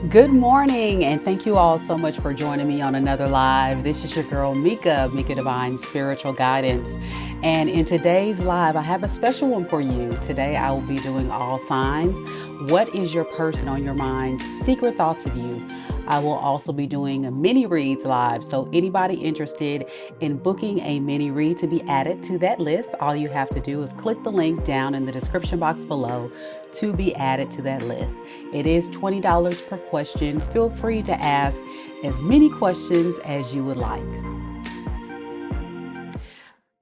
Good morning, and thank you all so much for joining me on another live. This is your girl Mika, Mika Divine Spiritual Guidance. And in today's live, I have a special one for you. Today, I will be doing all signs. What is your person on your mind's secret thoughts of you? I will also be doing mini reads live. So, anybody interested in booking a mini read to be added to that list, all you have to do is click the link down in the description box below to be added to that list. It is $20 per question. Feel free to ask as many questions as you would like.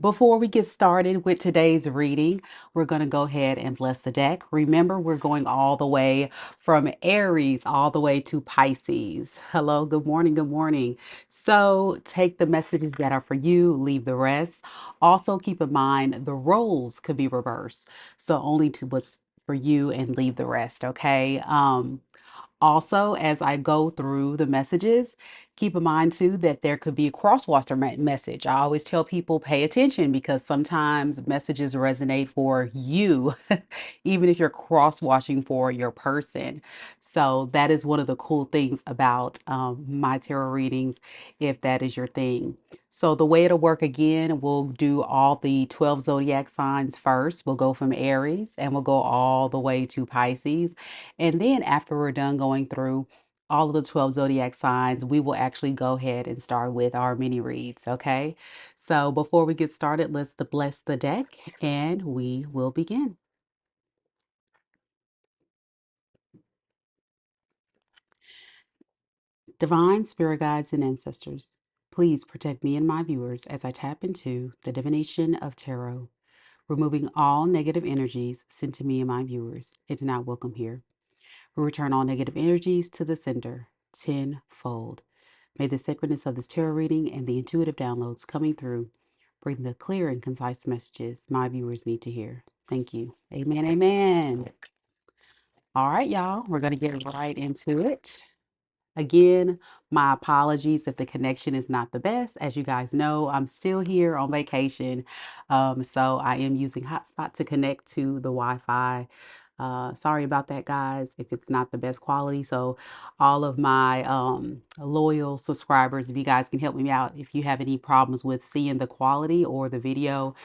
Before we get started with today's reading, we're going to go ahead and bless the deck. Remember, we're going all the way from Aries all the way to Pisces. Hello, good morning, good morning. So take the messages that are for you, leave the rest. Also, keep in mind the roles could be reversed. So only to what's for you and leave the rest, okay? Also, as I go through the messages, keep in mind too that there could be a crosswalker message. I always tell people pay attention because sometimes messages resonate for you, even if you're cross watching for your person. So that is one of the cool things about my tarot readings, if that is your thing. So the way it'll work again, we'll do all the 12 zodiac signs first. We'll go from Aries and we'll go all the way to Pisces. And then after we're done going through all of the 12 zodiac signs, we will actually go ahead and start with our mini reads, okay? So before we get started, let's bless the deck and we will begin. Divine spirit guides and ancestors, please protect me and my viewers as I tap into the divination of tarot, removing all negative energies sent to me and my viewers. It's not welcome here. We return all negative energies to the sender tenfold. May the sacredness of this tarot reading and the intuitive downloads coming through bring the clear and concise messages my viewers need to hear. Thank you. Amen. Amen. All right, y'all, we're going to get right into it. Again, my apologies if the connection is not the best. As you guys know, I'm still here on vacation. So I am using hotspot to connect to the Wi-Fi. Sorry about that, guys, if it's not the best quality. So all of my loyal subscribers, if you guys can help me out, if you have any problems with seeing the quality or the video,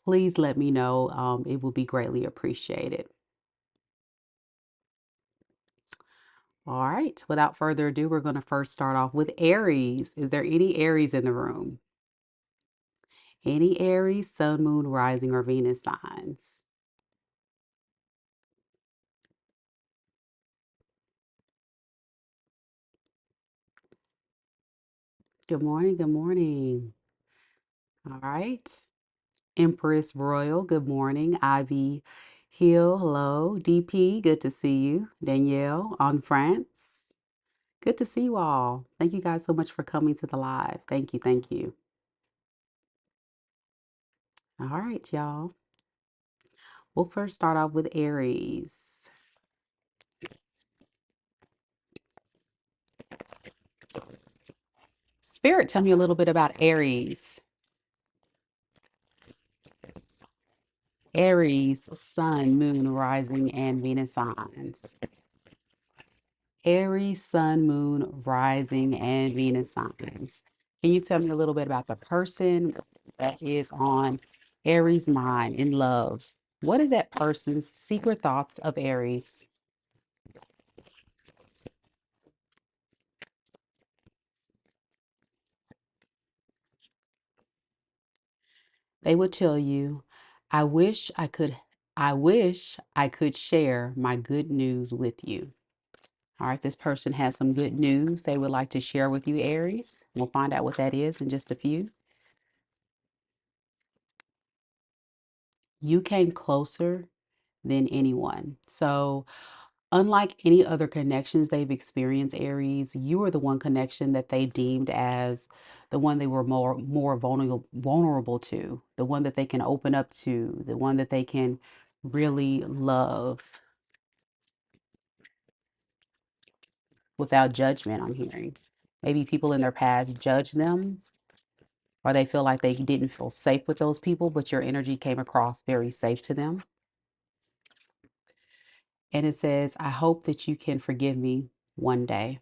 please let me know. It will be greatly appreciated. All right, without further ado, we're going to first start off with Aries. Is there any Aries in the room? Any Aries, Sun, Moon, Rising, or Venus signs? Good morning, good morning. All right. Empress Royal, good morning. Ivy Hill, hello. DP, good to see you. Danielle on France, good to see you all. Thank you guys so much for coming to the live. Thank you, thank you. All right, y'all. We'll first start off with Aries. Spirit, tell me a little bit about Aries. Aries, Sun, Moon, Rising, and Venus signs. Aries, Sun, Moon, Rising, and Venus signs. Can you tell me a little bit about the person that is on Aries' mind in love? What is that person's secret thoughts of Aries? They would tell you, I wish I could share my good news with you. All right, this person has some good news they would like to share with you, Aries. We'll find out what that is in just a few. You came closer than anyone. So, unlike any other connections they've experienced, Aries, you were the one connection that they deemed as the one they were more vulnerable to, the one that they can open up to, the one that they can really love without judgment, I'm hearing. Maybe people in their past judge them or they feel like they didn't feel safe with those people, but your energy came across very safe to them. And it says, I hope that you can forgive me one day.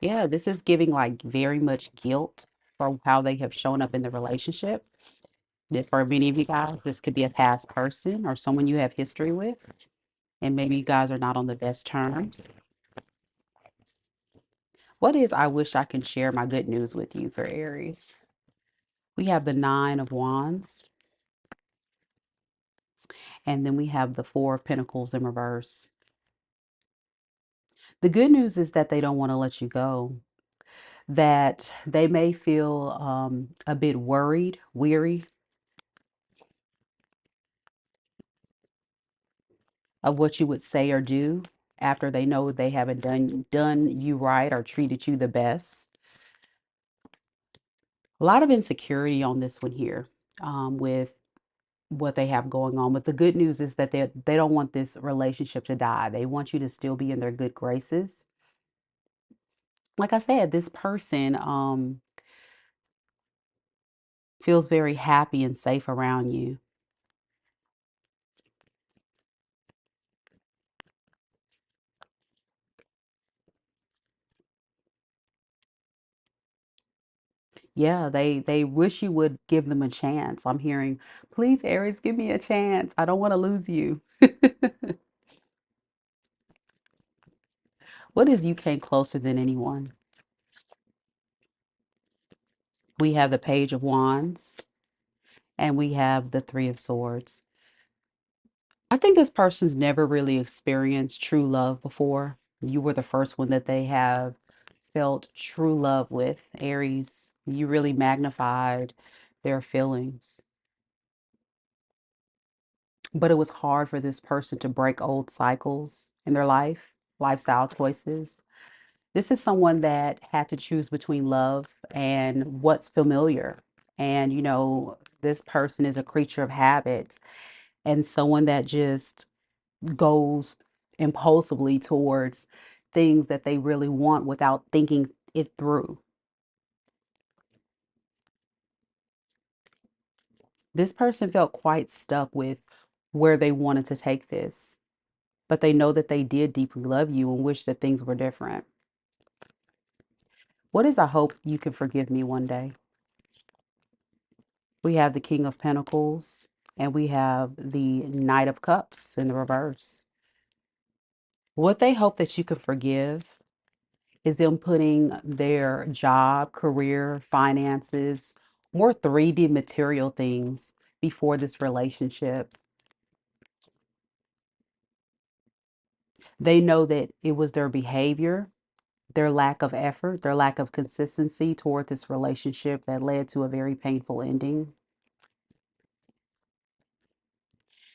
Yeah, this is giving like very much guilt for how they have shown up in the relationship. That for many of you guys, this could be a past person or someone you have history with, and maybe you guys are not on the best terms. What is I wish I can share my good news with you for Aries? We have the Nine of Wands, and then we have the Four of Pentacles in reverse. The good news is that they don't want to let you go, that they may feel a bit worried, weary of what you would say or do after they know they haven't done you right or treated you the best. A lot of insecurity on this one here, with what they have going on. But the good news is that they don't want this relationship to die. They want you to still be in their good graces. Like I said, this person feels very happy and safe around you. Yeah, they wish you would give them a chance. I'm hearing, please, Aries, give me a chance. I don't want to lose you. What is you came closer than anyone? We have the Page of Wands and we have the Three of Swords. I think this person's never really experienced true love before. You were the first one that they have felt true love with, Aries. You really magnified their feelings. But it was hard for this person to break old cycles in their life, lifestyle choices. This is someone that had to choose between love and what's familiar. And, this person is a creature of habits and someone that just goes impulsively towards things that they really want without thinking it through. This person felt quite stuck with where they wanted to take this, but they know that they did deeply love you and wish that things were different. What is I hope you can forgive me one day? We have the King of Pentacles and we have the Knight of Cups in the reverse. What they hope that you can forgive is them putting their job, career, finances, more 3D material things before this relationship. They know that it was their behavior, their lack of effort, their lack of consistency toward this relationship that led to a very painful ending.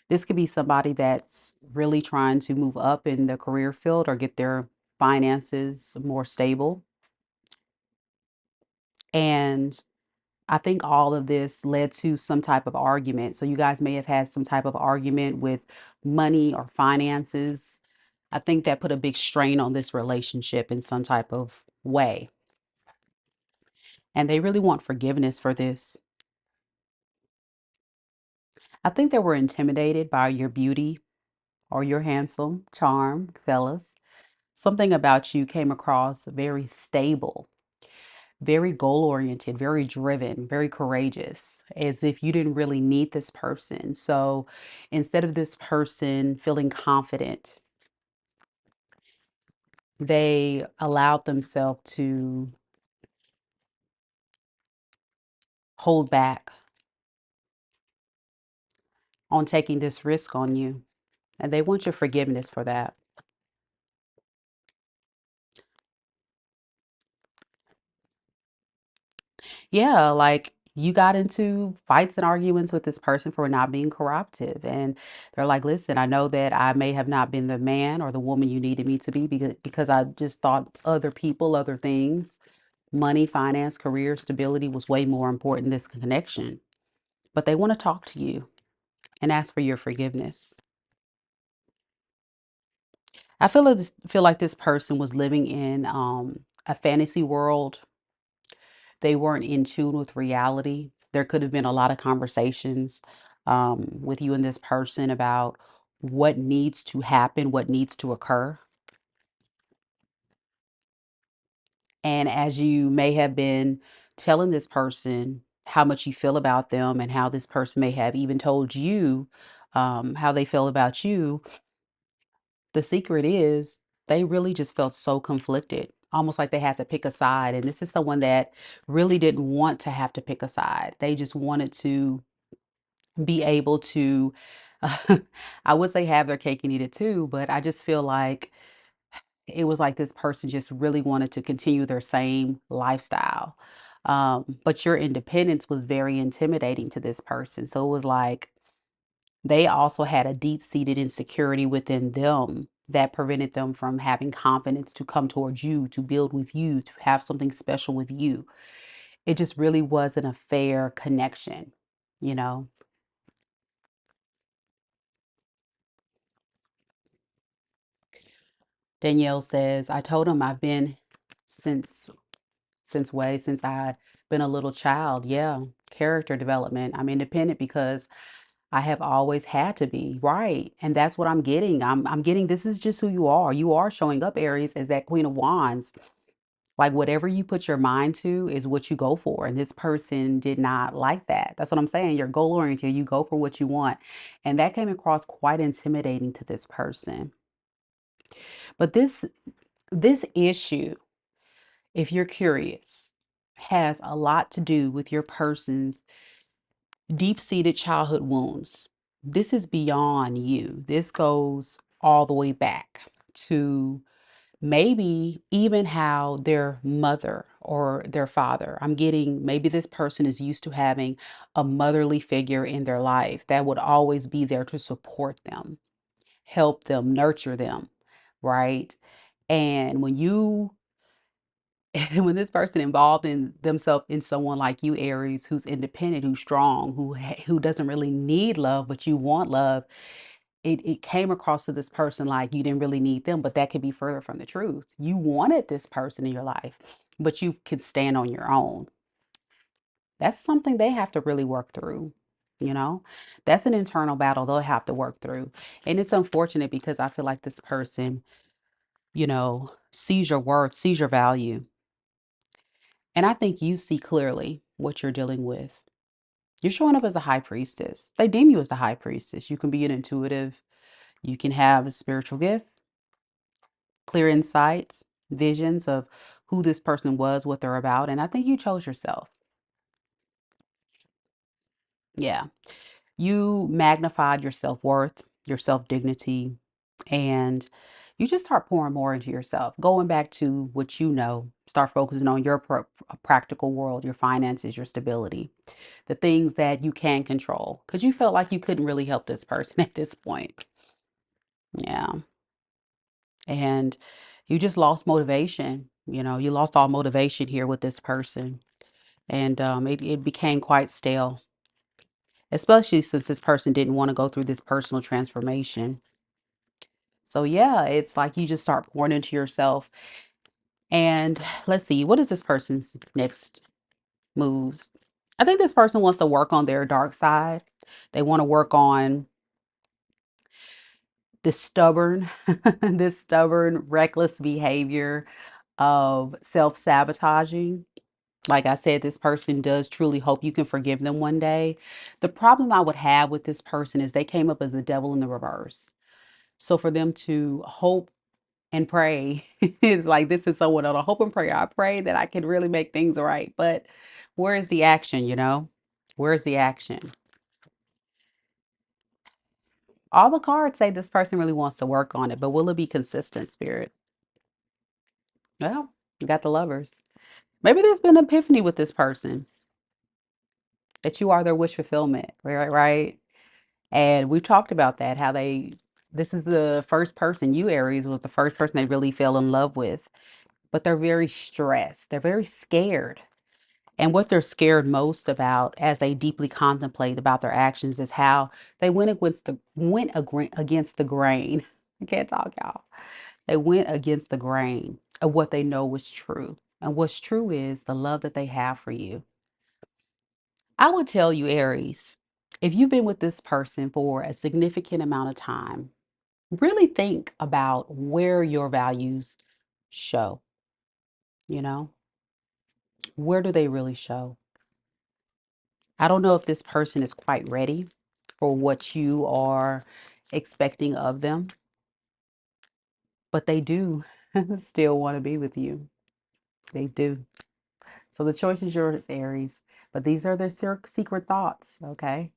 This could be somebody that's really trying to move up in the career field or get their finances more stable. And I think all of this led to some type of argument. So you guys may have had some type of argument with money or finances. I think that put a big strain on this relationship in some type of way. And they really want forgiveness for this. I think they were intimidated by your beauty or your handsome charm, fellas. Something about you came across very stable, very goal oriented, very driven, very courageous, as if you didn't really need this person. So instead of this person feeling confident, they allowed themselves to hold back on taking this risk on you. And they want your forgiveness for that. Yeah, like you got into fights and arguments with this person for not being cooperative. And they're like, listen, I know that I may have not been the man or the woman you needed me to be because I just thought other people, other things, money, finance, career, stability was way more important than this connection. But they want to talk to you and ask for your forgiveness. I feel like this person was living in a fantasy world. They weren't in tune with reality. There could have been a lot of conversations with you and this person about what needs to happen, what needs to occur. And as you may have been telling this person how much you feel about them and how this person may have even told you how they feel about you, the secret is they really just felt so conflicted, almost like they had to pick a side. And this is someone that really didn't want to have to pick a side. They just wanted to be able to, I would say, have their cake and eat it too, but I just feel like it was like this person just really wanted to continue their same lifestyle. But your independence was very intimidating to this person. So it was like they also had a deep-seated insecurity within them that prevented them from having confidence to come towards you, to build with you, to have something special with you. It just really wasn't a fair connection, you know? Danielle says, I told him I've been since since I've been a little child. Yeah, character development. I'm independent because I have always had to be, right? And that's what I'm getting. I'm getting this is just who you are. You are showing up, Aries, as that Queen of Wands. Like whatever you put your mind to is what you go for. And this person did not like that. That's what I'm saying. You're goal oriented. You go for what you want. And that came across quite intimidating to this person. But this issue, if you're curious, has a lot to do with your person's deep-seated childhood wounds. This is beyond you. This goes all the way back to maybe even how their mother or their father, I'm getting maybe this person is used to having a motherly figure in their life that would always be there to support them, help them, nurture them, right? And when you when this person involved in themselves in someone like you, Aries, who's independent, who's strong, who doesn't really need love, but you want love, it came across to this person like you didn't really need them, but that could be further from the truth. You wanted this person in your life, but you could stand on your own. That's something they have to really work through. You know, that's an internal battle they'll have to work through. And it's unfortunate because I feel like this person, sees your worth, sees your value. And I think you see clearly what you're dealing with. You're showing up as a high priestess. They deem you as the high priestess. You can be an intuitive, you can have a spiritual gift, clear insights, visions of who this person was, what they're about. And I think you chose yourself. Yeah. You magnified your self worth, your self dignity, and you just start pouring more into yourself. Going back to what you know, start focusing on your practical world, your finances, your stability, the things that you can control, because you felt like you couldn't really help this person at this point. Yeah. And you just lost motivation. You lost all motivation here with this person. And it became quite stale, especially since this person didn't want to go through this personal transformation. So, yeah, it's like you just start pouring into yourself. And let's see, what is this person's next moves? I think this person wants to work on their dark side. They want to work on this stubborn, this stubborn, reckless behavior of self-sabotaging. Like I said, this person does truly hope you can forgive them one day. The problem I would have with this person is they came up as the devil in the reverse. So for them to hope and pray is like this is someone on a hope and pray. I pray that I can really make things right. But where is the action? Where's the action? All the cards say this person really wants to work on it, but will it be consistent, spirit? Well, you got the lovers. Maybe there's been an epiphany with this person that you are their wish fulfillment, right? Right. And we've talked about that, how this is the first person, you Aries was the first person they really fell in love with, but they're very stressed. They're very scared. And what they're scared most about as they deeply contemplate about their actions is how they against the grain. I can't talk, y'all. They went against the grain of what they know was true. And what's true is the love that they have for you. I would tell you, Aries, if you've been with this person for a significant amount of time, really think about where your values show. You know, where do they really show? I don't know if this person is quite ready for what you are expecting of them, but they do still want to be with you. They do. So the choice is yours, Aries. But these are their secret thoughts, okay?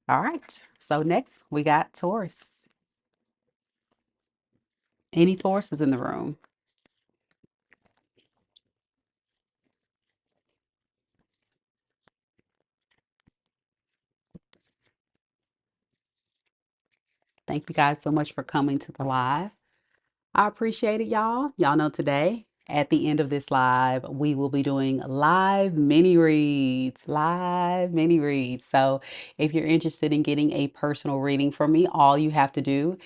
All right. So next we got Taurus. Any Tauruses in the room? Thank you guys so much for coming to the live. I appreciate it, y'all. Y'all know today, at the end of this live, we will be doing live mini reads. Live mini reads. So if you're interested in getting a personal reading from me, all you have to do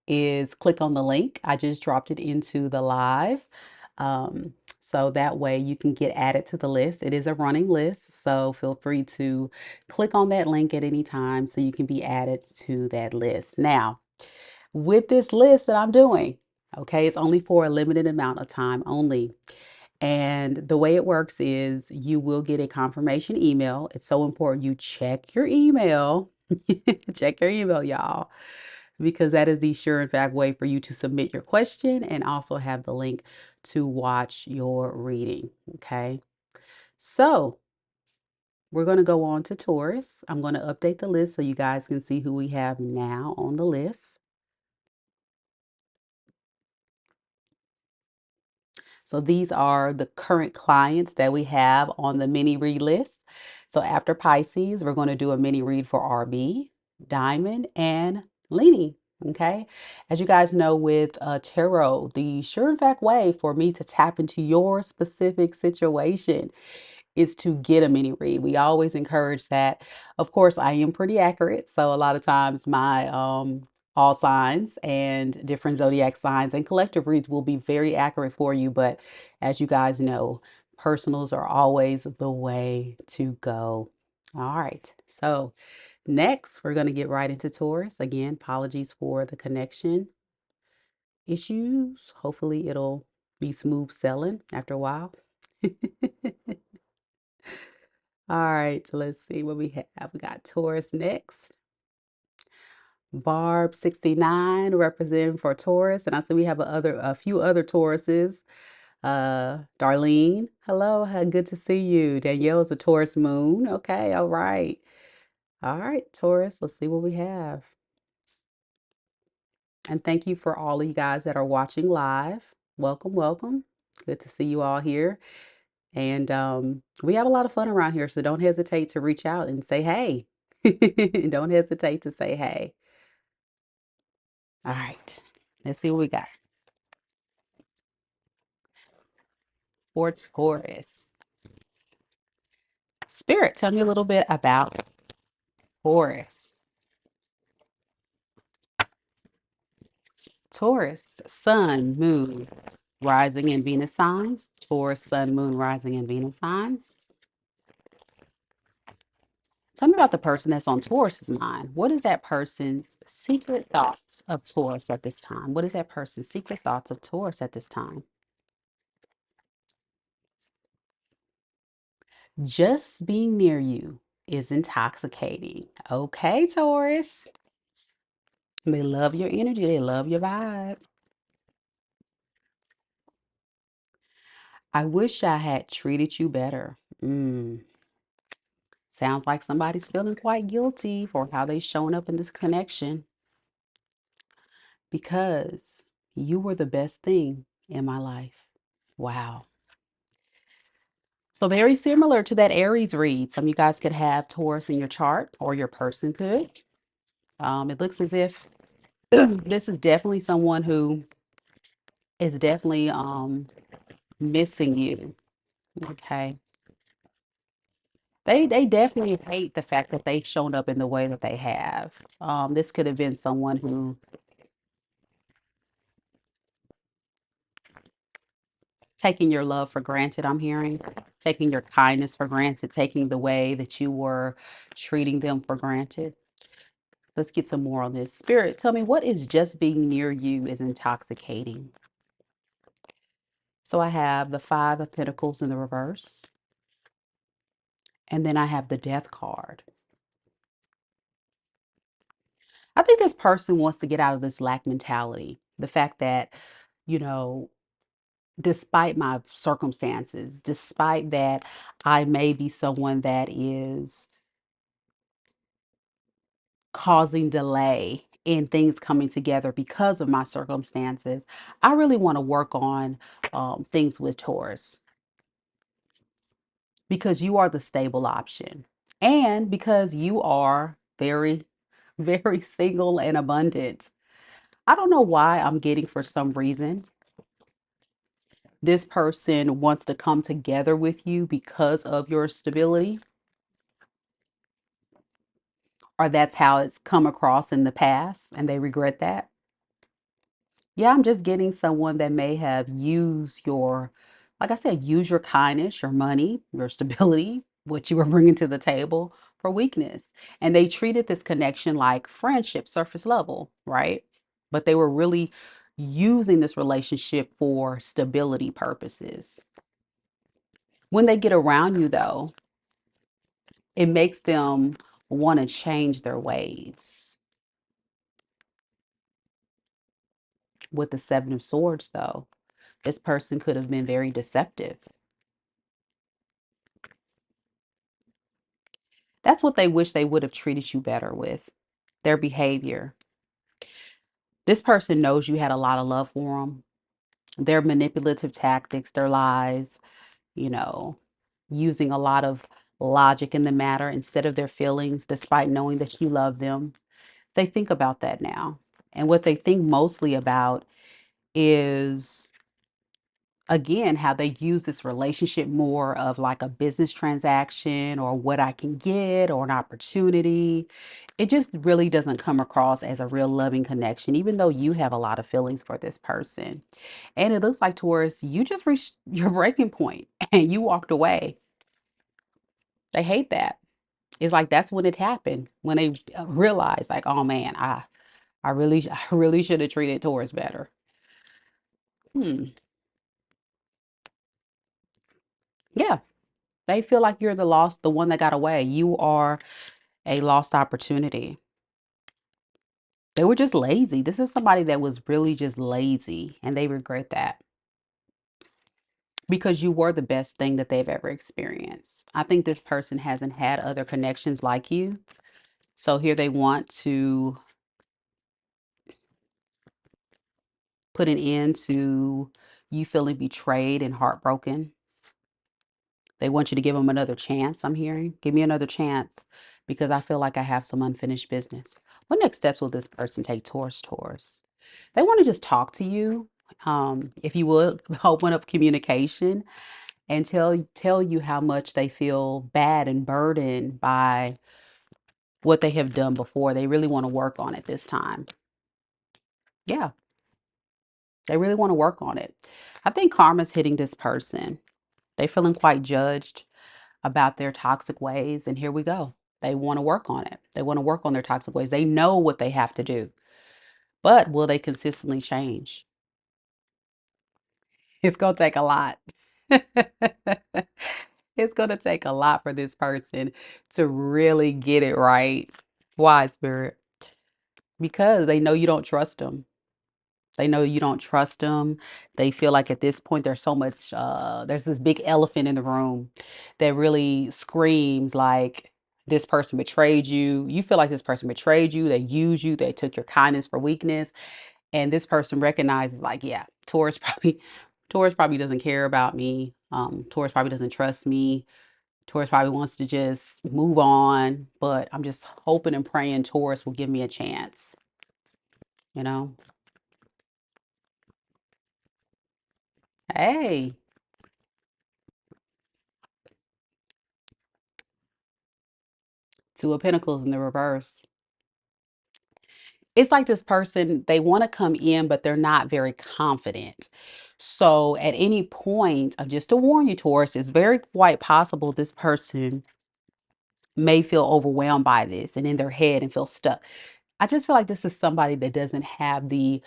is click on the link. I just dropped it into the live. So that way you can get added to the list. It is a running list, so feel free to click on that link at any time so you can be added to that list. Now, with this list that I'm doing, okay, it's only for a limited amount of time only. And the way it works is you will get a confirmation email. It's so important you check your email. Check your email, y'all, because that is the sure and fact way for you to submit your question and also have the link to watch your reading. Okay. So we're going to go on to Taurus. I'm going to update the list so you guys can see who we have now on the list. So these are the current clients that we have on the mini read list. So after Pisces, we're going to do a mini read for RB, Diamond, and Lenny. Okay. As you guys know, with tarot, the sure and fact way for me to tap into your specific situation is to get a mini read. We always encourage that. Of course, I am pretty accurate. So a lot of times my all signs and different zodiac signs and collective reads will be very accurate for you. But as you guys know, personals are always the way to go. All right. So next, we're going to get right into Taurus. Again, apologies for the connection issues. Hopefully, it'll be smooth sailing after a while. All right, so let's see what we have. We got Taurus next. Barb 69 representing for Taurus. And I see we have a few other Tauruses. Darlene, hello, good to see you. Danielle is a Taurus moon. Okay, all right. All right, Taurus, let's see what we have. And thank you for all of you guys that are watching live. Welcome, welcome. Good to see you all here. And we have a lot of fun around here, so don't hesitate to reach out and say hey. Don't hesitate to say hey. All right, let's see what we got for Taurus. Spirit, tell me a little bit about Taurus. Taurus, Sun, Moon, rising in Venus signs. Taurus, Sun, Moon, rising in Venus signs. Tell me about the person that's on Taurus's mind. What is that person's secret thoughts of Taurus at this time? What is that person's secret thoughts of Taurus at this time? Just being near you is intoxicating. Okay, Taurus. They love your energy. They love your vibe. I wish I had treated you better. Sounds like somebody's feeling quite guilty for how they shown up in this connection because you were the best thing in my life. Wow. So very similar to that Aries read. Some of you guys could have Taurus in your chart or your person could. It looks as if this is definitely someone who is definitely missing you. Okay. They definitely hate the fact that they've shown up in the way that they have. This could have been someone who taking your love for granted, I'm hearing, taking your kindness for granted, taking the way that you were treating them for granted. Let's get some more on this. Spirit, tell me what is just being near you is intoxicating. So I have the Five of Pentacles in the reverse, and then I have the Death card. I think this person wants to get out of this lack mentality. The fact that, you know, despite my circumstances, despite that I may be someone that is causing delay in things coming together because of my circumstances, I really want to work on things with Taurus because you are the stable option and because you are very, very single and abundant. I don't know why I'm getting for some reason this person wants to come together with you because of your stability, or that's how it's come across in the past and they regret that. Yeah, I'm just getting someone that may have used your, like I said, use your kindness, your money, your stability, what you were bringing to the table for weakness. And they treated this connection like friendship, surface level, right? But they were really using this relationship for stability purposes. When they get around you, though, it makes them want to change their ways. With the Seven of Swords, though, this person could have been very deceptive. That's what they wish they would have treated you better with, their behavior. This person knows you had a lot of love for them. Their manipulative tactics, their lies, you know, using a lot of logic in the matter instead of their feelings, despite knowing that you love them. They think about that now. And what they think mostly about is, again, how they use this relationship more of like a business transaction or what I can get or an opportunity. It just really doesn't come across as a real loving connection, even though you have a lot of feelings for this person. And it looks like, Taurus, you just reached your breaking point and you walked away. They hate that. It's like that's when it happened, when they realized, like, oh man, I really should have treated Taurus better. Hmm. Yeah. They feel like you're the one that got away. You are a lost opportunity. They were just lazy. This is somebody that was really just lazy and they regret that because you were the best thing that they've ever experienced. I think this person hasn't had other connections like you. So here they want to put an end to you feeling betrayed and heartbroken. They want you to give them another chance, I'm hearing. Give me another chance because I feel like I have some unfinished business. What next steps will this person take, Taurus? They want to just talk to you. If you would open up communication and tell you how much they feel bad and burdened by what they have done before. They really want to work on it this time. Yeah, they really want to work on it. I think karma's hitting this person. They feeling quite judged about their toxic ways. And here we go. They want to work on it. They want to work on their toxic ways. They know what they have to do, but will they consistently change? It's going to take a lot. It's going to take a lot for this person to really get it right. Why, Spirit? Because they know you don't trust them. They know you don't trust them. They feel like at this point there's so much there's this big elephant in the room that really screams like this person betrayed you. You feel like this person betrayed you. They used you. They took your kindness for weakness. And this person recognizes like, yeah, Taurus probably doesn't care about me. Taurus probably doesn't trust me. Taurus probably wants to just move on. But I'm just hoping and praying Taurus will give me a chance, you know? Hey. Two of Pentacles in the reverse. It's like this person, they want to come in, but they're not very confident. So at any point, just to warn you, Taurus, it's very quite possible this person may feel overwhelmed by this and in their head and feel stuck. I just feel like this is somebody that doesn't have the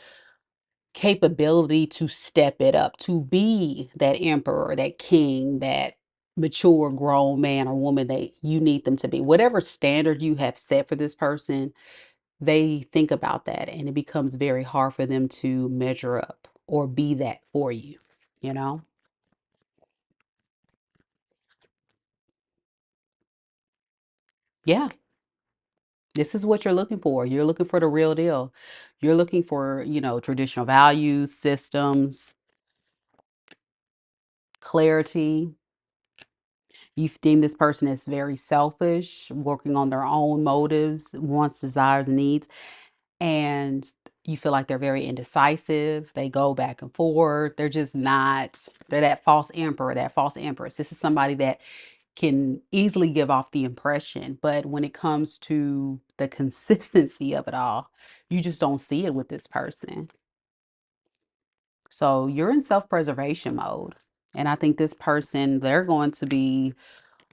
capability to step it up, to be that emperor, that king, that mature grown man or woman that you need them to be. Whatever standard you have set for this person, they think about that and it becomes very hard for them to measure up or be that for you, you know? Yeah, this is what you're looking for. You're looking for the real deal. You're looking for, traditional values, systems, clarity. You deem this person as very selfish, working on their own motives, wants, desires, and needs, and you feel like they're very indecisive. They go back and forth. They're just not, they're that false emperor, that false empress. This is somebody that can easily give off the impression, but when it comes to the consistency of it all, you just don't see it with this person. So you're in self-preservation mode. And I think this person, they're going to be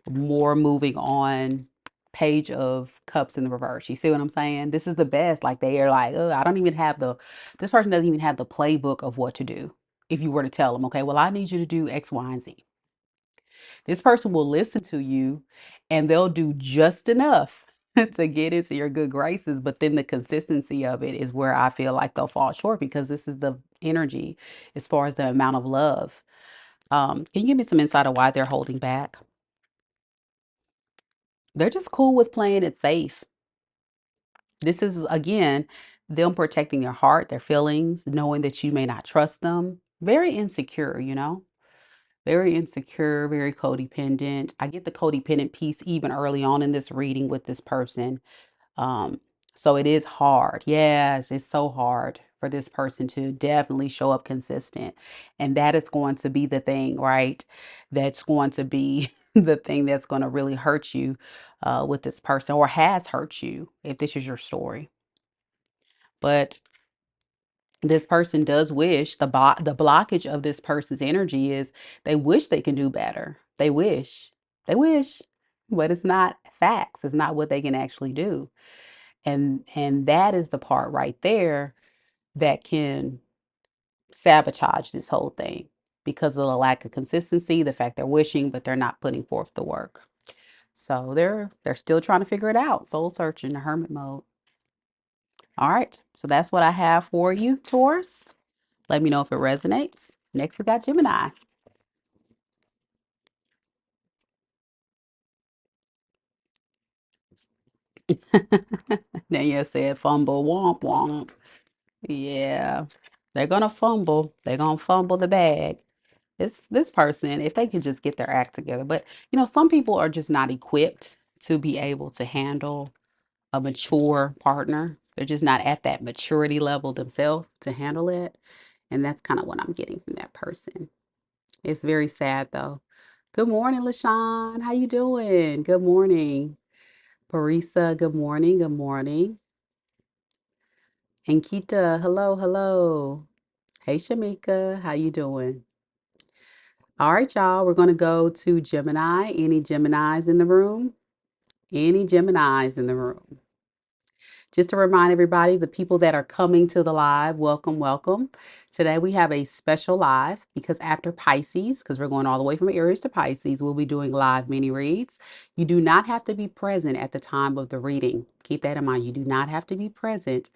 more moving on page of cups in the reverse. You see what I'm saying? This is the best. Like they are like, oh, I don't even have this person doesn't even have the playbook of what to do. If you were to tell them, okay, well, I need you to do X, Y, and Z. This person will listen to you and they'll do just enough to get into your good graces. But then the consistency of it is where I feel like they'll fall short because this is the energy as far as the amount of love. Can you give me some insight of why they're holding back? They're just cool with playing it safe. This is, again, them protecting their heart, their feelings, knowing that you may not trust them. Very insecure, very insecure, very codependent. I get the codependent piece even early on in this reading with this person. Um, so it is hard. Yes, it's so hard for this person to definitely show up consistent. And that is going to be the thing, right? That's going to be the thing that's going to really hurt you with this person or has hurt you if this is your story. But this person does wish the blockage of this person's energy is they wish they can do better. They wish, but it's not facts. It's not what they can actually do. And that is the part right there that can sabotage this whole thing because of the lack of consistency, the fact they're wishing, but they're not putting forth the work. So they're still trying to figure it out. Soul searching, the hermit mode. All right. So that's what I have for you, Taurus. Let me know if it resonates. Next, we got Gemini. Danielle said fumble, womp womp. Yeah, they're gonna fumble. They're gonna fumble the bag. It's this person, if they can just get their act together. But some people are just not equipped to be able to handle a mature partner. They're just not at that maturity level themselves to handle it. And that's kind of what I'm getting from that person. It's very sad though. Good morning, LaShawn. How you doing? Good morning. Parisa, good morning. Good morning. Ankita, hello, hello. Hey, Shamika, how you doing? All right, y'all, we're going to go to Gemini. Any Geminis in the room? Any Geminis in the room? Just to remind everybody, the people that are coming to the live, welcome, welcome. Today we have a special live because after Pisces, because we're going all the way from Aries to Pisces, we'll be doing live mini reads. You do not have to be present at the time of the reading. Keep that in mind. You do not have to be present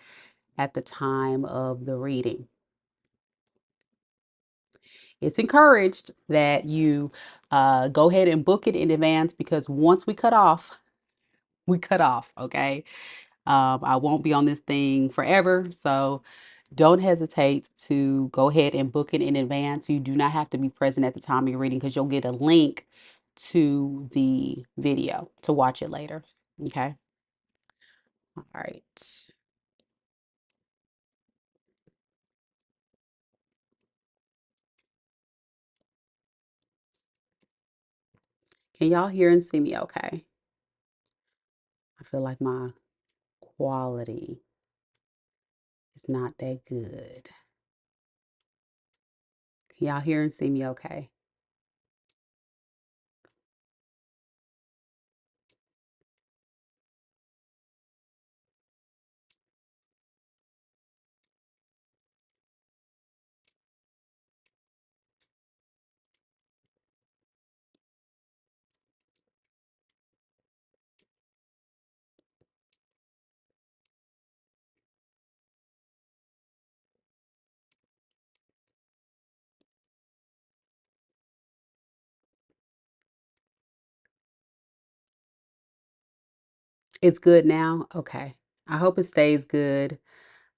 at the time of the reading. It's encouraged that you go ahead and book it in advance because once we cut off, we cut off, okay? I won't be on this thing forever, so don't hesitate to go ahead and book it in advance. You do not have to be present at the time of your reading because you'll get a link to the video to watch it later, okay? All right. Can y'all hear and see me okay? I feel like my quality is not that good. Can y'all hear and see me okay? It's good now? Okay. I hope it stays good.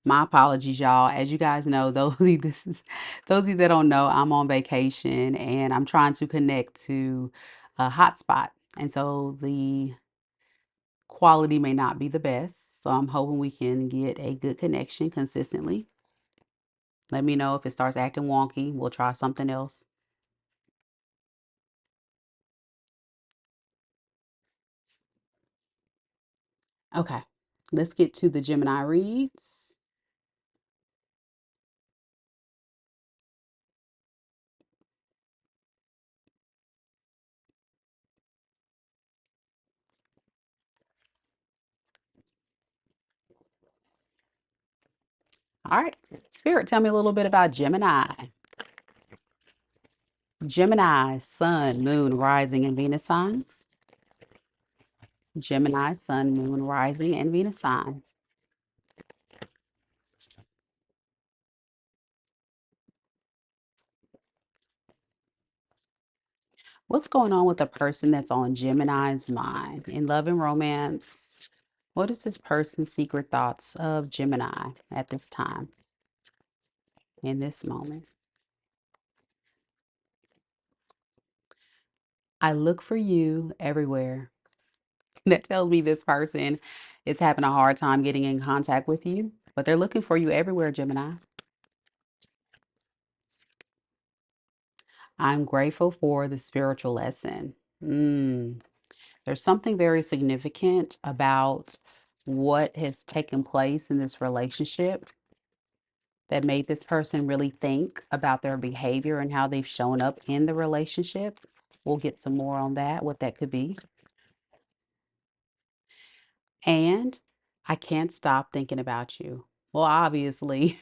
My apologies, y'all. As you guys know, those of you that don't know, I'm on vacation and I'm trying to connect to a hotspot. And so the quality may not be the best. So I'm hoping we can get a good connection consistently. Let me know if it starts acting wonky. We'll try something else. Okay. Let's get to the Gemini reads. All right. Spirit, tell me a little bit about Gemini. Gemini, Sun, Moon, Rising, and Venus signs. Gemini, Sun, Moon, Rising, and Venus signs. What's going on with the person that's on Gemini's mind? In love and romance, what is this person's secret thoughts of Gemini at this time, in this moment? I look for you everywhere. That tells me this person is having a hard time getting in contact with you, but they're looking for you everywhere, Gemini. I'm grateful for the spiritual lesson. Mm. There's something very significant about what has taken place in this relationship that made this person really think about their behavior and how they've shown up in the relationship. We'll get some more on that, what that could be. And I can't stop thinking about you. Well, obviously.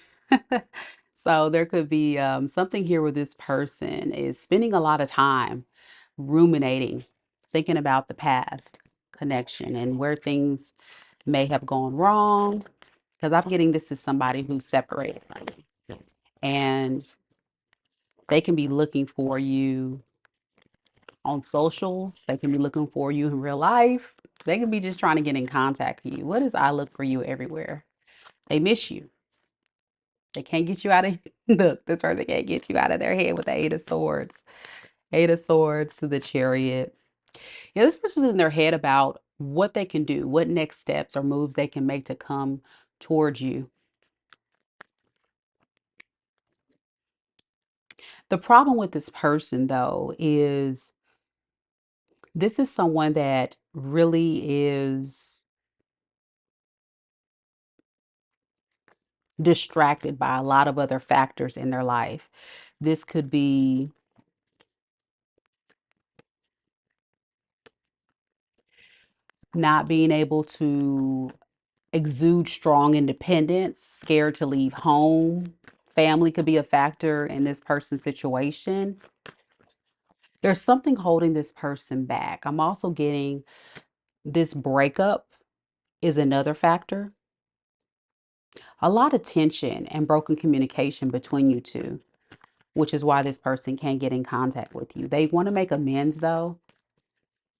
So there could be something here where this person is spending a lot of time ruminating, thinking about the past connection and where things may have gone wrong. Because I'm getting this is somebody who's separated from you. And they can be looking for you on socials. They can be looking for you in real life. They can be just trying to get in contact with you. What is I look for you everywhere? They miss you. They can't get you out of look, this person can't get you out of their head with the Eight of Swords. Eight of Swords to the Chariot. Yeah, this person's in their head about what they can do, what next steps or moves they can make to come towards you. The problem with this person, though, is this is someone that really is distracted by a lot of other factors in their life. This could be not being able to exude strong independence, scared to leave home. Family could be a factor in this person's situation. There's something holding this person back. I'm also getting this breakup is another factor. A lot of tension and broken communication between you two, which is why this person can't get in contact with you. They want to make amends though.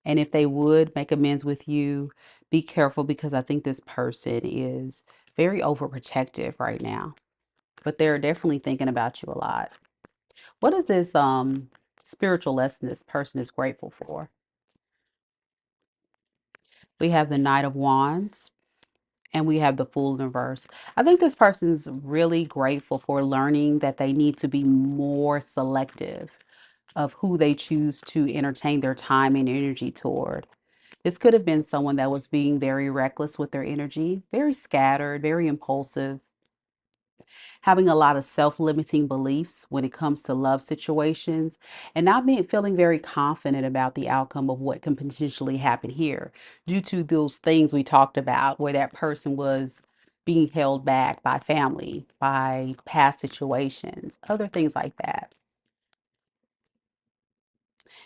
And if they would make amends with you, be careful because I think this person is very overprotective right now. But they're definitely thinking about you a lot. What is this spiritual lesson this person is grateful for? We have the Knight of Wands and we have the Fool in reverse. I think this person's really grateful for learning that they need to be more selective of who they choose to entertain their time and energy toward. This could have been someone that was being very reckless with their energy, very scattered, very impulsive, having a lot of self-limiting beliefs when it comes to love situations, and not being feeling very confident about the outcome of what can potentially happen here due to those things we talked about where that person was being held back by family, by past situations, other things like that.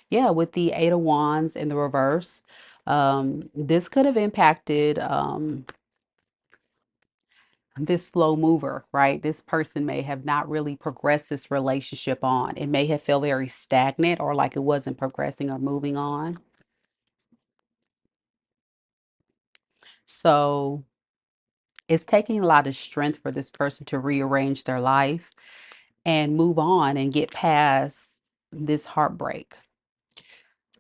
Yeah, with the Eight of Wands in the reverse, this could have impacted this slow mover, right? This person may have not really progressed this relationship on. It may have felt very stagnant or like it wasn't progressing or moving on. So it's taking a lot of strength for this person to rearrange their life and move on and get past this heartbreak,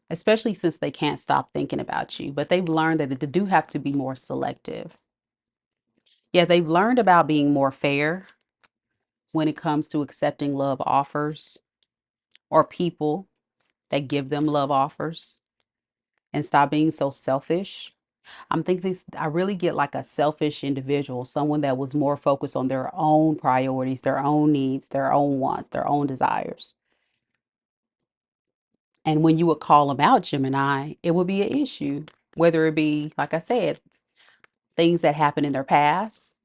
especially since they can't stop thinking about you. But they've learned that they do have to be more selective. Yeah, they've learned about being more fair when it comes to accepting love offers or people that give them love offers, and stop being so selfish. I'm thinking this, I really get like a selfish individual, someone that was more focused on their own priorities, their own needs, their own wants, their own desires. And when you would call them out, Gemini, it would be an issue, whether it be, like I said, things that happened in their past,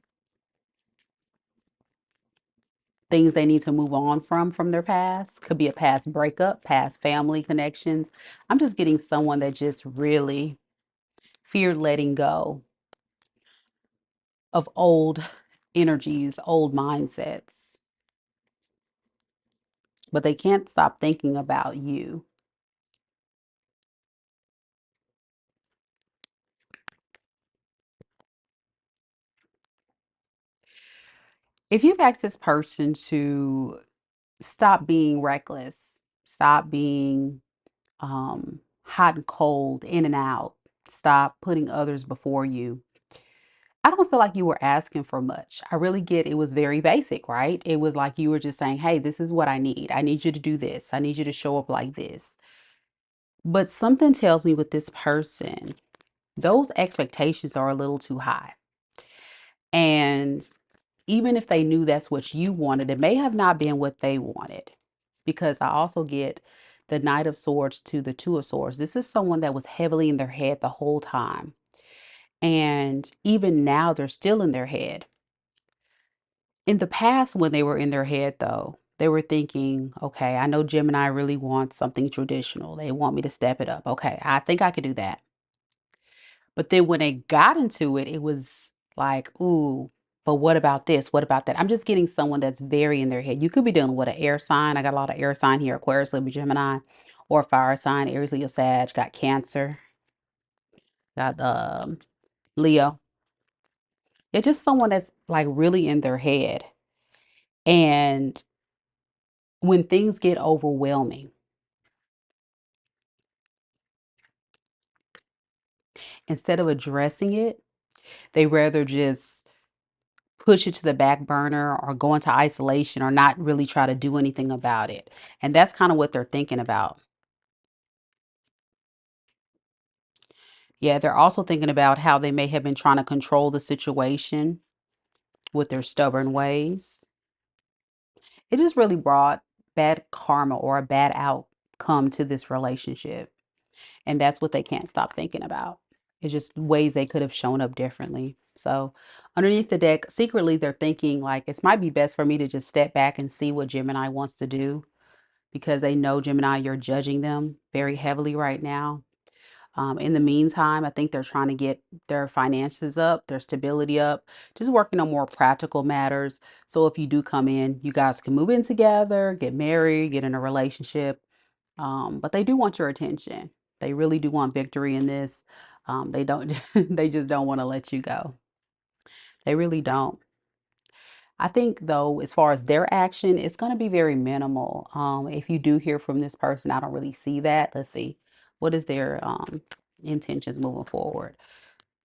things they need to move on from their past, could be a past breakup, past family connections. I'm just getting someone that just really feared letting go of old energies, old mindsets, but they can't stop thinking about you. If you've asked this person to stop being reckless, stop being hot and cold, in and out, stop putting others before you, I don't feel like you were asking for much. I really get it was very basic, right? It was like you were just saying, hey, this is what I need. I need you to do this. I need you to show up like this. But something tells me with this person, those expectations are a little too high. And even if they knew that's what you wanted, it may have not been what they wanted. Because I also get the Knight of Swords to the Two of Swords. This is someone that was heavily in their head the whole time. And even now, they're still in their head. In the past, when they were in their head, though, they were thinking, okay, I know Gemini really wants something traditional. They want me to step it up. Okay, I think I could do that. But then when they got into it, it was like, ooh, but what about this? What about that? I'm just getting someone that's very in their head. You could be dealing with an air sign. I got a lot of air sign here: Aquarius, Libra, Gemini, or fire sign: Aries, Leo, Sag. Got Cancer. Got Leo. It's just someone that's like really in their head. And when things get overwhelming, instead of addressing it, they rather just push it to the back burner or go into isolation or not really try to do anything about it. And that's kind of what they're thinking about. Yeah, they're also thinking about how they may have been trying to control the situation with their stubborn ways. It just really brought bad karma or a bad outcome to this relationship. And that's what they can't stop thinking about. It's just ways they could have shown up differently. So underneath the deck, secretly they're thinking like it might be best for me to just step back and see what Gemini wants to do, because they know, Gemini, you're judging them very heavily right now. In the meantime, I think they're trying to get their finances up, their stability up, just working on more practical matters. So if you do come in, you guys can move in together, get married, get in a relationship. But they do want your attention. They really do want victory in this. They don't, they just don't want to let you go. They really don't. I think though, as far as their action, it's going to be very minimal. If you do hear from this person, I don't really see that. Let's see. What is their intentions moving forward?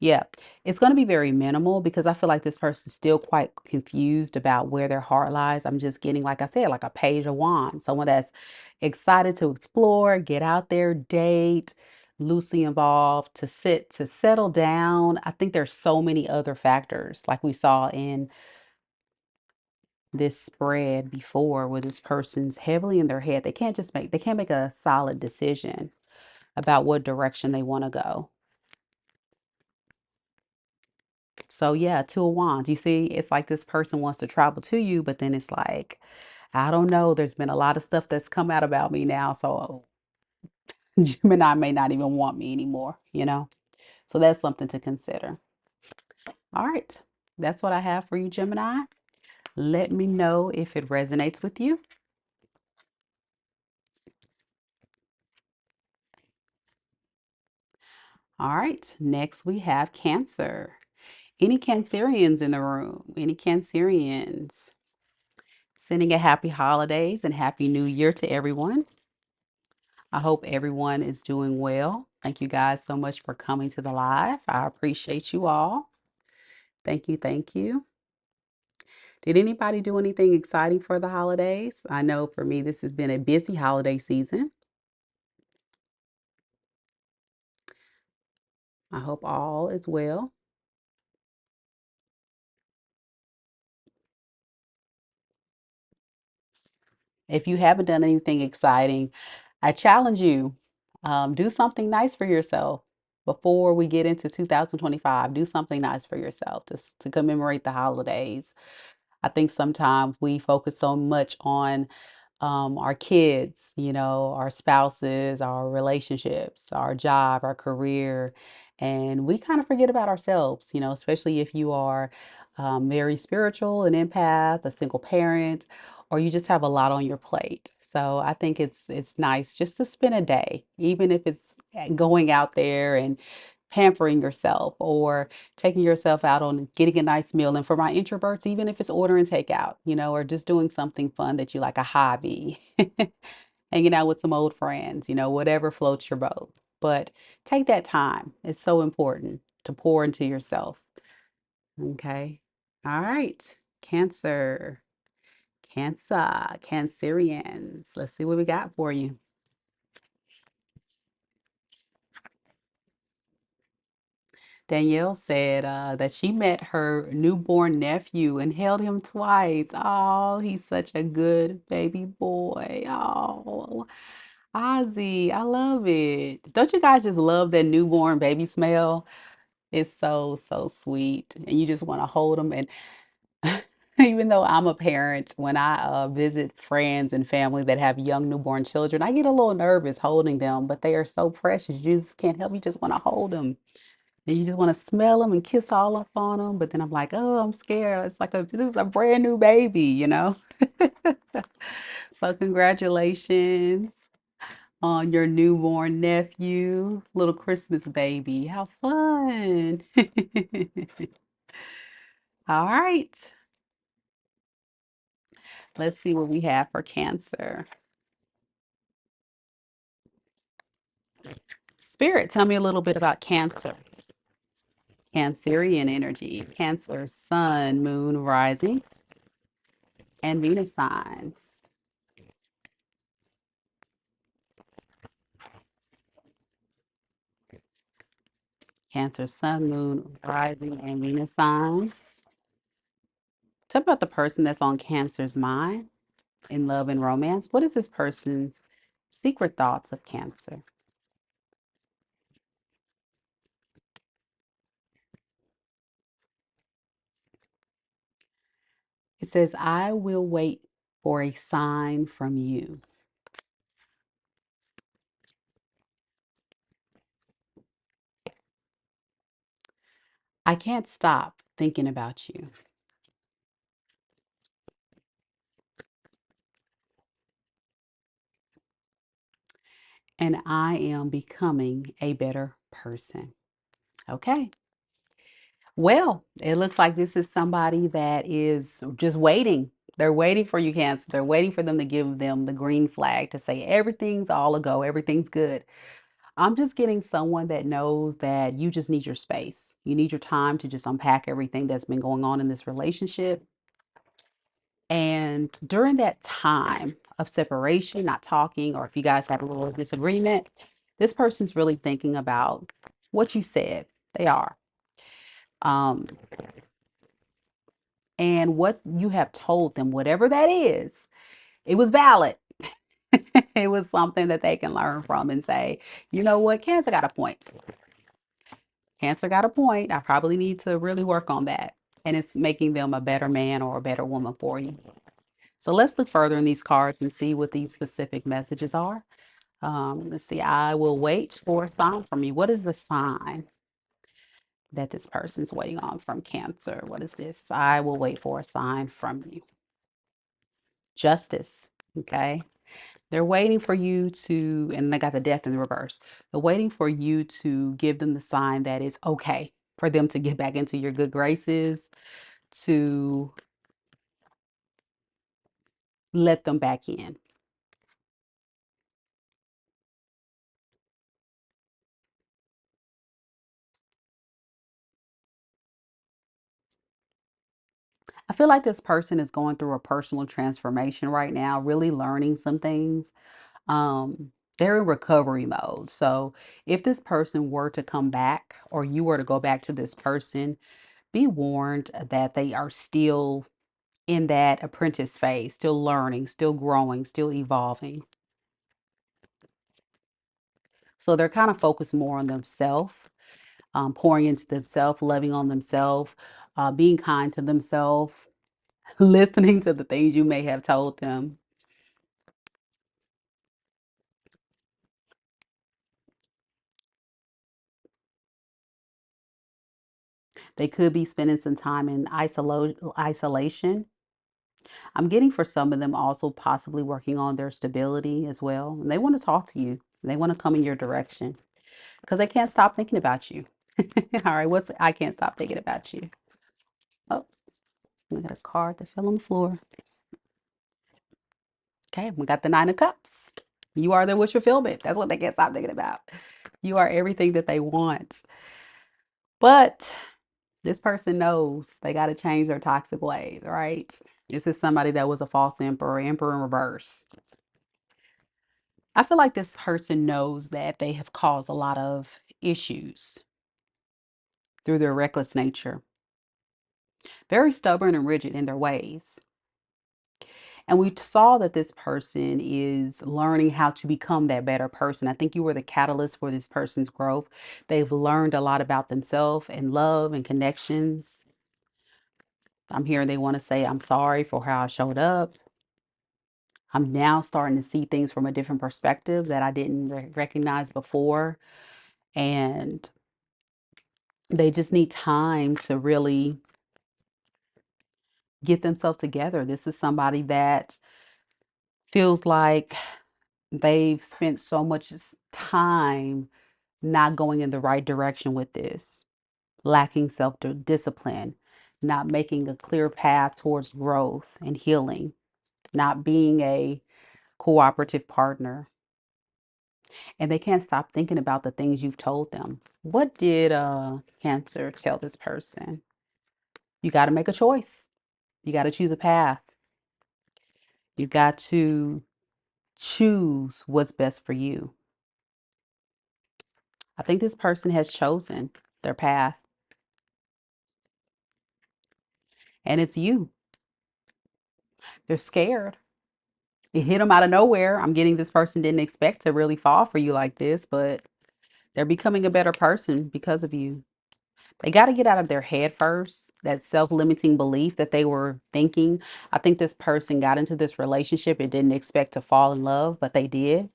Yeah, it's going to be very minimal because I feel like this person's still quite confused about where their heart lies. I'm just getting, like I said, like a page of wands, someone that's excited to explore, get out there, date, loosely involved, to settle down. I think there's so many other factors like we saw in this spread before where this person's heavily in their head. They can't make a solid decision about what direction they want to go. So yeah, Two of Wands. You see, it's like this person wants to travel to you, but then it's like, I don't know. There's been a lot of stuff that's come out about me now, so Gemini may not even want me anymore, you know? So that's something to consider. All right. That's what I have for you, Gemini. Let me know if it resonates with you. All right, next we have Cancer. Any Cancerians in the room? Any Cancerians? Sending a happy holidays and happy new year to everyone. I hope everyone is doing well. Thank you guys so much for coming to the live. I appreciate you all. Thank you. Thank you. Did anybody do anything exciting for the holidays? I know for me, this has been a busy holiday season. I hope all is well. If you haven't done anything exciting, I challenge you, do something nice for yourself before we get into 2025. Do something nice for yourself to commemorate the holidays. I think sometimes we focus so much on our kids, our spouses, our relationships, our job, our career, and we kind of forget about ourselves, especially if you are very spiritual, an empath, a single parent, or you just have a lot on your plate. So I think it's nice just to spend a day, even if it's going out there and pampering yourself or taking yourself out on getting a nice meal. And for my introverts, even if it's ordering takeout, or just doing something fun that you like, a hobby, hanging out with some old friends, whatever floats your boat. But take that time. It's so important to pour into yourself. Okay. All right. Cancer, Cancerians. Let's see what we got for you. Danielle said that she met her newborn nephew and held him twice. Oh, he's such a good baby boy. Oh, Ozzy, I love it. Don't you guys just love that newborn baby smell? It's so, so sweet. And you just want to hold them. And even though I'm a parent, when I visit friends and family that have young newborn children, I get a little nervous holding them, but they are so precious. You just can't help, you just want to hold them. And you just want to smell them and kiss all up on them. But then I'm like, oh, I'm scared. It's like this is a brand new baby. So congratulations on your newborn nephew, little Christmas baby. How fun. All right. Let's see what we have for Cancer. Spirit, tell me a little bit about Cancer. Cancerian energy. Cancer, sun, moon, rising, and Venus signs. Cancer, sun, moon, rising, and Venus signs. Tell me about the person that's on Cancer's mind in love and romance. What is this person's secret thoughts of Cancer? It says, I will wait for a sign from you. I can't stop thinking about you. And I am becoming a better person. Okay. Well, it looks like this is somebody that is just waiting. They're waiting for you, Cancer. They're waiting for them to give them the green flag to say everything's all a go, everything's good. I'm just getting someone that knows that you just need your space. You need your time to just unpack everything that's been going on in this relationship. And during that time of separation, not talking, or if you guys have a little disagreement, this person's really thinking about what you said. They are. Um, and what you have told them, whatever that is, it was valid. It was something that they can learn from and say, you know what, Cancer got a point. Cancer got a point. I probably need to really work on that. And it's making them a better man or a better woman for you. So let's look further in these cards and see what these specific messages are. Let's see. I will wait for a sign from you. What is the sign that this person's waiting on from Cancer? What is this? I will wait for a sign from you. Justice. Okay. They're waiting for you to, and they got the death in the reverse. They're waiting for you to give them the sign that it's okay for them to get back into your good graces, to let them back in. I feel like this person is going through a personal transformation right now, really learning some things. They're in recovery mode. So if this person were to come back or you were to go back to this person, be warned that they are still in that apprentice phase, still learning, still growing, still evolving. So they're kind of focused more on themselves, pouring into themselves, loving on themselves, being kind to themselves, listening to the things you may have told them. They could be spending some time in isolation. I'm getting for some of them also possibly working on their stability as well. And they want to talk to you. They want to come in your direction because they can't stop thinking about you. All right, what's I can't stop thinking about you. Oh, we got a card that fell on the floor. Okay, we got the Nine of Cups. You are their wish fulfillment. That's what they can't stop thinking about. You are everything that they want. But this person knows they got to change their toxic ways, right? This is somebody that was a false emperor, emperor in reverse. I feel like this person knows that they have caused a lot of issues through their reckless nature, very stubborn and rigid in their ways. And we saw that this person is learning how to become that better person. I think you were the catalyst for this person's growth. They've learned a lot about themselves and love and connections. I'm hearing they want to say, I'm sorry for how I showed up. I'm now starting to see things from a different perspective that I didn't recognize before. And they just need time to really get themselves together. This is somebody that feels like they've spent so much time not going in the right direction with this, lacking self discipline, not making a clear path towards growth and healing, not being a cooperative partner. And they can't stop thinking about the things you've told them. What did Cancer tell this person? You got to make a choice. You got to choose a path. You got to choose what's best for you. I think this person has chosen their path, and it's you. They're scared. It hit them out of nowhere. I'm getting this person didn't expect to really fall for you like this, but they're becoming a better person because of you. They got to get out of their head first, that self-limiting belief that they were thinking. I think this person got into this relationship and didn't expect to fall in love, but they did.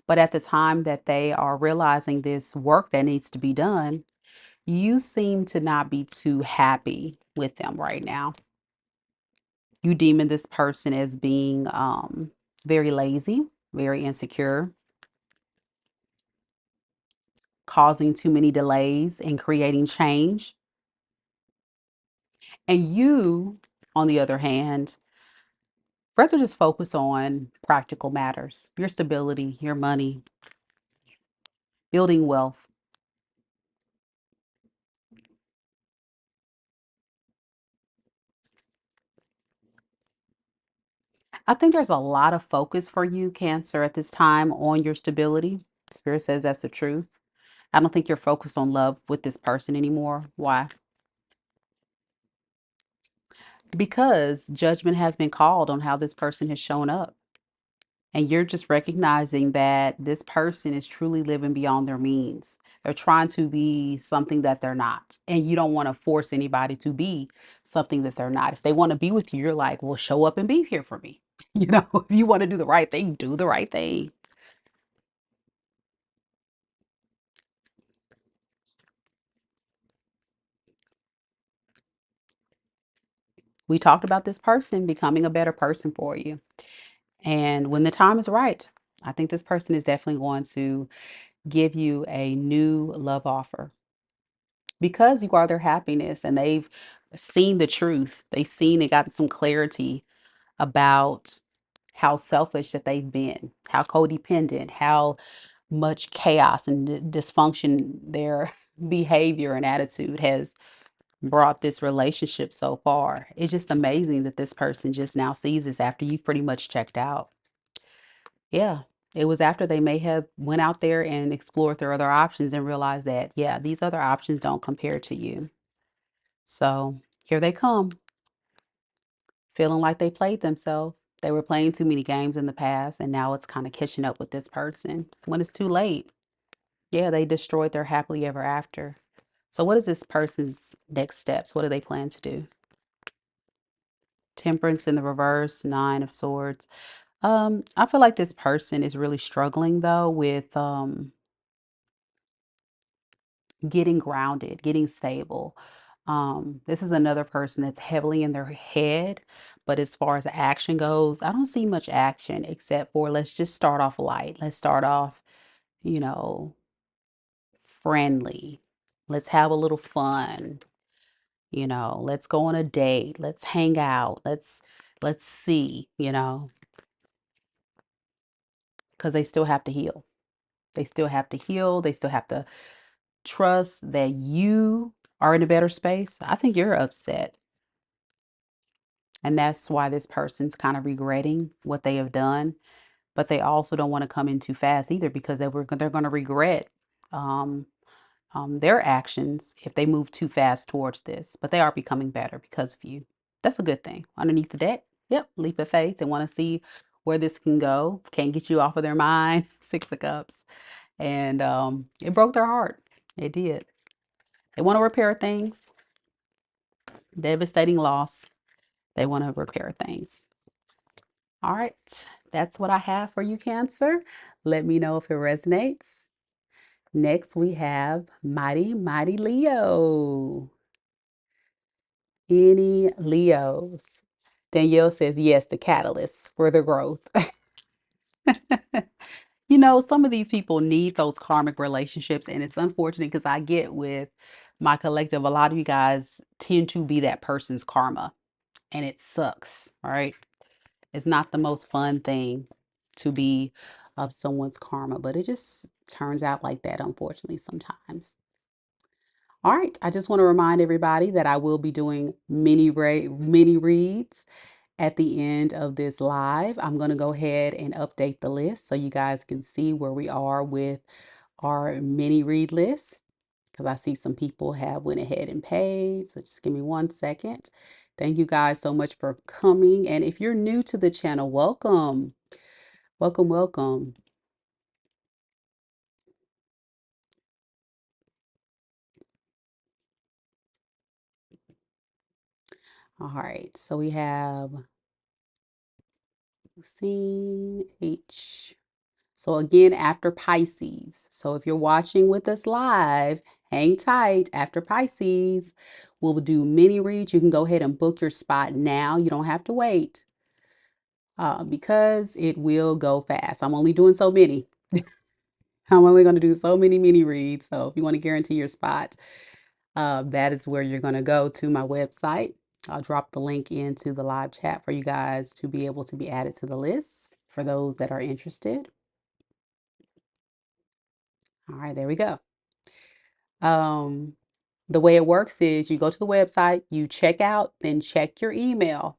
But at the time that they are realizing this work that needs to be done, you seem to not be too happy with them right now. You deeming this person as being very lazy, very insecure, causing too many delays and creating change. And you, on the other hand, rather just focus on practical matters, your stability, your money, building wealth. I think there's a lot of focus for you, Cancer, at this time on your stability. Spirit says that's the truth. I don't think you're focused on love with this person anymore. Why? Because judgment has been called on how this person has shown up. And you're just recognizing that this person is truly living beyond their means. They're trying to be something that they're not. And you don't want to force anybody to be something that they're not. If they want to be with you, you're like, well, show up and be here for me. If you want to do the right thing, do the right thing. We talked about this person becoming a better person for you. And when the time is right, I think this person is definitely going to give you a new love offer because you are their happiness and they've seen the truth. They've seen, they got some clarity about how selfish that they've been, how codependent, how much chaos and dysfunction their behavior and attitude has brought this relationship so far. It's just amazing that this person just now sees this after you've pretty much checked out. Yeah. It was after they may have went out there and explored their other options and realized that, yeah, these other options don't compare to you. So here they come, feeling like they played themselves. They were playing too many games in the past, and now it's kind of catching up with this person when it's too late. Yeah, they destroyed their happily ever after. So what is this person's next steps? What do they plan to do? Temperance in the reverse, Nine of Swords. I feel like this person is really struggling though with getting grounded, getting stable. This is another person that's heavily in their head, but as far as action goes, I don't see much action except for let's just start off light. Let's start off, you know, friendly. Let's have a little fun. Let's go on a date. Let's hang out. Let's see, because they still have to heal. They still have to heal. They still have to trust that you are in a better space. I think you're upset. And that's why this person's kind of regretting what they have done. But they also don't want to come in too fast either because they're going to regret um, their actions if they move too fast towards this. But they are becoming better because of you. That's a good thing. Underneath the deck, yep, leap of faith. They want to see where this can go. Can't get you off of their mind. Six of Cups. And it broke their heart. It did. They want to repair things. Devastating loss. They want to repair things. All right, that's what I have for you, Cancer. Let me know if it resonates. Next, we have Mighty, Mighty Leo. Any Leos? Danielle says, yes, the catalyst for the growth. Some of these people need those karmic relationships, and it's unfortunate because I get with my collective, a lot of you guys tend to be that person's karma, and it sucks, right? It's not the most fun thing to be of someone's karma, but it just turns out like that, unfortunately, sometimes. All right, I just want to remind everybody that I will be doing mini reads at the end of this live. I'm going to go ahead and update the list so you guys can see where we are with our mini read list because I see some people have went ahead and paid. So just give me 1 second. Thank you guys so much for coming. And if you're new to the channel, welcome. Welcome, welcome. All right, so we have C H. So again, after Pisces. So if you're watching with us live, hang tight. After Pisces, we'll do mini reads. You can go ahead and book your spot now. You don't have to wait because it will go fast. I'm only doing so many. I'm only going to do so many mini reads. So if you want to guarantee your spot, that is where you're going to go to my website. I'll drop the link into the live chat for you guys to be able to be added to the list for those that are interested. All right, there we go. Um, the way it works is you go to the website, you check out, then check your email.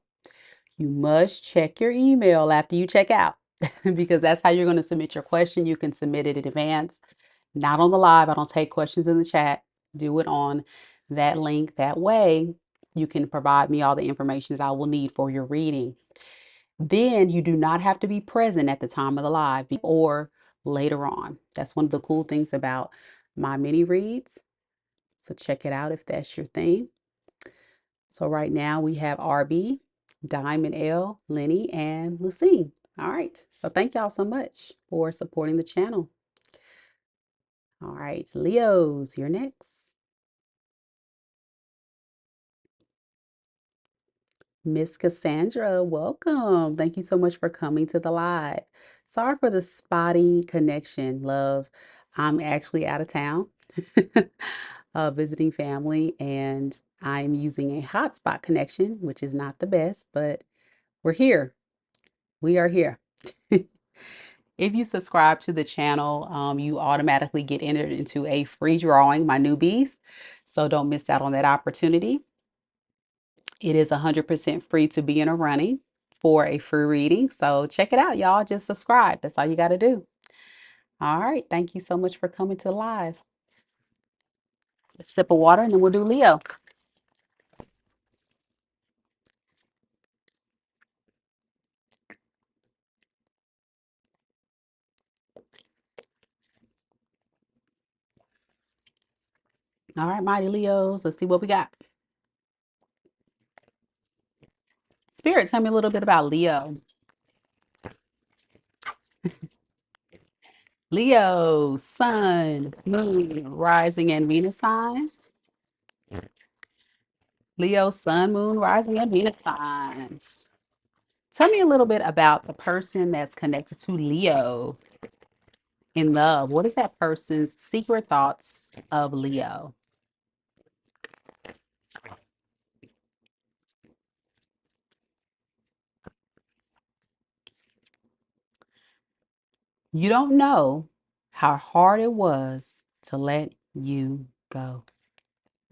You must check your email after you check out because that's how you're going to submit your question. You can submit it in advance, not on the live. I don't take questions in the chat. Do it on that link. That way, you can provide me all the information I will need for your reading. Then you do not have to be present at the time of the live or later on. That's one of the cool things about my mini reads. So check it out if that's your thing. So right now we have RB, Diamond L, Lenny, and Lucine. All right. So thank y'all so much for supporting the channel. All right, Leos, you're next. Miss Cassandra, welcome. Thank you so much for coming to the live. Sorry for the spotty connection, love. I'm actually out of town, visiting family, and I'm using a hotspot connection, which is not the best, but we're here. We are here. If you subscribe to the channel, you automatically get entered into a free drawing, my newbies. So don't miss out on that opportunity. It is 100% free to be in a running for a free reading. So check it out, y'all. Just subscribe. That's all you got to do. All right. Thank you so much for coming to live. A sip of water and then we'll do Leo. All right, mighty Leos. Let's see what we got. Spirit, tell me a little bit about Leo. Leo, Sun, Moon, Rising, and Venus signs. Leo, Sun, Moon, Rising, and Venus signs. Tell me a little bit about the person that's connected to Leo in love. What is that person's secret thoughts of Leo? You don't know how hard it was to let you go.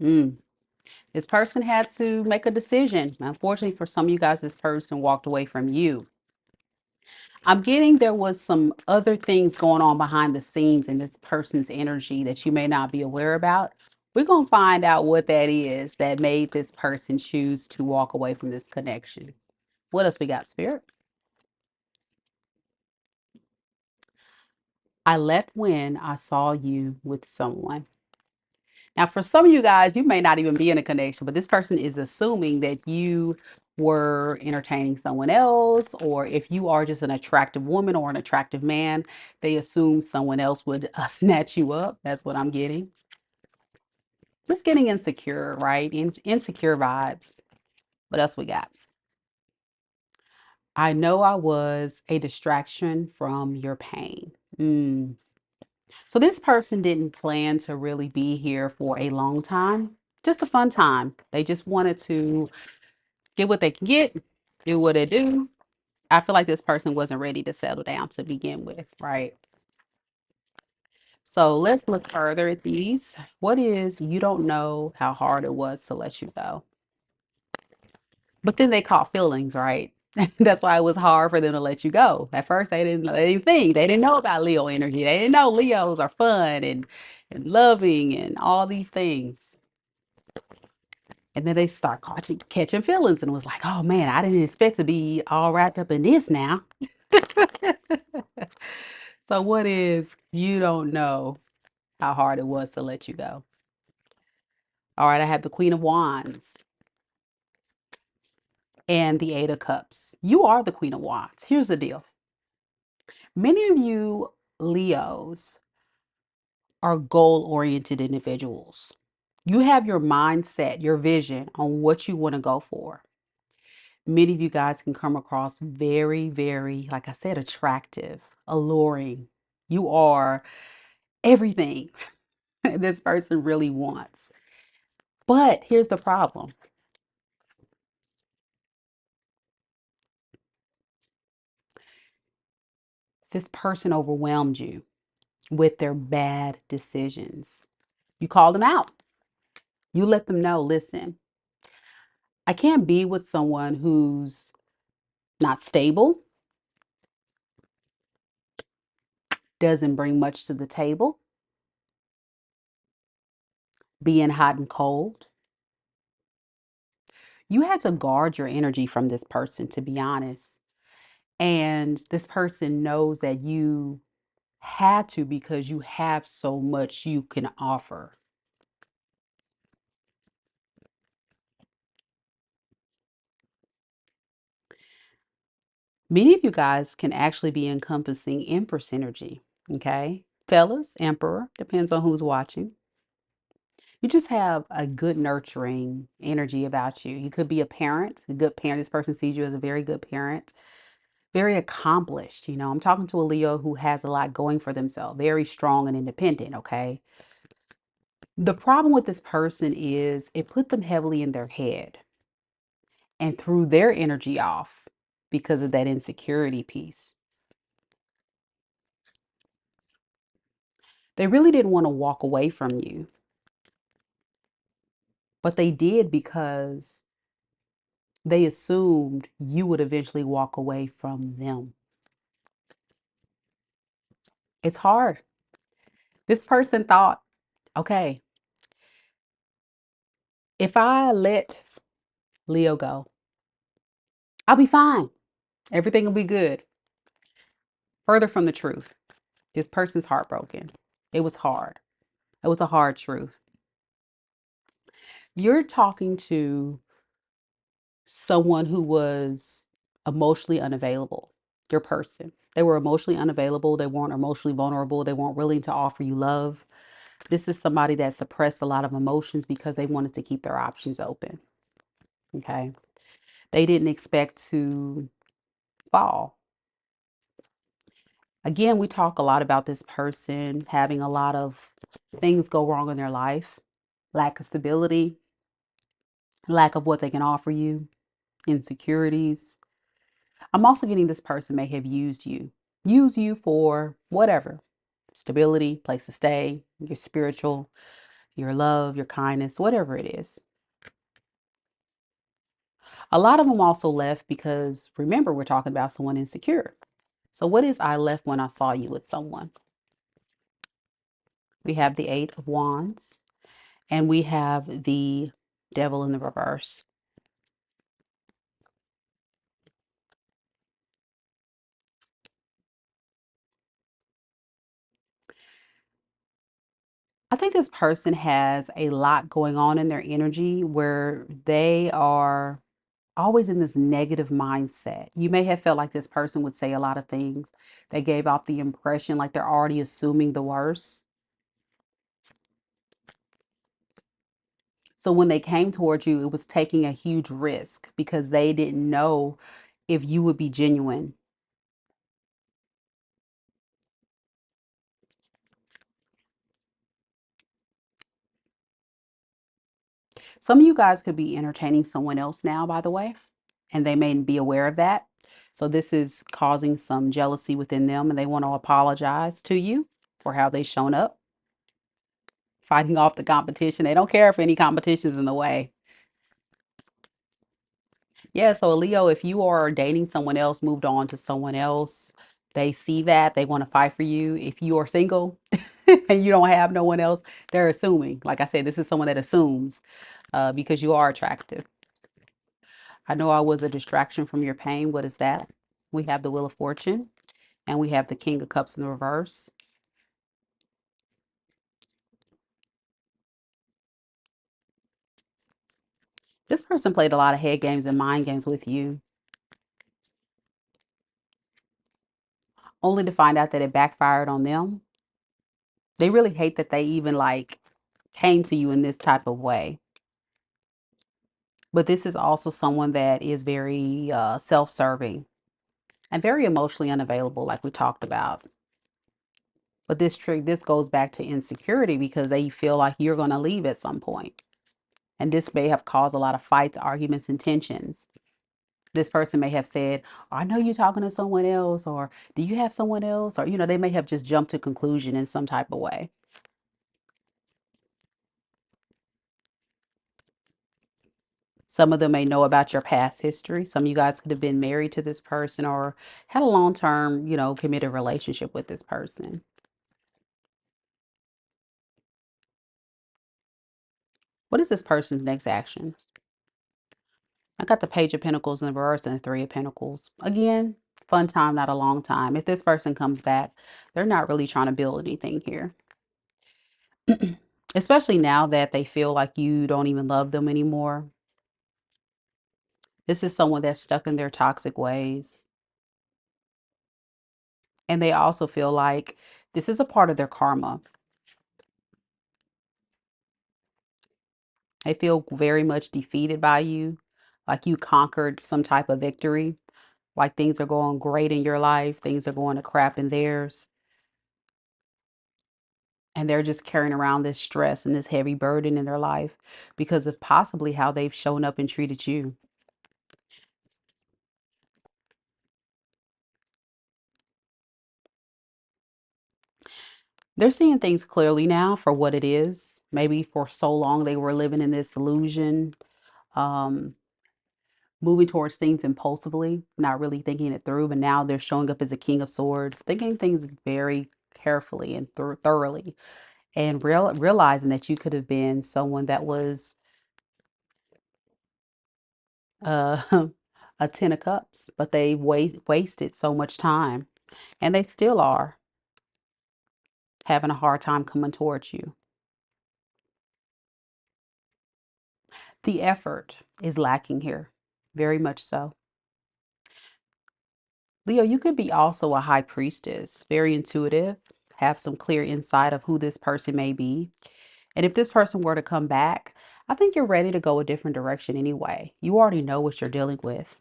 Mm. This person had to make a decision. Unfortunately, for some of you guys, this person walked away from you. I'm getting there was some other things going on behind the scenes in this person's energy that you may not be aware about. We're going to find out what that is that made this person choose to walk away from this connection. What else we got, Spirit? I left when I saw you with someone. Now, for some of you guys, you may not even be in a connection, but this person is assuming that you were entertaining someone else, or if you are just an attractive woman or an attractive man, they assume someone else would snatch you up. That's what I'm getting. Just getting insecure, right? Insecure vibes. What else we got? I know I was a distraction from your pain. Mm. So this person didn't plan to really be here for a long time, just a fun time. They just wanted to get what they can get, do what they do. I feel like this person wasn't ready to settle down to begin with, right? So let's look further at these. What is, you don't know how hard it was to let you go? But then they caught feelings, right? That's why it was hard for them to let you go. At first, they didn't think, they didn't know about Leo energy. They didn't know Leos are fun and loving and all these things. And then they start catching feelings and was like, oh man, I didn't expect to be all wrapped up in this now. So what is, you don't know how hard it was to let you go? All right, I have the Queen of Wands and the Eight of Cups. You are the Queen of Wands. Here's the deal. Many of you Leos are goal-oriented individuals. You have your mindset, your vision on what you want to go for. Many of you guys can come across very, very, like I said, attractive, alluring. You are everything this person really wants. But here's the problem. This person overwhelmed you with their bad decisions. You called them out. You let them know, listen, I can't be with someone who's not stable, doesn't bring much to the table, being hot and cold. You had to guard your energy from this person, to be honest. And this person knows that you had to because you have so much you can offer. Many of you guys can actually be encompassing Empress energy. Okay. Fellas, Emperor, depends on who's watching. You just have a good nurturing energy about you. You could be a parent, a good parent. This person sees you as a very good parent, very accomplished. I'm talking to a Leo who has a lot going for themselves, very strong and independent. Okay. The problem with this person is it put them heavily in their head and threw their energy off because of that insecurity piece. They really didn't want to walk away from you, but they did because they assumed you would eventually walk away from them. It's hard. This person thought, okay, if I let Leo go, I'll be fine. Everything will be good. Further from the truth. This person's heartbroken. It was hard. It was a hard truth. You're talking to someone who was emotionally unavailable, your person. They were emotionally unavailable. They weren't emotionally vulnerable. They weren't willing to offer you love. This is somebody that suppressed a lot of emotions because they wanted to keep their options open. Okay. They didn't expect to fall. Again, we talk a lot about this person having a lot of things go wrong in their life, lack of stability, lack of what they can offer you, insecurities. I'm also getting this person may have use you for whatever stability, place to stay, your spiritual, your love, your kindness, whatever it is. A lot of them also left because remember, we're talking about someone insecure. So, what is I left when I saw you with someone? We have the Eight of Wands and we have the Devil in the reverse. I think this person has a lot going on in their energy where they are always in this negative mindset. You may have felt like this person would say a lot of things. They gave off the impression like they're already assuming the worst. So when they came towards you, it was taking a huge risk because they didn't know if you would be genuine. Some of you guys could be entertaining someone else now, by the way, and they may be aware of that. So this is causing some jealousy within them, and they want to apologize to you for how they've shown up, fighting off the competition. They don't care if any competition's in the way. Yeah, so Leo, if you are dating someone else, moved on to someone else, they see that, they want to fight for you. If you are single and you don't have no one else, they're assuming. Like I said, this is someone that assumes because you are attractive. I know I was a distraction from your pain. What is that? We have the Wheel of Fortune and we have the King of Cups in the reverse. This person played a lot of head games and mind games with you, only to find out that it backfired on them. They really hate that they even like came to you in this type of way. But this is also someone that is very self-serving and very emotionally unavailable, like we talked about. But this goes back to insecurity because they feel like you're going to leave at some point. And this may have caused a lot of fights, arguments, and tensions. This person may have said, "Oh, I know you're talking to someone else," or "Do you have someone else?" Or, they may have just jumped to conclusion in some type of way. Some of them may know about your past history. Some of you guys could have been married to this person or had a long term, committed relationship with this person. What is this person's next actions? I got the Page of Pentacles in the reverse and the Three of Pentacles. Again, fun time, not a long time. If this person comes back, they're not really trying to build anything here. Especially now that they feel like you don't even love them anymore. This is someone that's stuck in their toxic ways. And they also feel like this is a part of their karma. They feel very much defeated by you, like you conquered some type of victory, like things are going great in your life, things are going to crap in theirs. And they're just carrying around this stress and this heavy burden in their life because of possibly how they've shown up and treated you. They're seeing things clearly now for what it is. Maybe for so long they were living in this illusion, um, moving towards things impulsively, not really thinking it through. But now they're showing up as a king of swords, thinking things very carefully and thoroughly, and realizing that you could have been someone that was uh, a 10 of cups, but they wasted so much time, and they still are having a hard time coming towards you. The effort is lacking here, very much so. Leo, you could be also a high priestess, very intuitive, have some clear insight of who this person may be. And if this person were to come back, I think you're ready to go a different direction anyway. You already know what you're dealing with.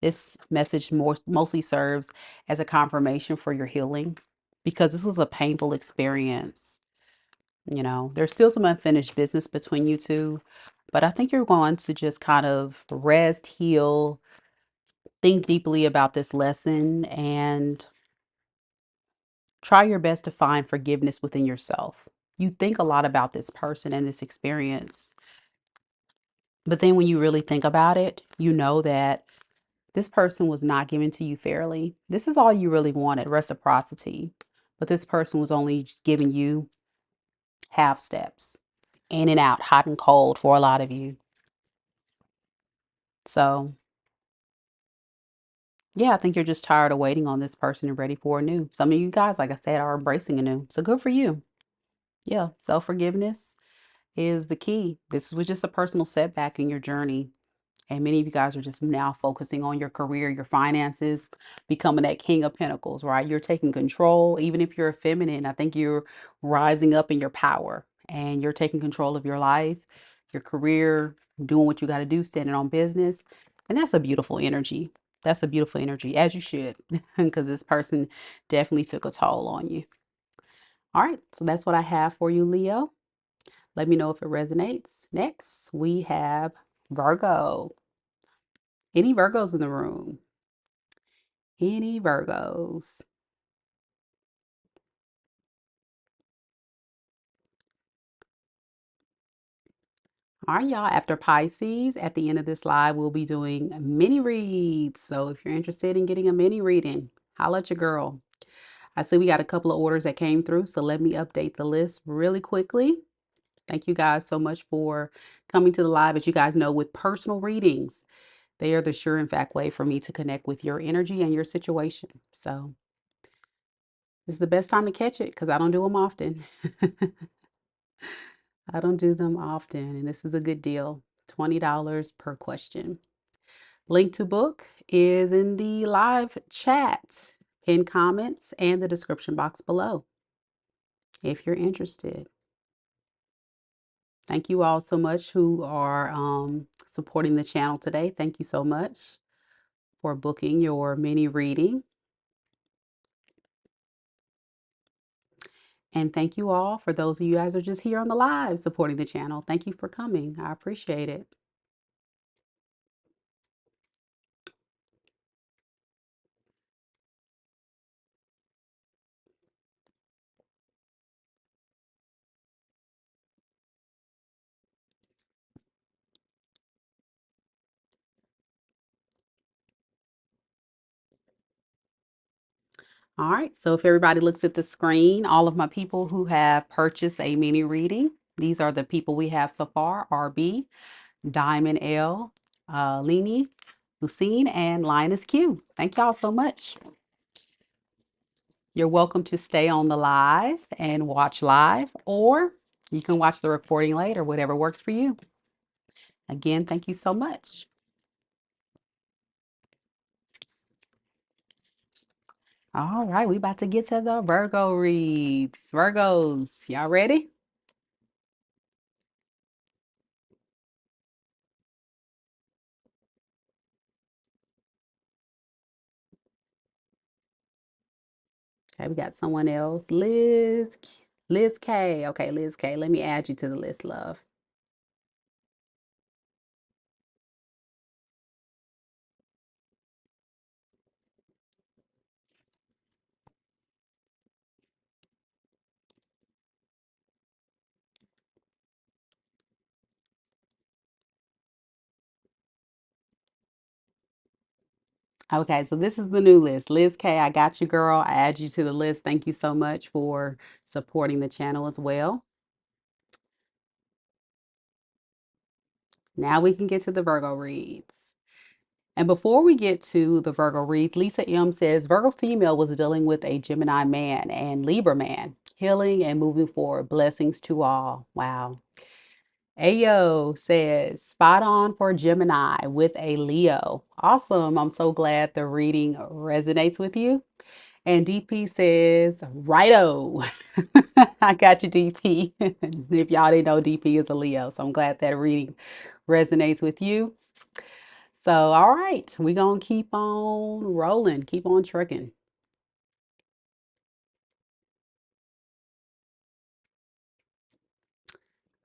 This message mostly serves as a confirmation for your healing because this was a painful experience. You know, there's still some unfinished business between you two, but I think you're going to just kind of rest, heal, think deeply about this lesson, and try your best to find forgiveness within yourself. You think a lot about this person and this experience, but then when you really think about it, you know that this person was not given to you fairly. This is all you really wanted, reciprocity. But this person was only giving you half steps, in and out, hot and cold for a lot of you. So, yeah, I think you're just tired of waiting on this person and ready for a new. Some of you guys, like I said, are embracing a new. So good for you. Yeah, self forgiveness is the key. This was just a personal setback in your journey. And many of you guys are just now focusing on your career, your finances, becoming that king of pentacles, right? You're taking control. Even if you're a feminine, I think you're rising up in your power and you're taking control of your life, your career, doing what you got to do, standing on business. And that's a beautiful energy. That's a beautiful energy, as you should, because this person definitely took a toll on you. All right, so that's what I have for you, Leo. Let me know if it resonates. Next, we have Virgo. Any Virgos in the room? Any Virgos? All right, y'all. After Pisces, at the end of this live, we'll be doing mini reads. So if you're interested in getting a mini reading, holla at your girl. I see we got a couple of orders that came through, so let me update the list really quickly. Thank you guys so much for coming to the live. As you guys know, with personal readings, they are the sure and fact way for me to connect with your energy and your situation. So this is the best time to catch it because I don't do them often. I don't do them often, and this is a good deal. $20 per question. Link to book is in the live chat, pinned comments, and the description box below if you're interested. Thank you all so much who are supporting the channel today. Thank you so much for booking your mini reading. And thank you all for those of you guys who are just here on the live supporting the channel. Thank you for coming. I appreciate it. All right, so if everybody looks at the screen, all of my people who have purchased a mini reading, these are the people we have so far: RB, Diamond L, Leni, Lucine, and Linus Q. Thank y'all so much. You're welcome to stay on the live and watch live, or you can watch the recording later, whatever works for you. Again, thank you so much. All right, we about to get to the Virgo reads. Virgos, y'all ready? Okay, we got someone else. Liz K. Okay, Liz K. Let me add you to the list, love. Okay, so this is the new list. Liz K, I got you, girl. I add you to the list. Thank you so much for supporting the channel as well. Now we can get to the Virgo reads. And before we get to the Virgo reads, Lisa M says Virgo female was dealing with a Gemini man and Libra man, healing and moving forward. Blessings to all. Wow. Ayo says spot on for Gemini with a Leo. Awesome. I'm so glad the reading resonates with you. And DP says, righto. I got you, DP. If y'all didn't know, DP is a Leo. So I'm glad that reading resonates with you. So, all right, we're going to keep on rolling, keep on trucking.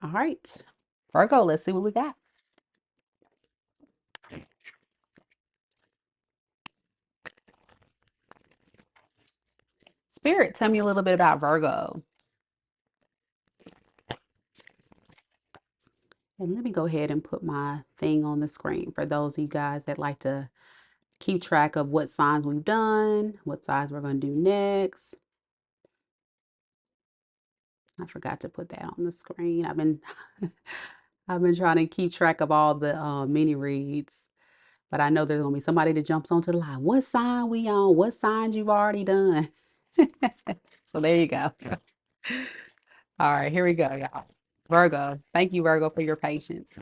All right, Virgo, let's see what we got. Spirit, tell me a little bit about Virgo. And let me go ahead and put my thing on the screen for those of you guys that like to keep track of what signs we've done, what signs we're going to do next. I forgot to put that on the screen. I've been trying to keep track of all the mini reads, but I know there's gonna be somebody that jumps onto the line. What sign we on? What signs you've already done? So there you go. All right, here we go, y'all. Virgo. Thank you, Virgo, for your patience.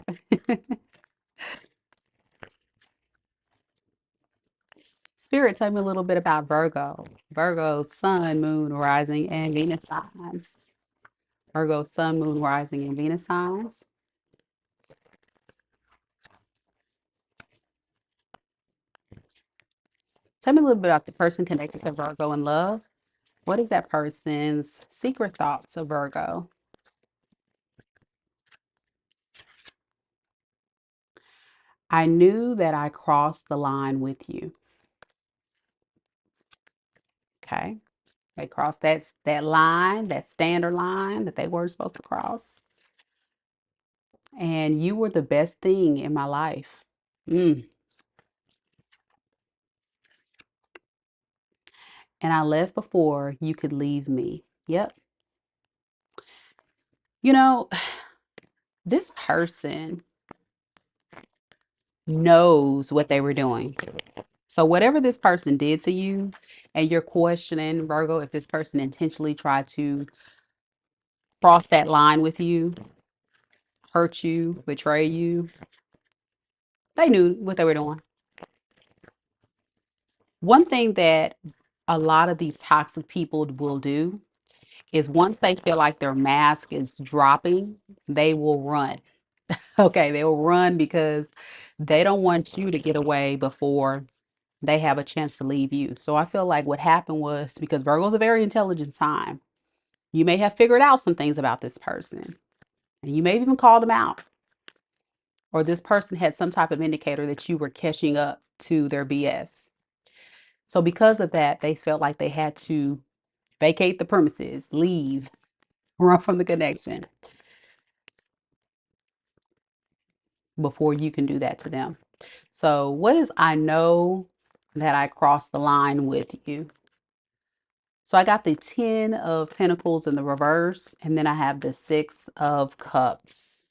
Spirit, tell me a little bit about Virgo. Virgo, sun, moon, rising, and Venus signs. Virgo, sun, moon, rising, and Venus signs. Tell me a little bit about the person connected to Virgo in love. What is that person's secret thoughts of Virgo? I knew that I crossed the line with you. Okay. They crossed that line, that standard line that they weren't supposed to cross. And you were the best thing in my life. Mm. And I left before you could leave me. Yep. You know, this person knows what they were doing. So whatever this person did to you, and you're questioning, Virgo, if this person intentionally tried to cross that line with you, hurt you, betray you, they knew what they were doing. One thing that a lot of these toxic people will do is once they feel like their mask is dropping, they will run. Okay, they will run because they don't want you to get away before they have a chance to leave you. So I feel like what happened was because Virgo's a very intelligent sign, you may have figured out some things about this person, and you may have even called them out, or this person had some type of indicator that you were catching up to their BS. So because of that, they felt like they had to vacate the premises, leave, run from the connection before you can do that to them. So what is I know that I crossed the line with you? So I got the 10 of Pentacles in the reverse, and then I have the 6 of Cups.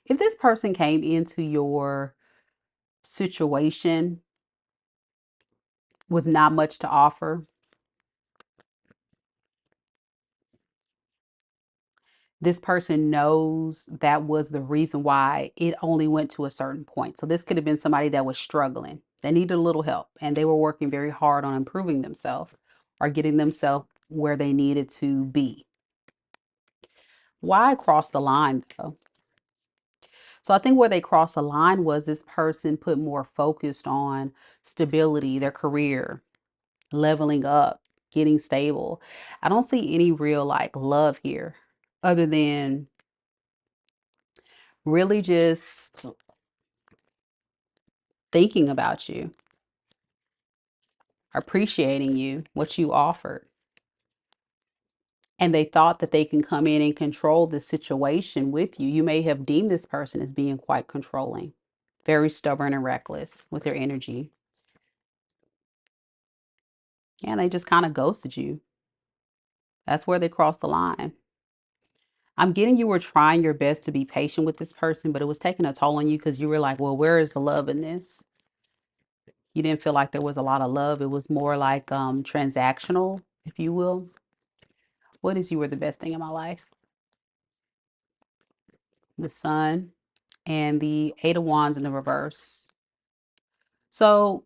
If this person came into your situation with not much to offer, this person knows that was the reason why it only went to a certain point. So this could have been somebody that was struggling. They needed a little help and they were working very hard on improving themselves or getting themselves where they needed to be. Why cross the line though? So I think where they crossed the line was this person put more focused on stability, their career, leveling up, getting stable. I don't see any real like love here other than really just thinking about you, appreciating you, what you offered. And they thought that they can come in and control the situation with you. You may have deemed this person as being quite controlling, very stubborn and reckless with their energy. And they just kind of ghosted you. That's where they crossed the line. I'm getting you were trying your best to be patient with this person, but it was taking a toll on you because you were like, well, where is the love in this? You didn't feel like there was a lot of love. It was more like transactional, if you will. What is you were the best thing in my life? The sun and the Eight of Wands in the reverse. So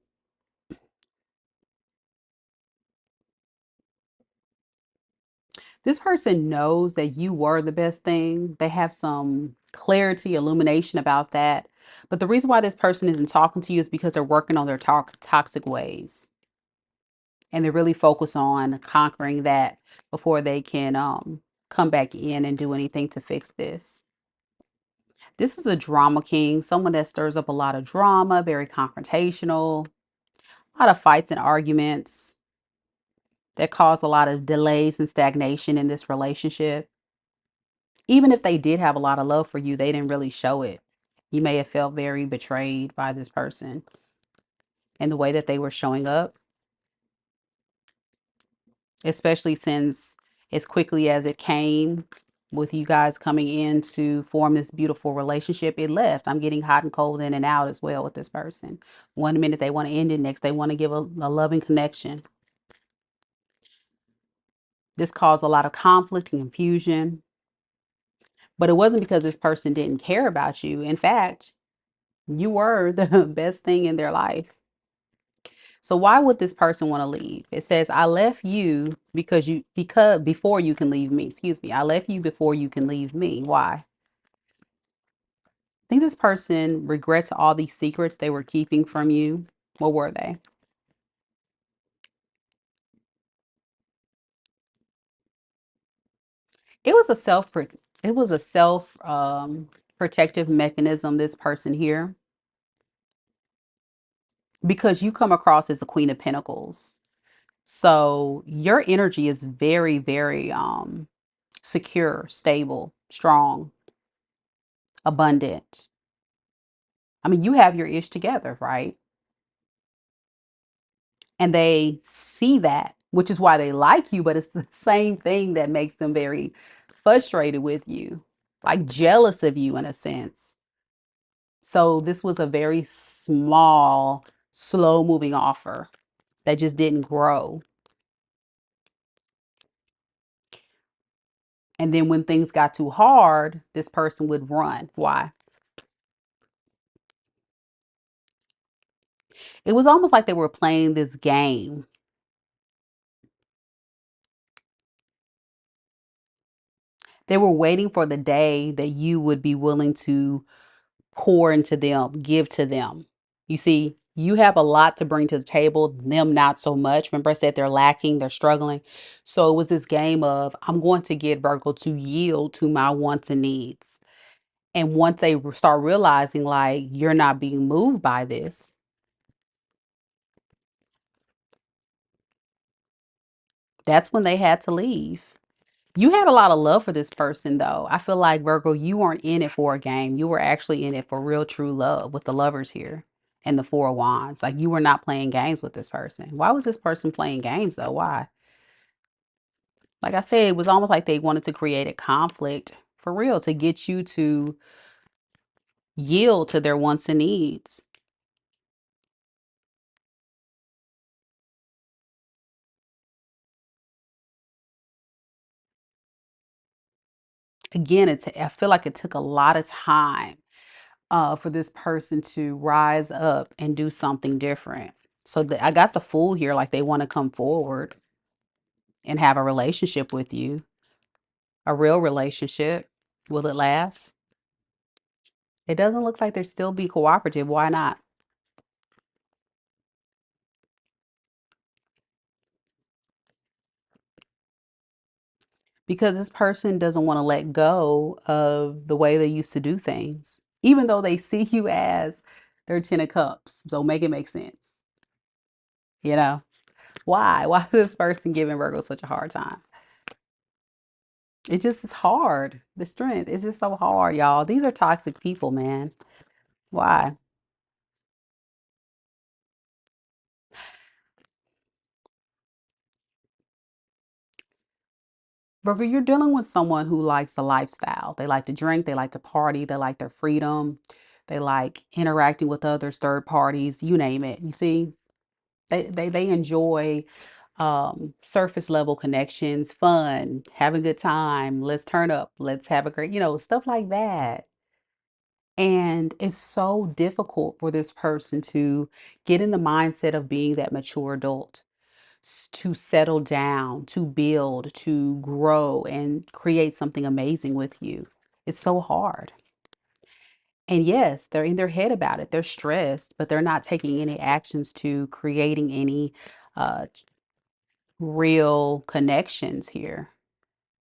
this person knows that you were the best thing. They have some clarity, illumination about that. But the reason why this person isn't talking to you is because they're working on their toxic ways. And they're really focused on conquering that before they can come back in and do anything to fix this. This is a drama king, someone that stirs up a lot of drama, very confrontational, a lot of fights and arguments that cause a lot of delays and stagnation in this relationship. Even if they did have a lot of love for you, they didn't really show it. You may have felt very betrayed by this person and the way that they were showing up, especially since as quickly as it came with you guys coming in to form this beautiful relationship, it left. I'm getting hot and cold in and out as well with this person. One minute they want to end it, next they want to give a loving connection. This caused a lot of conflict and confusion, but it wasn't because this person didn't care about you. In fact, you were the best thing in their life. So why would this person want to leave? It says, I left you because before you can leave me. Excuse me. I left you before you can leave me. Why? I think this person regrets all these secrets they were keeping from you. What were they? It was a self protective mechanism, this person here, because you come across as the Queen of Pentacles. So your energy is very, very secure, stable, strong, abundant. I mean, you have your ish together, right? And they see that, which is why they like you, but it's the same thing that makes them very frustrated with you, like jealous of you in a sense. So this was a very small, slow moving offer that just didn't grow. And then when things got too hard, this person would run. Why? It was almost like they were playing this game. They were waiting for the day that you would be willing to pour into them, give to them. You see, you have a lot to bring to the table, them not so much. Remember, I said they're lacking, they're struggling. So it was this game of, I'm going to get Virgo to yield to my wants and needs. And once they start realizing, like, you're not being moved by this, that's when they had to leave. You had a lot of love for this person, though. I feel like, Virgo, you weren't in it for a game. You were actually in it for real, true love with the lovers here and the Four of Wands. Like, you were not playing games with this person. Why was this person playing games, though? Why? Like I said, it was almost like they wanted to create a conflict for real to get you to yield to their wants and needs. Again, I feel like it took a lot of time for this person to rise up and do something different. So I got the Fool here, like they want to come forward and have a relationship with you, a real relationship. Will it last? It doesn't look like they're still be cooperative. Why not? Because this person doesn't want to let go of the way they used to do things, even though they see you as their 10 of cups. So make it make sense. You know, why? Why is this person giving Virgo such a hard time? It just is hard. The strength is just so hard, y'all. These are toxic people, man. Why? Virgo, you're dealing with someone who likes a lifestyle. They like to drink, they like to party, they like their freedom, they like interacting with others, third parties, you name it. You see, they enjoy surface level connections, fun, having a good time, let's turn up, let's have a great, stuff like that. And it's so difficult for this person to get in the mindset of being that mature adult, to settle down, to build, to grow, and create something amazing with you. It's so hard. And yes, they're in their head about it. They're stressed, but they're not taking any actions to creating any uh, real connections here.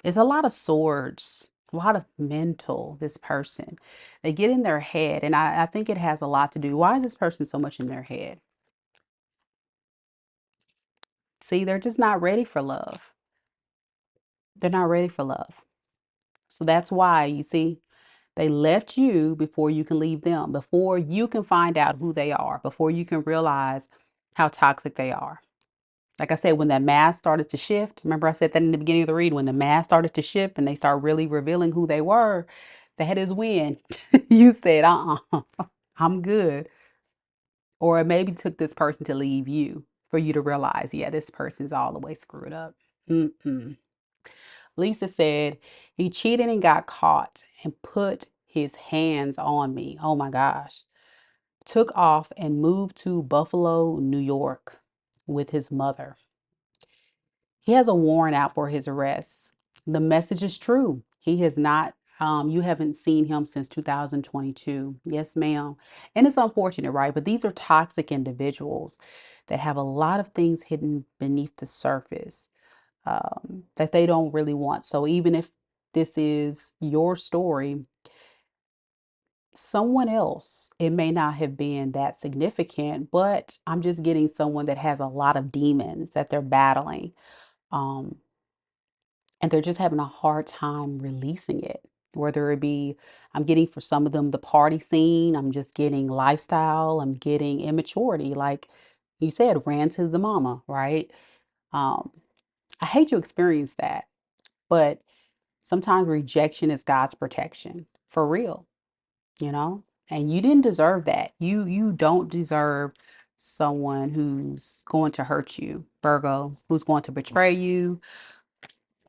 It's a lot of swords, a lot of mental, this person. They get in their head, and I think it has a lot to do. Why is this person so much in their head? See, they're just not ready for love. They're not ready for love. So that's why, you see, they left you before you can leave them, before you can find out who they are, before you can realize how toxic they are. Like I said, when that mask started to shift, remember I said that in the beginning of the read, when the mask started to shift and they start really revealing who they were, that is when you said, I'm good. Or it maybe took this person to leave you for you to realize, yeah, this person's all the way screwed up. Mm-mm. Lisa said, he cheated and got caught and put his hands on me. Oh my gosh. Took off and moved to Buffalo, New York with his mother. He has a warrant out for his arrest. The message is true. He has not, you haven't seen him since 2022. Yes, ma'am. And it's unfortunate, right? But these are toxic individuals that have a lot of things hidden beneath the surface that they don't really want. So even if this is your story, someone else, it may not have been that significant, but I'm just getting someone that has a lot of demons that they're battling. Um, and they're just having a hard time releasing it. Whether it be, I'm getting for some of them the party scene, I'm just getting lifestyle, I'm getting immaturity. Like you said, ran to the mama, right? Um, I hate to experience that, but sometimes rejection is God's protection for real, you know? And you didn't deserve that. You don't deserve someone who's going to hurt you, Virgo, who's going to betray you.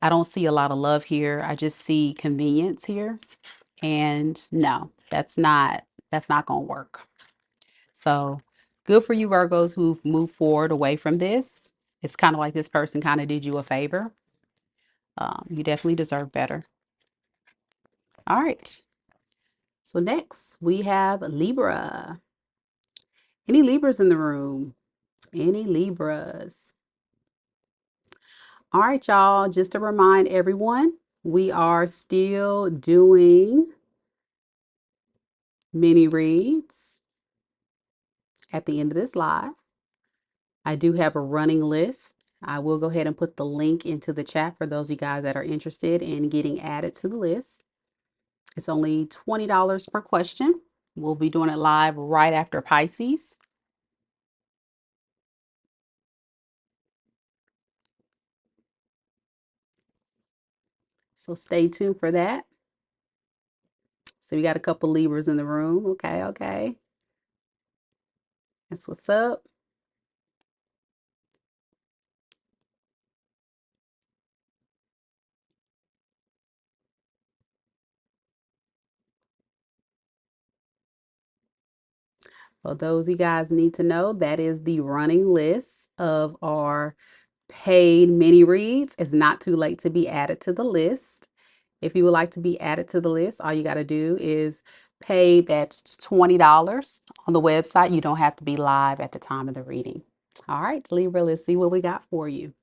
I don't see a lot of love here. I just see convenience here. And no, that's not going to work. So, good for you Virgos who've moved forward away from this. It's kind of like this person kind of did you a favor. You definitely deserve better. All right. So next we have Libra. Any Libras in the room? Any Libras? All right, y'all. Just to remind everyone, we are still doing mini reads at the end of this live. I do have a running list. I will go ahead and put the link into the chat for those of you guys that are interested in getting added to the list. It's only $20 per question. We'll be doing it live right after Pisces. So stay tuned for that. So we got a couple Libras in the room. Okay, okay. That's what's up. Well, those you guys need to know, that is the running list of our paid mini reads. It's not too late to be added to the list. If you would like to be added to the list, all you got to do is pay that's $20 on the website. You don't have to be live at the time of the reading. All right, Libra, let's see what we got for you.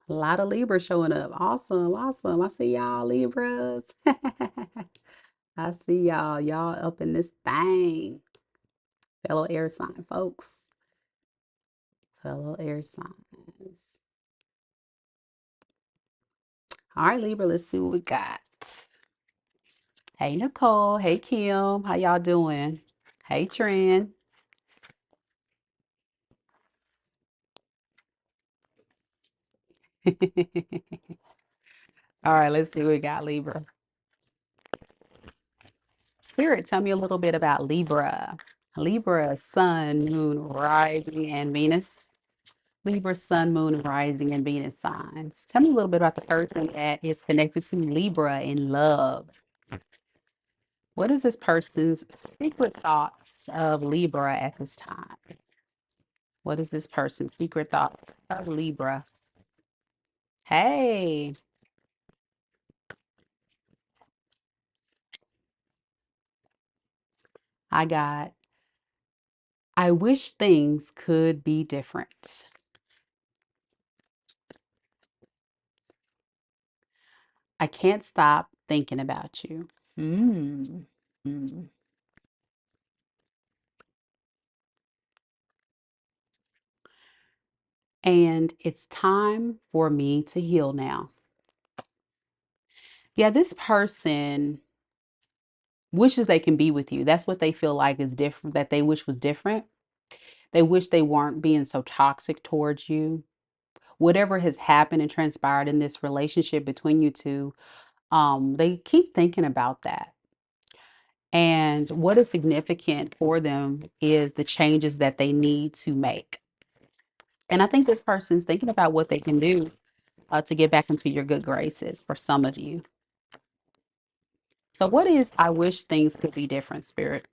A lot of Libras showing up. Awesome, awesome. I see y'all, Libras. I see y'all. Y'all up in this thing. Fellow air sign folks. Fellow air signs. All right, Libra, let's see what we got. Hey, Nicole. Hey, Kim. How y'all doing? Hey, Trin. All right, let's see what we got, Libra. Spirit, tell me a little bit about Libra. Libra, Sun, Moon, Rising, and Venus. Libra, Sun, Moon, Rising, and Venus signs. Tell me a little bit about the person that is connected to Libra in love. What is this person's secret thoughts of Libra at this time? What is this person's secret thoughts of Libra? Hey, I got, I wish things could be different. I can't stop thinking about you. Mm. Mm. And it's time for me to heal now. Yeah, this person wishes they can be with you. That's what they feel like is different, that they wish was different. They wish they weren't being so toxic towards you. Whatever has happened and transpired in this relationship between you two, they keep thinking about that. And what is significant for them is the changes that they need to make. And I think this person's thinking about what they can do to get back into your good graces for some of you. So, what is I wish things could be different, Spirit?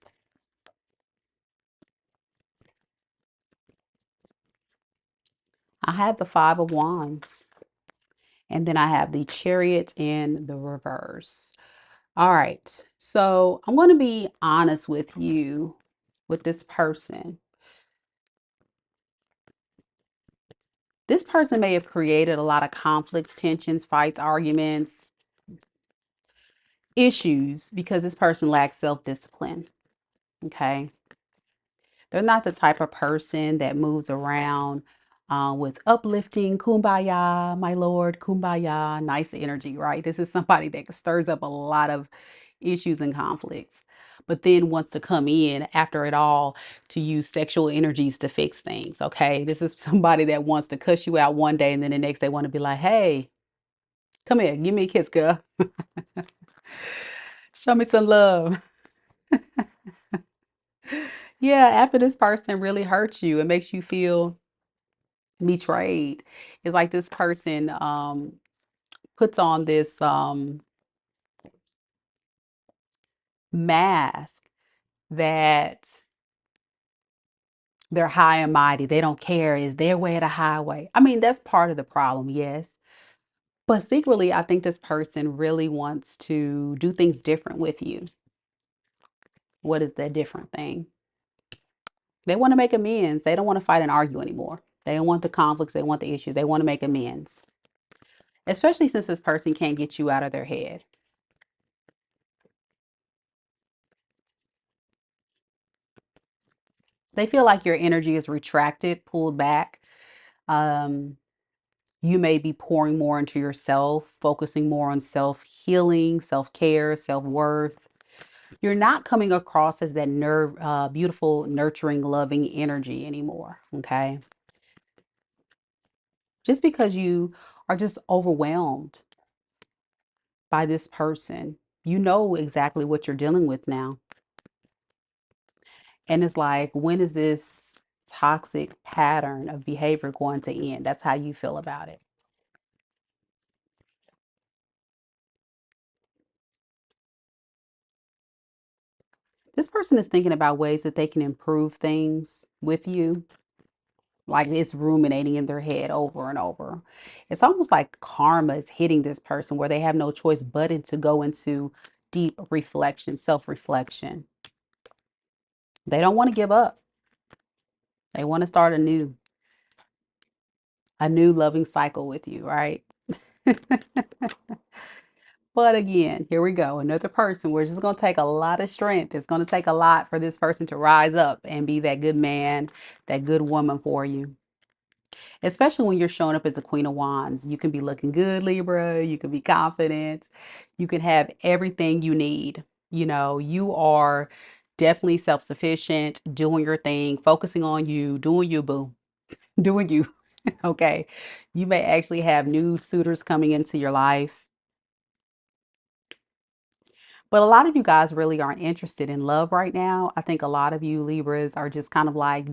I have the Five of Wands, and then I have the Chariot in the reverse. All right. So, I'm going to be honest with you with this person. This person may have created a lot of conflicts, tensions, fights, arguments, issues because this person lacks self discipline. Okay. They're not the type of person that moves around with uplifting, kumbaya, my lord, kumbaya, nice energy, right? This is somebody that stirs up a lot of issues and conflicts, but then wants to come in after it all to use sexual energies to fix things. Okay. This is somebody that wants to cuss you out one day and then the next day want to be like, hey, come here, give me a kiss, girl. Show me some love. Yeah, after this person really hurts you, it makes you feel betrayed. It's like this person puts on this mask that they're high and mighty. They don't care. Is their way or the highway. I mean, that's part of the problem, yes. But secretly, I think this person really wants to do things different with you. What is that different thing? They want to make amends. They don't want to fight and argue anymore. They don't want the conflicts. They want the issues. They want to make amends, especially since this person can't get you out of their head. They feel like your energy is retracted, pulled back. Um, you may be pouring more into yourself, focusing more on self healing, self care, self worth. You're not coming across as that beautiful, nurturing, loving energy anymore. Okay. Just because you are just overwhelmed by this person, you know exactly what you're dealing with now. And it's like, when is this toxic pattern of behavior going to end? That's how you feel about it. This person is thinking about ways that they can improve things with you. Like it's ruminating in their head over and over. It's almost like karma is hitting this person where they have no choice but to go into deep reflection, self-reflection. They don't want to give up. They want to start a new loving cycle with you, right? But again, here we go. Another person. We're just going to take a lot of strength. It's going to take a lot for this person to rise up and be that good man, that good woman for you. Especially when you're showing up as the Queen of Wands. You can be looking good, Libra. You can be confident. You can have everything you need. You are definitely self-sufficient, doing your thing, focusing on you, doing you, boo, doing you. Okay. You may actually have new suitors coming into your life. But a lot of you guys really aren't interested in love right now. I think a lot of you Libras are just kind of like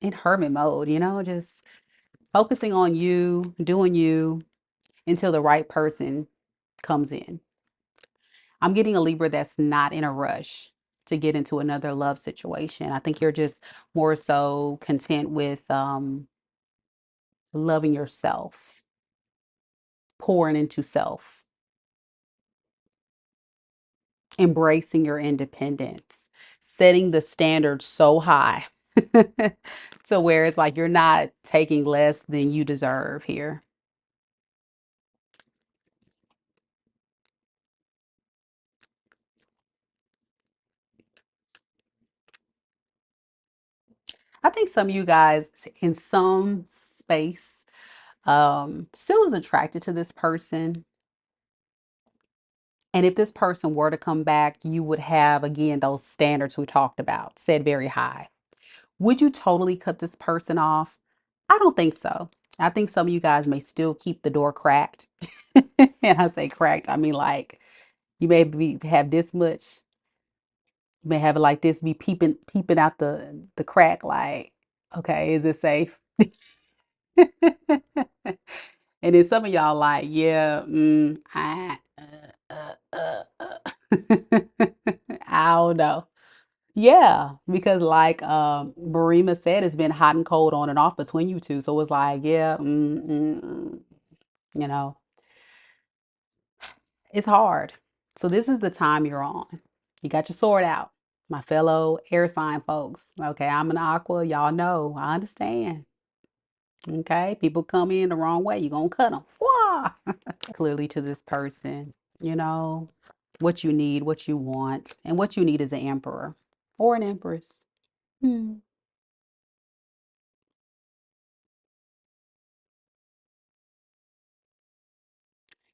in hermit mode, just focusing on you, doing you until the right person comes in. I'm getting a Libra that's not in a rush to get into another love situation. I think you're just more so content with loving yourself, pouring into self, embracing your independence, setting the standard so high to where it's like you're not taking less than you deserve here. I think some of you guys in some space still is attracted to this person. And if this person were to come back, you would have, again, those standards we talked about set very high. Would you totally cut this person off? I don't think so. I think some of you guys may still keep the door cracked. And I say cracked, I mean like you may have this much, you may have it like this, be peeping out the crack, like, okay, is it safe? And then some of y'all like, yeah, I don't know. Yeah, because like Marima said, it's been hot and cold on and off between you two. So it's like, yeah, you know, it's hard. So this is the time you're on. You got your sword out, my fellow air sign folks. Okay, I'm an aqua. Y'all know, I understand. Okay, people come in the wrong way, you're gonna cut them. Wah! Clearly to this person, you know, what you need, what you want, and what you need is an emperor or an empress. Hmm.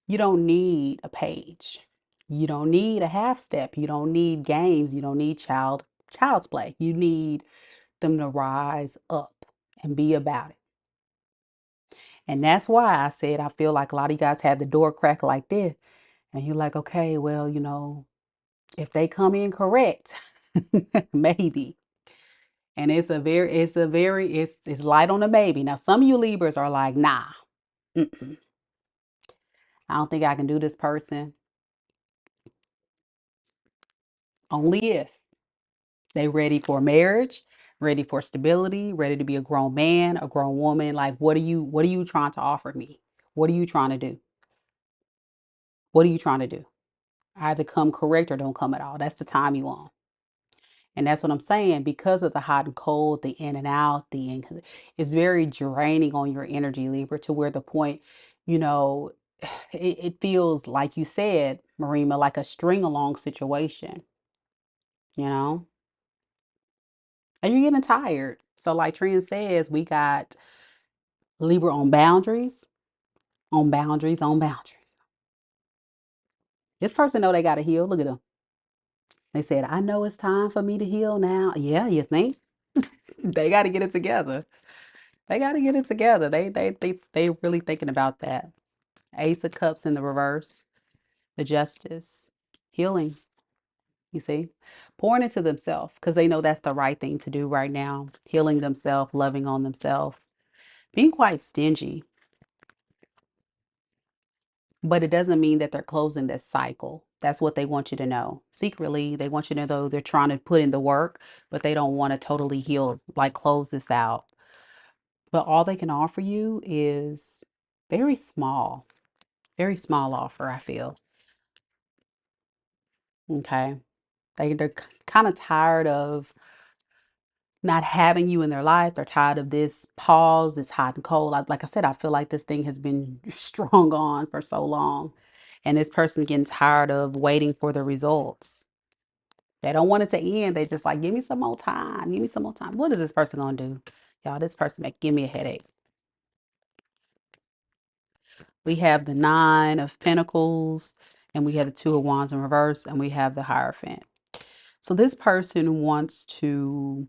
You don't need a page. You don't need a half step. You don't need games. You don't need child's play. You need them to rise up and be about it. And that's why I said I feel like a lot of you guys have the door cracked like this. And you're like, okay, well, if they come in correct, maybe. And it's light on the maybe. Now, some of you Libras are like, nah, mm-mm, I don't think I can do this person. Only if they ready for marriage, ready for stability, ready to be a grown man, a grown woman. Like, what are you trying to offer me? What are you trying to do? What are you trying to do? Either come correct or don't come at all. That's the time you on. And that's what I'm saying. Because of the hot and cold, the in and out, it's very draining on your energy, Libra, to where the point, you know, it feels like you said, Marima, like a string along situation, you know? And you're getting tired. So, like Trin says, we got Libra on boundaries, on boundaries, on boundaries. This person know they got to heal. Look at them. They said, I know it's time for me to heal now. Yeah, you think? They got to get it together. They got to get it together. They really thinking about that. Ace of Cups in the reverse, the Justice, healing. You see, pouring into themselves because they know that's the right thing to do right now. Healing themselves, loving on themselves, being quite stingy. but it doesn't mean that they're closing this cycle. That's what they want you to know. Secretly, they want you to know they're trying to put in the work, but they don't want to totally heal, like close this out. But all they can offer you is very very small offer, I feel. Okay. They're kind of tired of not having you in their life. They're tired of this pause, this hot and cold. Like I said, I feel like this thing has been strong on for so long. And this person getting tired of waiting for the results. They don't want it to end. They just like, give me some more time. Give me some more time. What is this person gonna do? Y'all, this person give me a headache. We have the Nine of Pentacles, and we have the Two of Wands in reverse, and we have the Hierophant. So this person wants to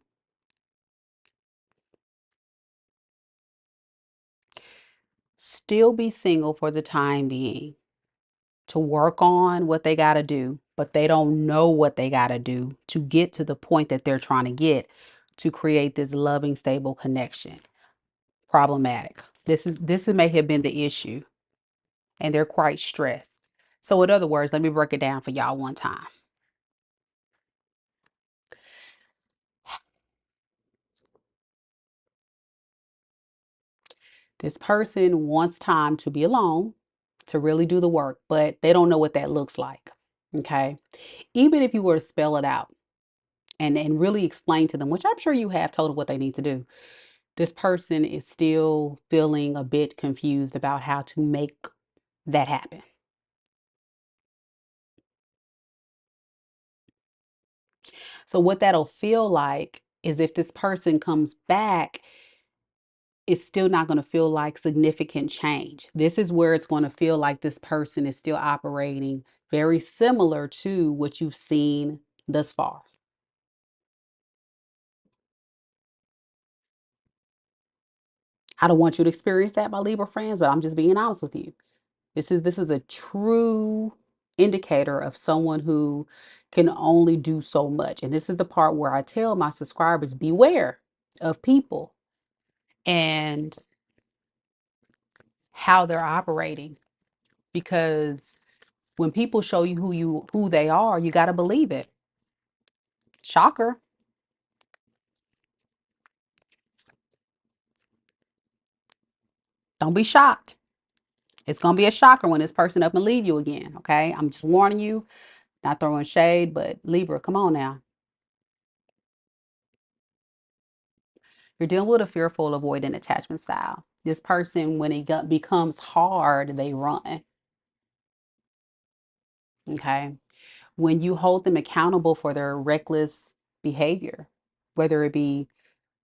still be single for the time being, to work on what they got to do, but they don't know what they got to do to get to the point that they're trying to get to create this loving, stable connection. Problematic. This may have been the issue, and they're quite stressed. So in other words, let me break it down for y'all one time. This person wants time to be alone, to really do the work, but they don't know what that looks like. Okay. Even if you were to spell it out and really explain to them, which I'm sure you have told them what they need to do, this person is still feeling a bit confused about how to make that happen. So, what that'll feel like is if this person comes back, it's still not going to feel like significant change. This is where it's going to feel like this person is still operating very similar to what you've seen thus far. I don't want you to experience that, my Libra friends, but I'm just being honest with you. This is a true indicator of someone who can only do so much. And this is the part where I tell my subscribers, beware of people and how they're operating, because when people show you who they are, you got to believe it. Shocker. Don't be shocked. It's going to be a shocker when this person up and leave you again, okay? I'm just warning you, not throwing shade, but Libra, come on now. You're dealing with a fearful, avoidant attachment style. This person, when it becomes hard, they run. Okay. When you hold them accountable for their reckless behavior, whether it be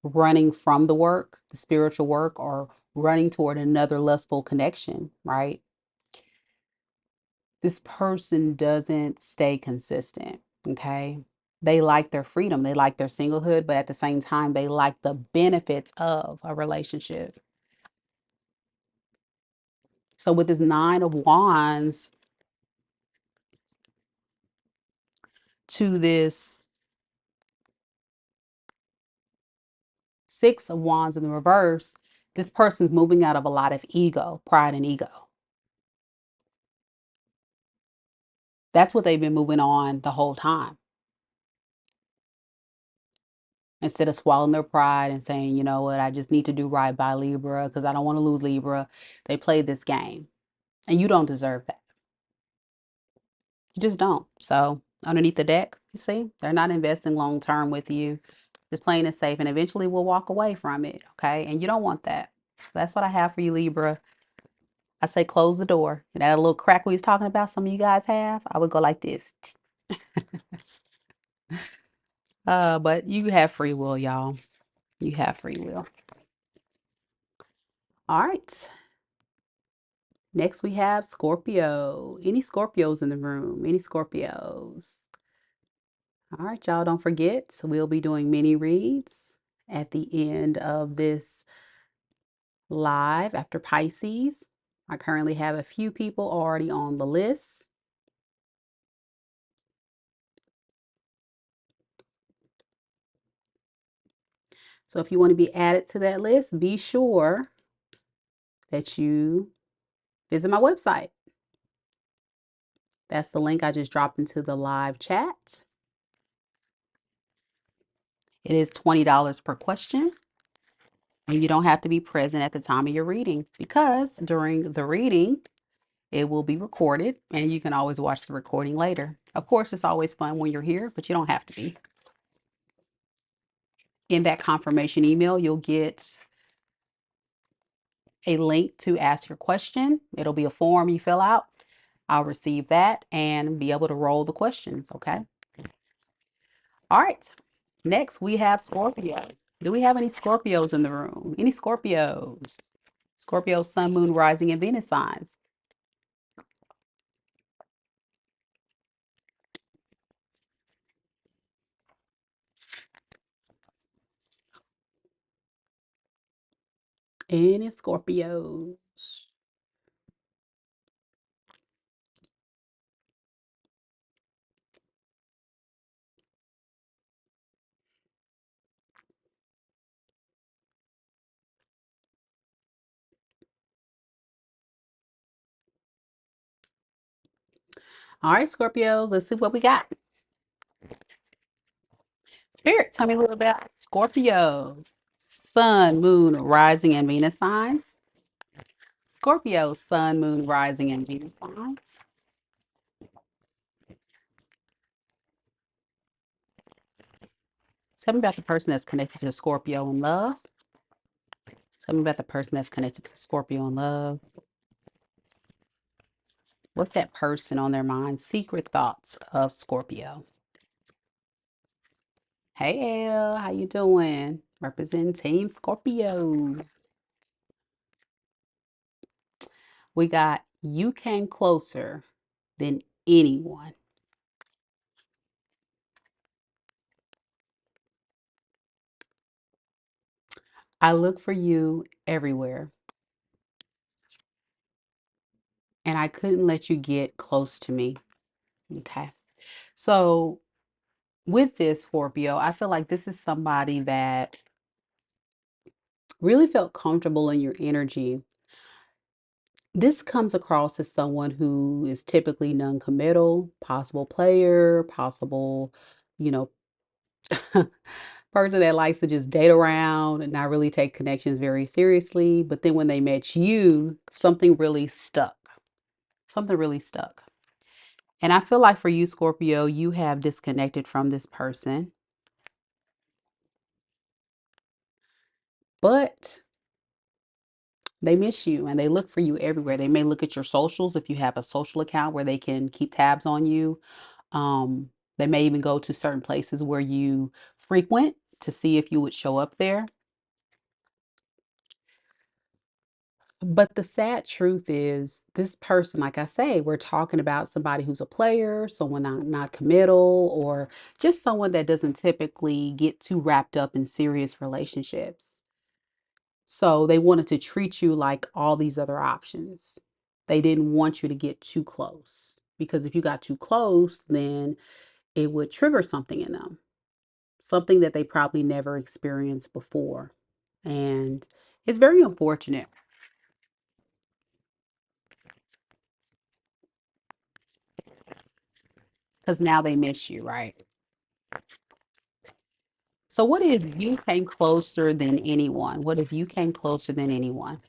running from the work, the spiritual work, or running toward another lustful connection, right? This person doesn't stay consistent. Okay. They like their freedom, they like their singlehood, but at the same time, they like the benefits of a relationship. So with this Nine of Wands to this Six of Wands in the reverse, this person's moving out of a lot of ego, pride and ego. That's what they've been moving on the whole time. Instead of swallowing their pride and saying, you know what, I just need to do right by Libra because I don't want to lose Libra. They play this game, and you don't deserve that. You just don't. So underneath the deck, you see, they're not investing long term with you. Just playing it safe, and eventually we'll walk away from it. Okay. And you don't want that. So that's what I have for you, Libra. I say close the door. And that little crack we was talking about, some of you guys have, I would go like this. But you have free will, y'all. You have free will. All right. Next we have Scorpio. Any Scorpios in the room? Any Scorpios? All right, y'all, don't forget, we'll be doing mini reads at the end of this live after Pisces. I currently have a few people already on the list. So if you want to be added to that list, be sure that you visit my website. That's the link I just dropped into the live chat. It is $20 per question. And you don't have to be present at the time of your reading because during the reading, it will be recorded and you can always watch the recording later. Of course, it's always fun when you're here, but you don't have to be. In that confirmation email, you'll get a link to ask your question. It'll be a form you fill out. I'll receive that and be able to roll the questions. Okay. All right. Next, we have Scorpio. Do we have any Scorpios in the room? Any Scorpios? Scorpio, Sun, Moon, Rising, and Venus signs. Any Scorpios? All right, Scorpios, let's see what we got. Spirit, tell me a little about Scorpio, Sun, Moon, Rising, and Venus signs. Scorpio, Sun, Moon, Rising, and Venus signs. Tell me about the person that's connected to Scorpio in love. Tell me about the person that's connected to Scorpio in love. What's that person on their mind? Secret thoughts of Scorpio. Hey, Elle, how you doing? Representing Team Scorpio. We got you came closer than anyone. I look for you everywhere, and I couldn't let you get close to me. Okay. So, with this Scorpio, I feel like this is somebody that really felt comfortable in your energy. This comes across as someone who is typically non-committal, possible player, possible, you know, person that likes to just date around and not really take connections very seriously. But then when they met you, something really stuck. Something really stuck. And I feel like for you, Scorpio, you have disconnected from this person, but they miss you and they look for you everywhere. They may look at your socials if you have a social account where they can keep tabs on you. They may even go to certain places where you frequent to see if you would show up there. But the sad truth is, this person, like I say, we're talking about somebody who's a player, someone not committal, or just someone that doesn't typically get too wrapped up in serious relationships. So they wanted to treat you like all these other options. They didn't want you to get too close because if you got too close, then it would trigger something in them, something that they probably never experienced before. And it's very unfortunate because now they miss you, right? So, what is you came closer than anyone? What is you came closer than anyone?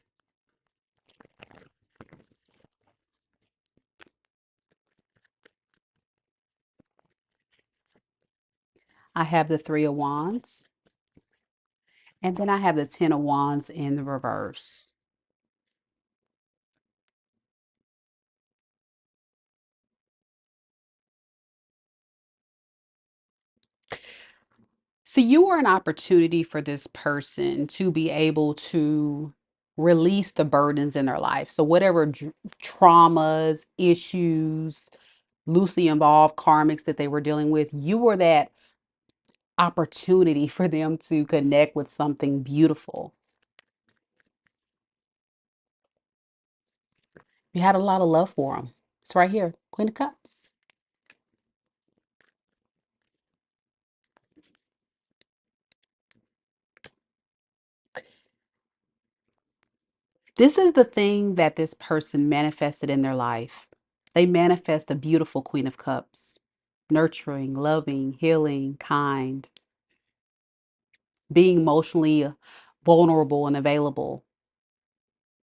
I have the Three of Wands, and then I have the Ten of Wands in the reverse. So, you are an opportunity for this person to be able to release the burdens in their life. So, whatever traumas, issues, loosely involved karmics that they were dealing with, you were that opportunity for them to connect with something beautiful. You had a lot of love for them. It's right here, Queen of Cups. This is the thing that this person manifested in their life. They manifest a beautiful Queen of Cups, nurturing, loving, healing, kind, being emotionally vulnerable and available.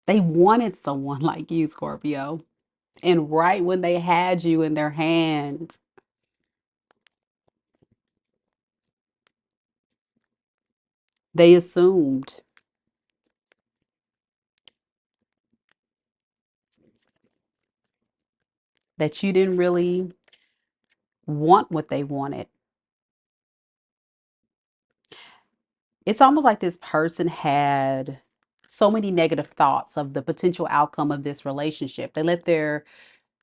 They wanted someone like you, Scorpio. And right when they had you in their hand, they assumed that you didn't really want what they wanted. It's almost like this person had so many negative thoughts of the potential outcome of this relationship. They let their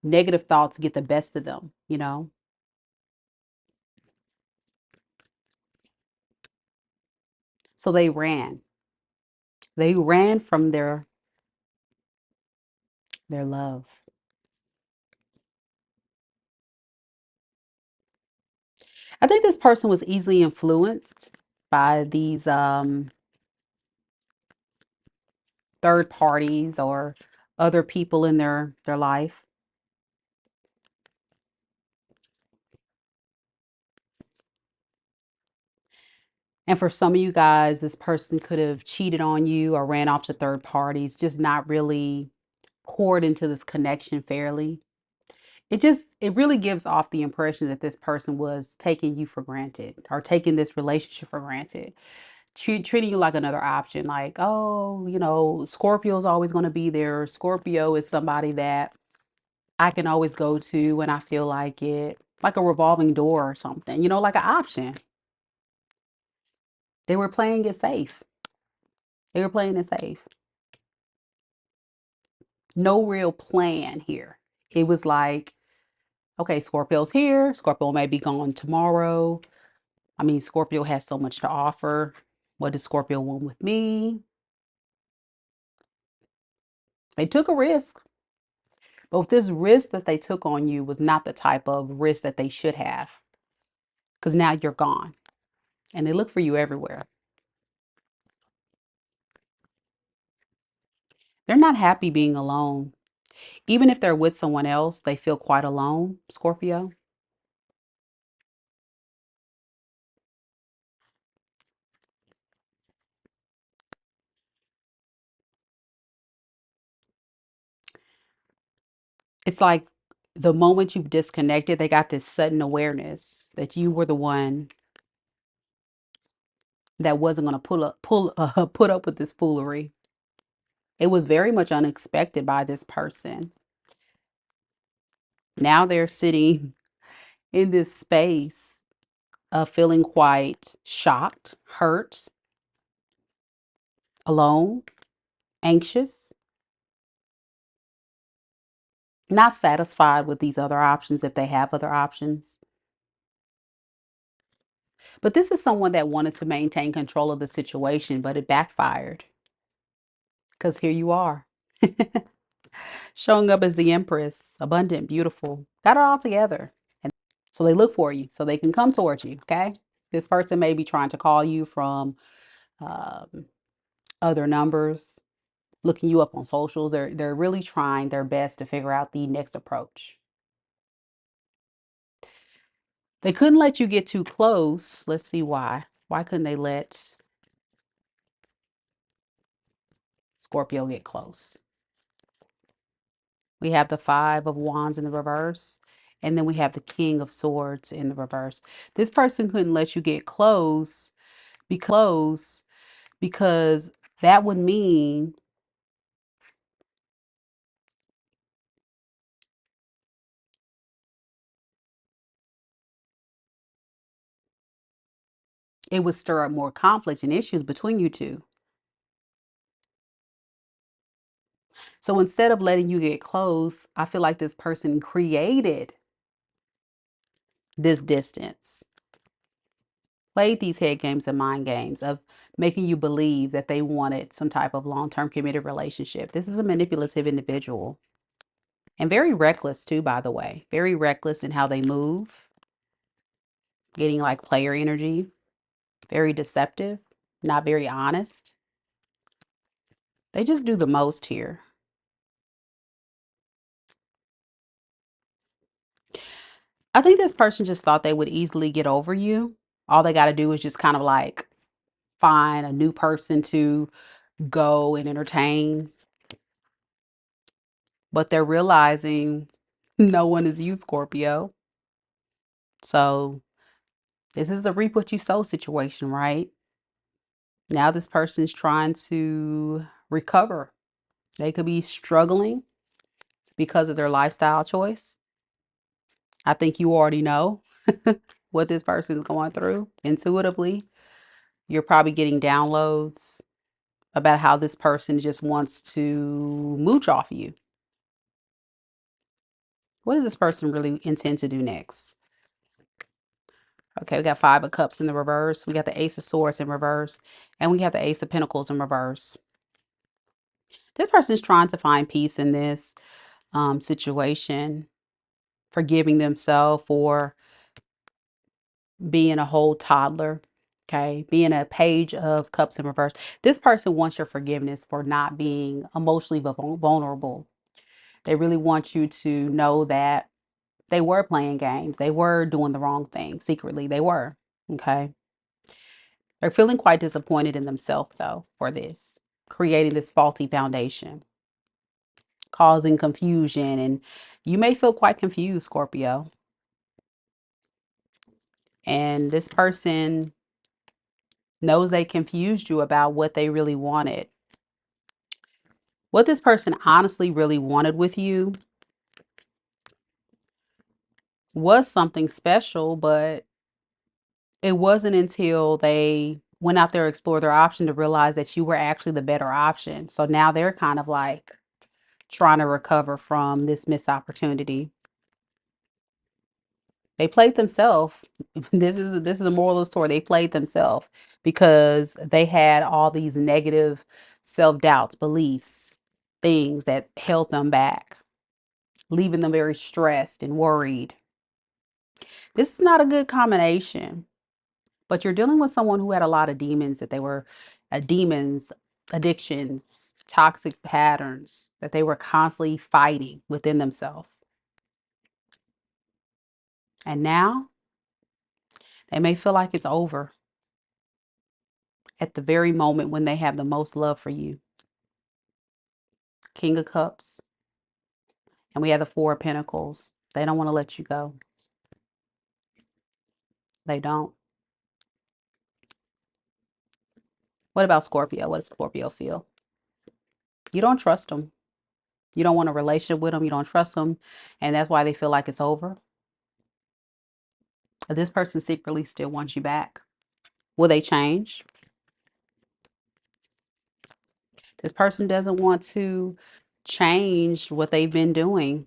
negative thoughts get the best of them, you know? So they ran. They ran from their love. I think this person was easily influenced by these third parties or other people in their life. And for some of you guys, this person could have cheated on you or ran off to third parties, just not really poured into this connection fairly. It really gives off the impression that this person was taking you for granted or taking this relationship for granted, treating you like another option, like, oh, Scorpio's always going to be there. Scorpio is somebody that I can always go to when I feel like it, like a revolving door or something, like an option. They were playing it safe. They were playing it safe. No real plan here. It was like, okay, Scorpio's here. Scorpio may be gone tomorrow. I mean, Scorpio has so much to offer. What does Scorpio want with me? They took a risk, but this risk that they took on you was not the type of risk that they should have, because now you're gone and they look for you everywhere. They're not happy being alone. Even if they're with someone else, they feel quite alone, Scorpio. It's like the moment you've disconnected, they got this sudden awareness that you were the one that wasn't going to put up with this foolery. It was very much unexpected by this person. Now they're sitting in this space of feeling quite shocked, hurt, alone, anxious, not satisfied with these other options if they have other options. But this is someone that wanted to maintain control of the situation, but it backfired because here you are. Showing up as the Empress, abundant, beautiful, got it all together. And so they look for you so they can come towards you. Okay. This person may be trying to call you from um, other numbers, looking you up on socials. They're really trying their best to figure out the next approach. They couldn't let you get too close. Let's see why. Why couldn't they let Scorpio get close? We have the Five of Wands in the reverse, and then we have the King of Swords in the reverse. This person couldn't let you get because that would mean it would stir up more conflict and issues between you two. So instead of letting you get close, I feel like this person created this distance, played these head games and mind games of making you believe that they wanted some type of long-term committed relationship. This is a manipulative individual and very reckless too, by the way. Very reckless in how they move, getting like player energy, very deceptive, not very honest. They just do the most here. I think this person just thought they would easily get over you. All they got to do is just kind of like find a new person to go and entertain. But they're realizing no one is you, Scorpio. So this is a reap what you sow situation, right? Now this person is trying to recover. They could be struggling because of their lifestyle choice. I think you already know what this person is going through intuitively. You're probably getting downloads about how this person just wants to mooch off of you. What does this person really intend to do next? Okay, we got Five of Cups in the reverse. We got the Ace of Swords in reverse. And we have the Ace of Pentacles in reverse. This person is trying to find peace in this situation, forgiving themselves for being a whole toddler. Okay, being a Page of Cups in reverse. This person wants your forgiveness for not being emotionally vulnerable. They really want you to know that they were playing games. They were doing the wrong thing. Secretly, they were. Okay. They're feeling quite disappointed in themselves, though, for this, creating this faulty foundation, causing confusion. And you may feel quite confused, Scorpio. And this person knows they confused you about what they really wanted. What this person honestly really wanted with you was something special, but it wasn't until they went out there to explore their option to realize that you were actually the better option. So now they're kind of like trying to recover from this missed opportunity. They played themselves. This is the moral of the story. They played themselves because they had all these negative self-doubts, beliefs, things that held them back, leaving them very stressed and worried. This is not a good combination, but you're dealing with someone who had a lot of demons that they were demons, addictions, toxic patterns that they were constantly fighting within themselves. And now they may feel like it's over at the very moment when they have the most love for you. King of Cups. And we have the Four of Pentacles. They don't want to let you go. They don't. What about Scorpio? What does Scorpio feel? You don't trust them. You don't want a relationship with them. You don't trust them. And that's why they feel like it's over. But this person secretly still wants you back. Will they change? This person doesn't want to change what they've been doing.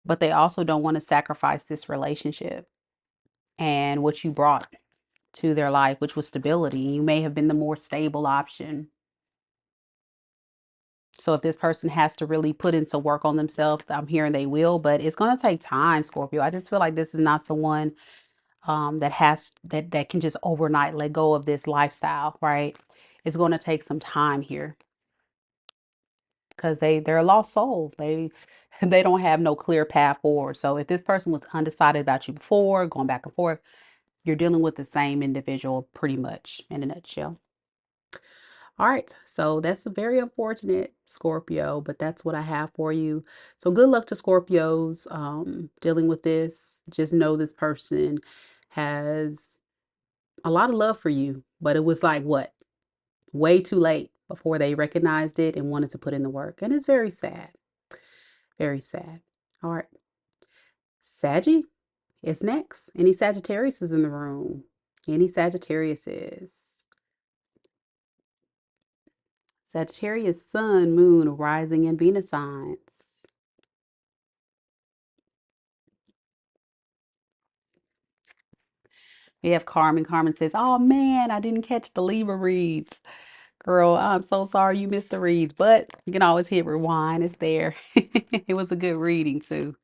But they also don't want to sacrifice this relationship and what you brought to their life, which was stability. You may have been the more stable option. So if this person has to really put in some work on themselves, I'm hearing they will, but it's going to take time, Scorpio. I just feel like this is not someone that can just overnight let go of this lifestyle, right? It's going to take some time here because they're a lost soul. They don't have no clear path forward. So if this person was undecided about you before, going back and forth, you're dealing with the same individual pretty much in a nutshell. All right, so that's a very unfortunate, Scorpio, but that's what I have for you. So good luck to Scorpios dealing with this. Just know this person has a lot of love for you, but it was like what? Way too late before they recognized it and wanted to put in the work. And it's very sad. Very sad. All right. Saggy is next. Any Sagittarius is in the room? Any Sagittarius is? Sagittarius, Sun, Moon, Rising, and Venus signs. We have Carmen. Carmen says, oh man, I didn't catch the Libra reads. Girl, I'm so sorry you missed the reads, but you can always hit rewind. It's there. It was a good reading too.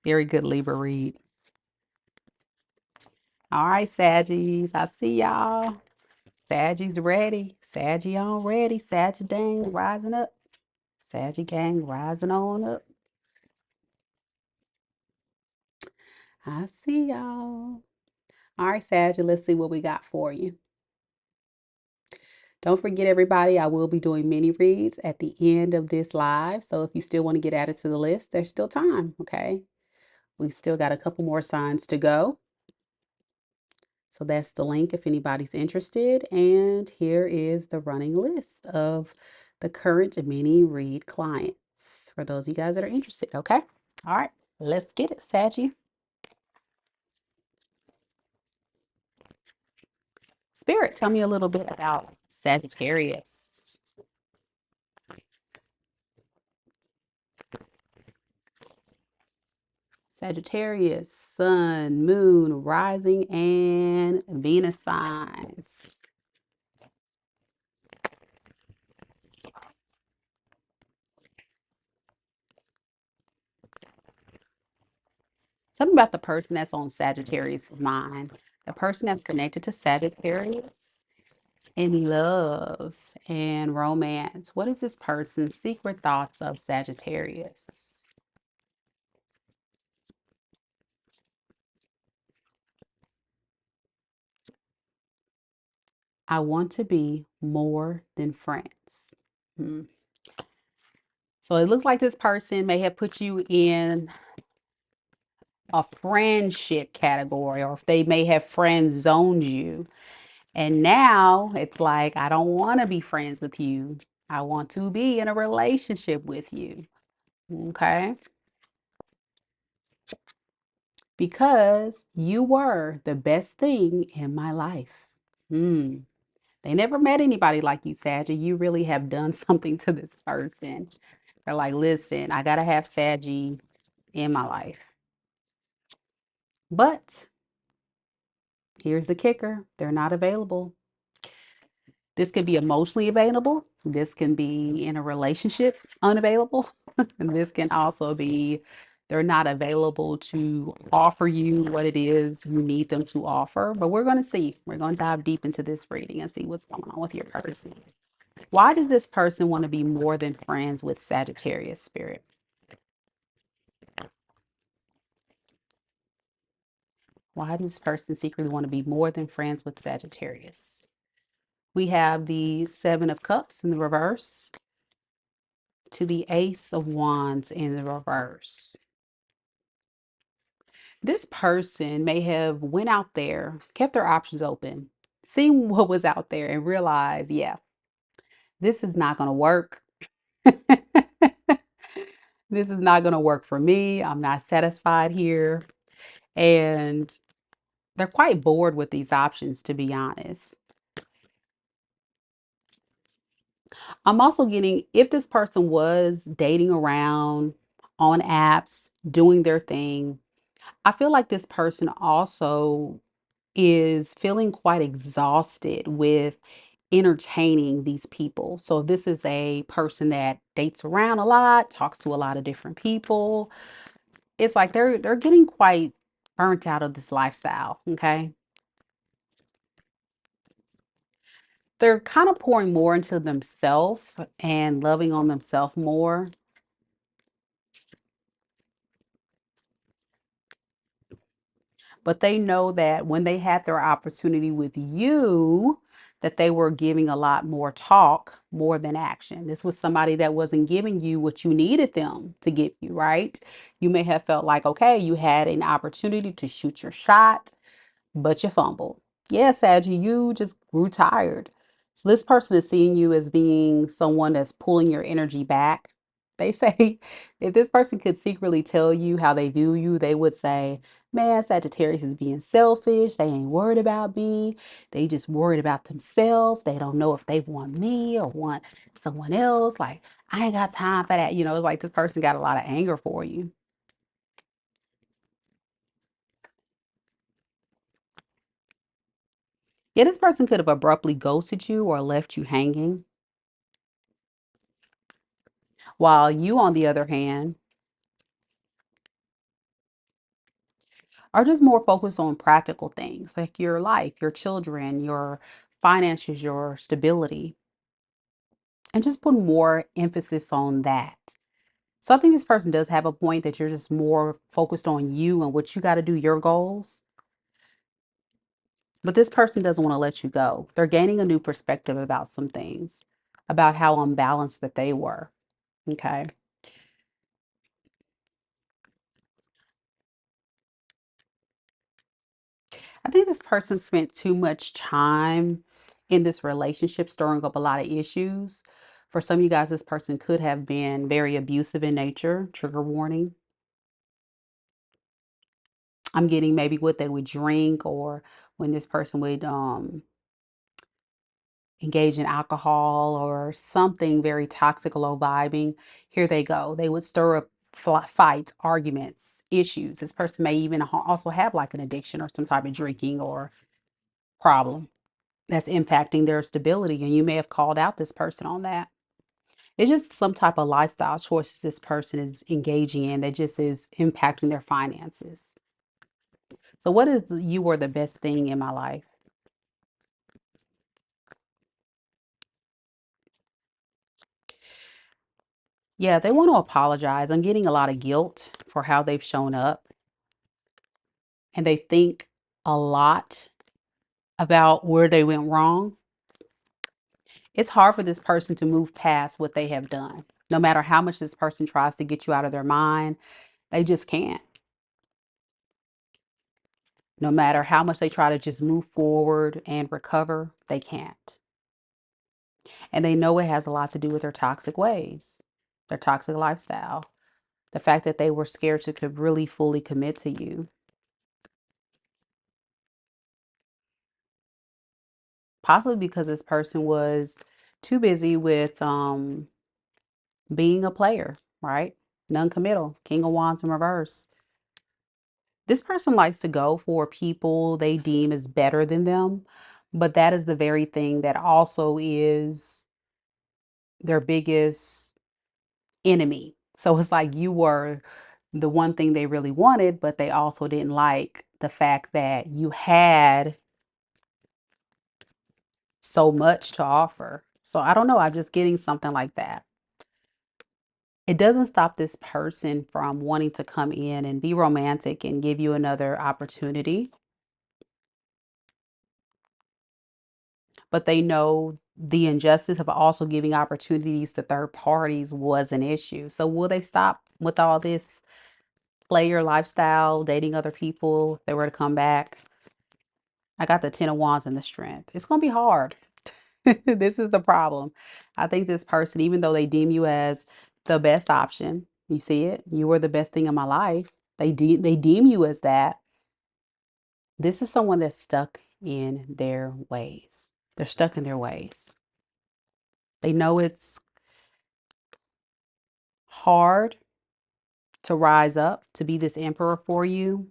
Very good Libra read. All right, Saggies. I see y'all. Saggies ready. Saggy on ready. Sagittarian rising up. Saggy gang rising on up. I see y'all. All right, Saggy, let's see what we got for you. Don't forget, everybody, I will be doing mini reads at the end of this live. So if you still want to get added to the list, there's still time, okay? We still got a couple more signs to go. So that's the link if anybody's interested. And here is the running list of the current mini read clients for those of you guys that are interested, okay? All right, let's get it, Saggy. Spirit, tell me a little bit about Sagittarius. Sagittarius, Sun, Moon, Rising, and Venus signs. Tell me about the person that's on Sagittarius' mind. The person that's connected to Sagittarius in love and romance. What is this person's secret thoughts of Sagittarius? I want to be more than friends. Hmm. So it looks like this person may have put you in a friendship category, or if they may have friend zoned you. And now it's like, I don't want to be friends with you. I want to be in a relationship with you. Okay. Because you were the best thing in my life. Hmm. They never met anybody like you, Saggy. You really have done something to this person. They're like, listen, I gotta have Saggy in my life. But here's the kicker, they're not available. This could be emotionally available. This can be in a relationship unavailable. And this can also be they're not available to offer you what it is you need them to offer. But we're going to see. We're going to dive deep into this reading and see what's going on with your person. Why does this person want to be more than friends with Sagittarius spirit? Why does this person secretly want to be more than friends with Sagittarius? We have the Seven of Cups in the reverse to the Ace of Wands in the reverse. This person may have went out there, kept their options open, seen what was out there and realized, yeah, this is not going to work. This is not going to work for me. I'm not satisfied here. And they're quite bored with these options, to be honest. I'm also getting, if this person was dating around on apps, doing their thing, I feel like this person also is feeling quite exhausted with entertaining these people. So this is a person that dates around a lot, talks to a lot of different people. It's like they're getting quite burnt out of this lifestyle, okay? They're kind of pouring more into themselves and loving on themselves more. But they know that when they had their opportunity with you, that they were giving a lot more talk more than action. This was somebody that wasn't giving you what you needed them to give you, right? You may have felt like, okay, you had an opportunity to shoot your shot, but you fumbled. Yeah, Saggy, you just grew tired. So this person is seeing you as being someone that's pulling your energy back. They say if this person could secretly tell you how they view you, they would say, man, Sagittarius is being selfish. They ain't worried about me. They just worried about themselves. They don't know if they want me or want someone else. Like, I ain't got time for that. It's like this person got a lot of anger for you. Yeah, this person could have abruptly ghosted you or left you hanging. While you, on the other hand, are just more focused on practical things like your life, your children, your finances, your stability. and just put more emphasis on that. So I think this person does have a point that you're just more focused on you and what you got to do, your goals. But this person doesn't want to let you go. They're gaining a new perspective about some things, about how unbalanced that they were. Okay. I think this person spent too much time in this relationship, stirring up a lot of issues. For some of you guys, this person could have been very abusive in nature. Trigger warning. I'm getting maybe what they would drink, or when this person would engage in alcohol or something very toxic or low vibing. Here they go. They would stir up fights, arguments, issues. This person may even also have like an addiction or some type of drinking or problem that's impacting their stability. And you may have called out this person on that. It's just some type of lifestyle choices this person is engaging in that just is impacting their finances. So, what is you were the best thing in my life? Yeah, they want to apologize. I'm getting a lot of guilt for how they've shown up, and they think a lot about where they went wrong. It's hard for this person to move past what they have done. No matter how much this person tries to get you out of their mind, they just can't. No matter how much they try to just move forward and recover, they can't. And they know it has a lot to do with their toxic ways, their toxic lifestyle, the fact that they were scared to really fully commit to you. Possibly because this person was too busy with being a player, right? Non-committal, King of Wands in reverse. This person likes to go for people they deem as better than them, but that is the very thing that also is their biggest enemy. So it's like you were the one thing they really wanted, but they also didn't like the fact that you had so much to offer. So I don't know. I'm just getting something like that. It doesn't stop this person from wanting to come in and be romantic and give you another opportunity, but they know the injustice of also giving opportunities to third parties was an issue. So will they stop with all this player lifestyle, dating other people if they were to come back? I got the 10 of Wands and the Strength. It's going to be hard. This is the problem. I think this person, even though they deem you as the best option, you see it, you were the best thing in my life. They deem you as that. This is someone that's stuck in their ways. They're stuck in their ways. They know it's hard to rise up to be this emperor for you.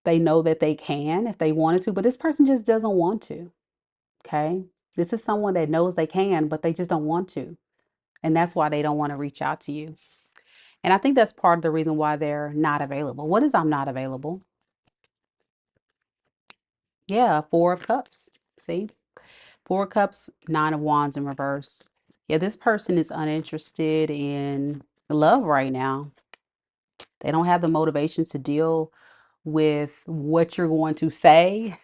They know that they can if they wanted to, but this person just doesn't want to. Okay. This is someone that knows they can, but they just don't want to. And that's why they don't want to reach out to you. And I think that's part of the reason why they're not available. What is I'm not available? Yeah, Four of Cups. See? Four of Cups, Nine of Wands in reverse. Yeah, this person is uninterested in love right now. They don't have the motivation to deal with what you're going to say.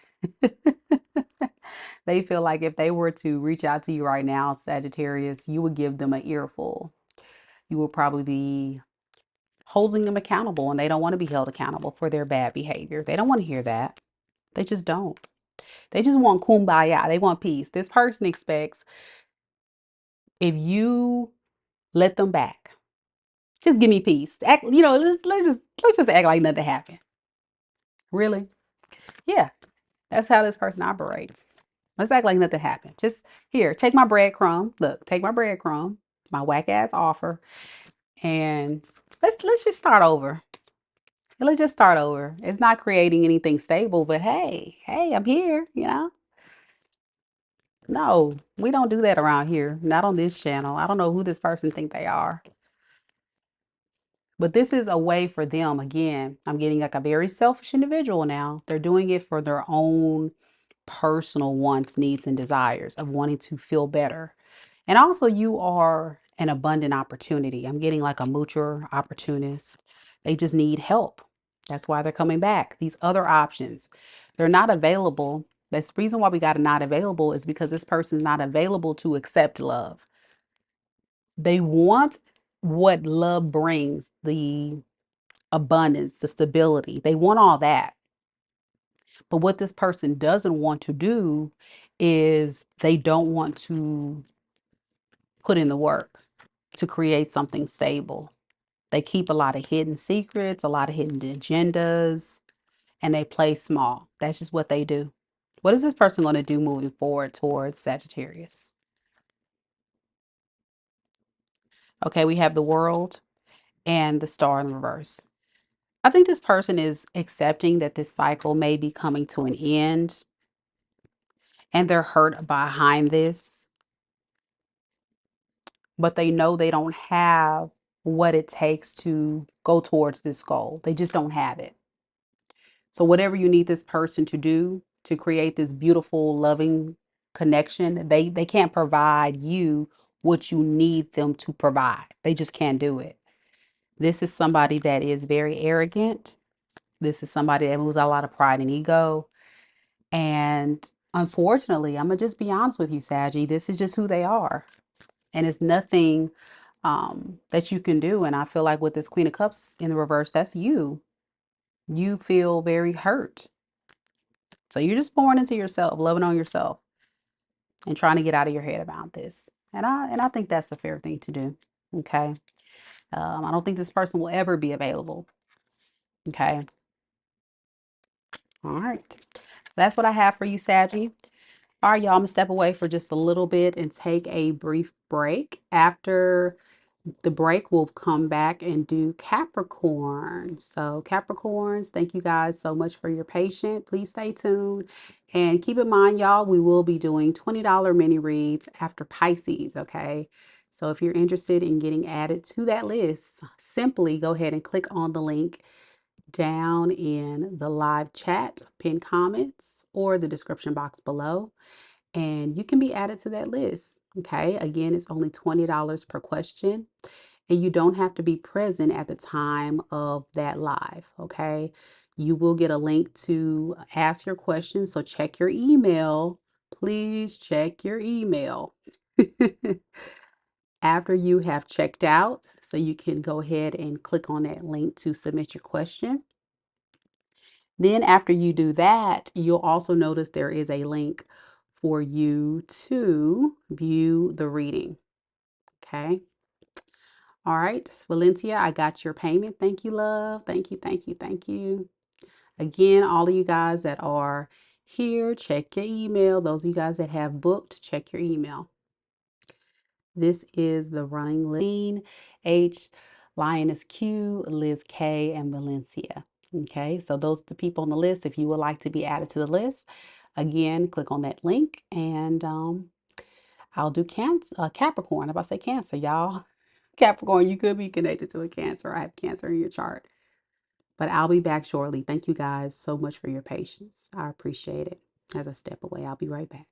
They feel like if they were to reach out to you right now, Sagittarius, you would give them an earful. You will probably be holding them accountable, and they don't want to be held accountable for their bad behavior. They don't want to hear that. They just don't. They just want kumbaya. They want peace. This person expects if you let them back, just give me peace. Act, let's just act like nothing happened. Really? Yeah, that's how this person operates. Let's act like nothing happened. Just here, take my breadcrumb. Look, take my breadcrumb, my whack ass offer, and let's just start over. Let's just start over. It's not creating anything stable, but hey, I'm here, No, we don't do that around here. Not on this channel. I don't know who this person think they are. But this is a way for them. Again, I'm getting like a very selfish individual now. They're doing it for their own personal wants, needs, and desires of wanting to feel better. And also, you are an abundant opportunity. I'm getting like a moocher opportunist. They just need help. That's why they're coming back. These other options, they're not available. That's the reason why we got a not available is because this person's not available to accept love. They want what love brings, the abundance, the stability. They want all that. But what this person doesn't want to do is they don't want to put in the work to create something stable. They keep a lot of hidden secrets, a lot of hidden agendas, and they play small. That's just what they do. What is this person going to do moving forward towards Sagittarius? Okay, we have the world and the star in reverse. I think this person is accepting that this cycle may be coming to an end and they're hurt behind this, but they know they don't have what it takes to go towards this goal. They just don't have it. So whatever you need this person to do to create this beautiful, loving connection, they can't provide you what you need them to provide. They just can't do it. This is somebody that is very arrogant. This is somebody that moves out a lot of pride and ego. And unfortunately, I'm gonna just be honest with you, Saggy. This is just who they are. And it's nothing that you can do. And I feel like with this Queen of Cups in the reverse, that's you. You feel very hurt. So you're just pouring into yourself, loving on yourself, and trying to get out of your head about this. And I think that's a fair thing to do. Okay. I don't think this person will ever be available. Okay. All right. That's what I have for you, Saggy. All right, y'all, I'm gonna step away for just a little bit and take a brief break. After the break, we'll come back and do Capricorn. So Capricorns, thank you guys so much for your patience. Please stay tuned. And keep in mind, y'all, we will be doing $20 mini reads after Pisces, okay? So if you're interested in getting added to that list, simply go ahead and click on the link down in the live chat, pinned comments, or the description box below, and you can be added to that list. Okay, again, it's only $20 per question, and you don't have to be present at the time of that live. Okay, you will get a link to ask your questions, so check your email. Please check your email after you have checked out, so you can go ahead and click on that link to submit your question. Then after you do that, you'll also notice there is a link for you to view the reading. Okay. All right, Valencia, I got your payment. Thank you, love. Thank you, thank you, thank you. Again, all of you guys that are here, check your email. Those of you guys that have booked, check your email. This is the running list. H, Lioness Q, Liz K, and Valencia. Okay, so those are the people on the list. If you would like to be added to the list, again, click on that link and I'll do Capricorn. I'm about to say Cancer, y'all. Capricorn, you could be connected to a Cancer. I have Cancer in your chart. But I'll be back shortly. Thank you guys so much for your patience. I appreciate it. As I step away, I'll be right back.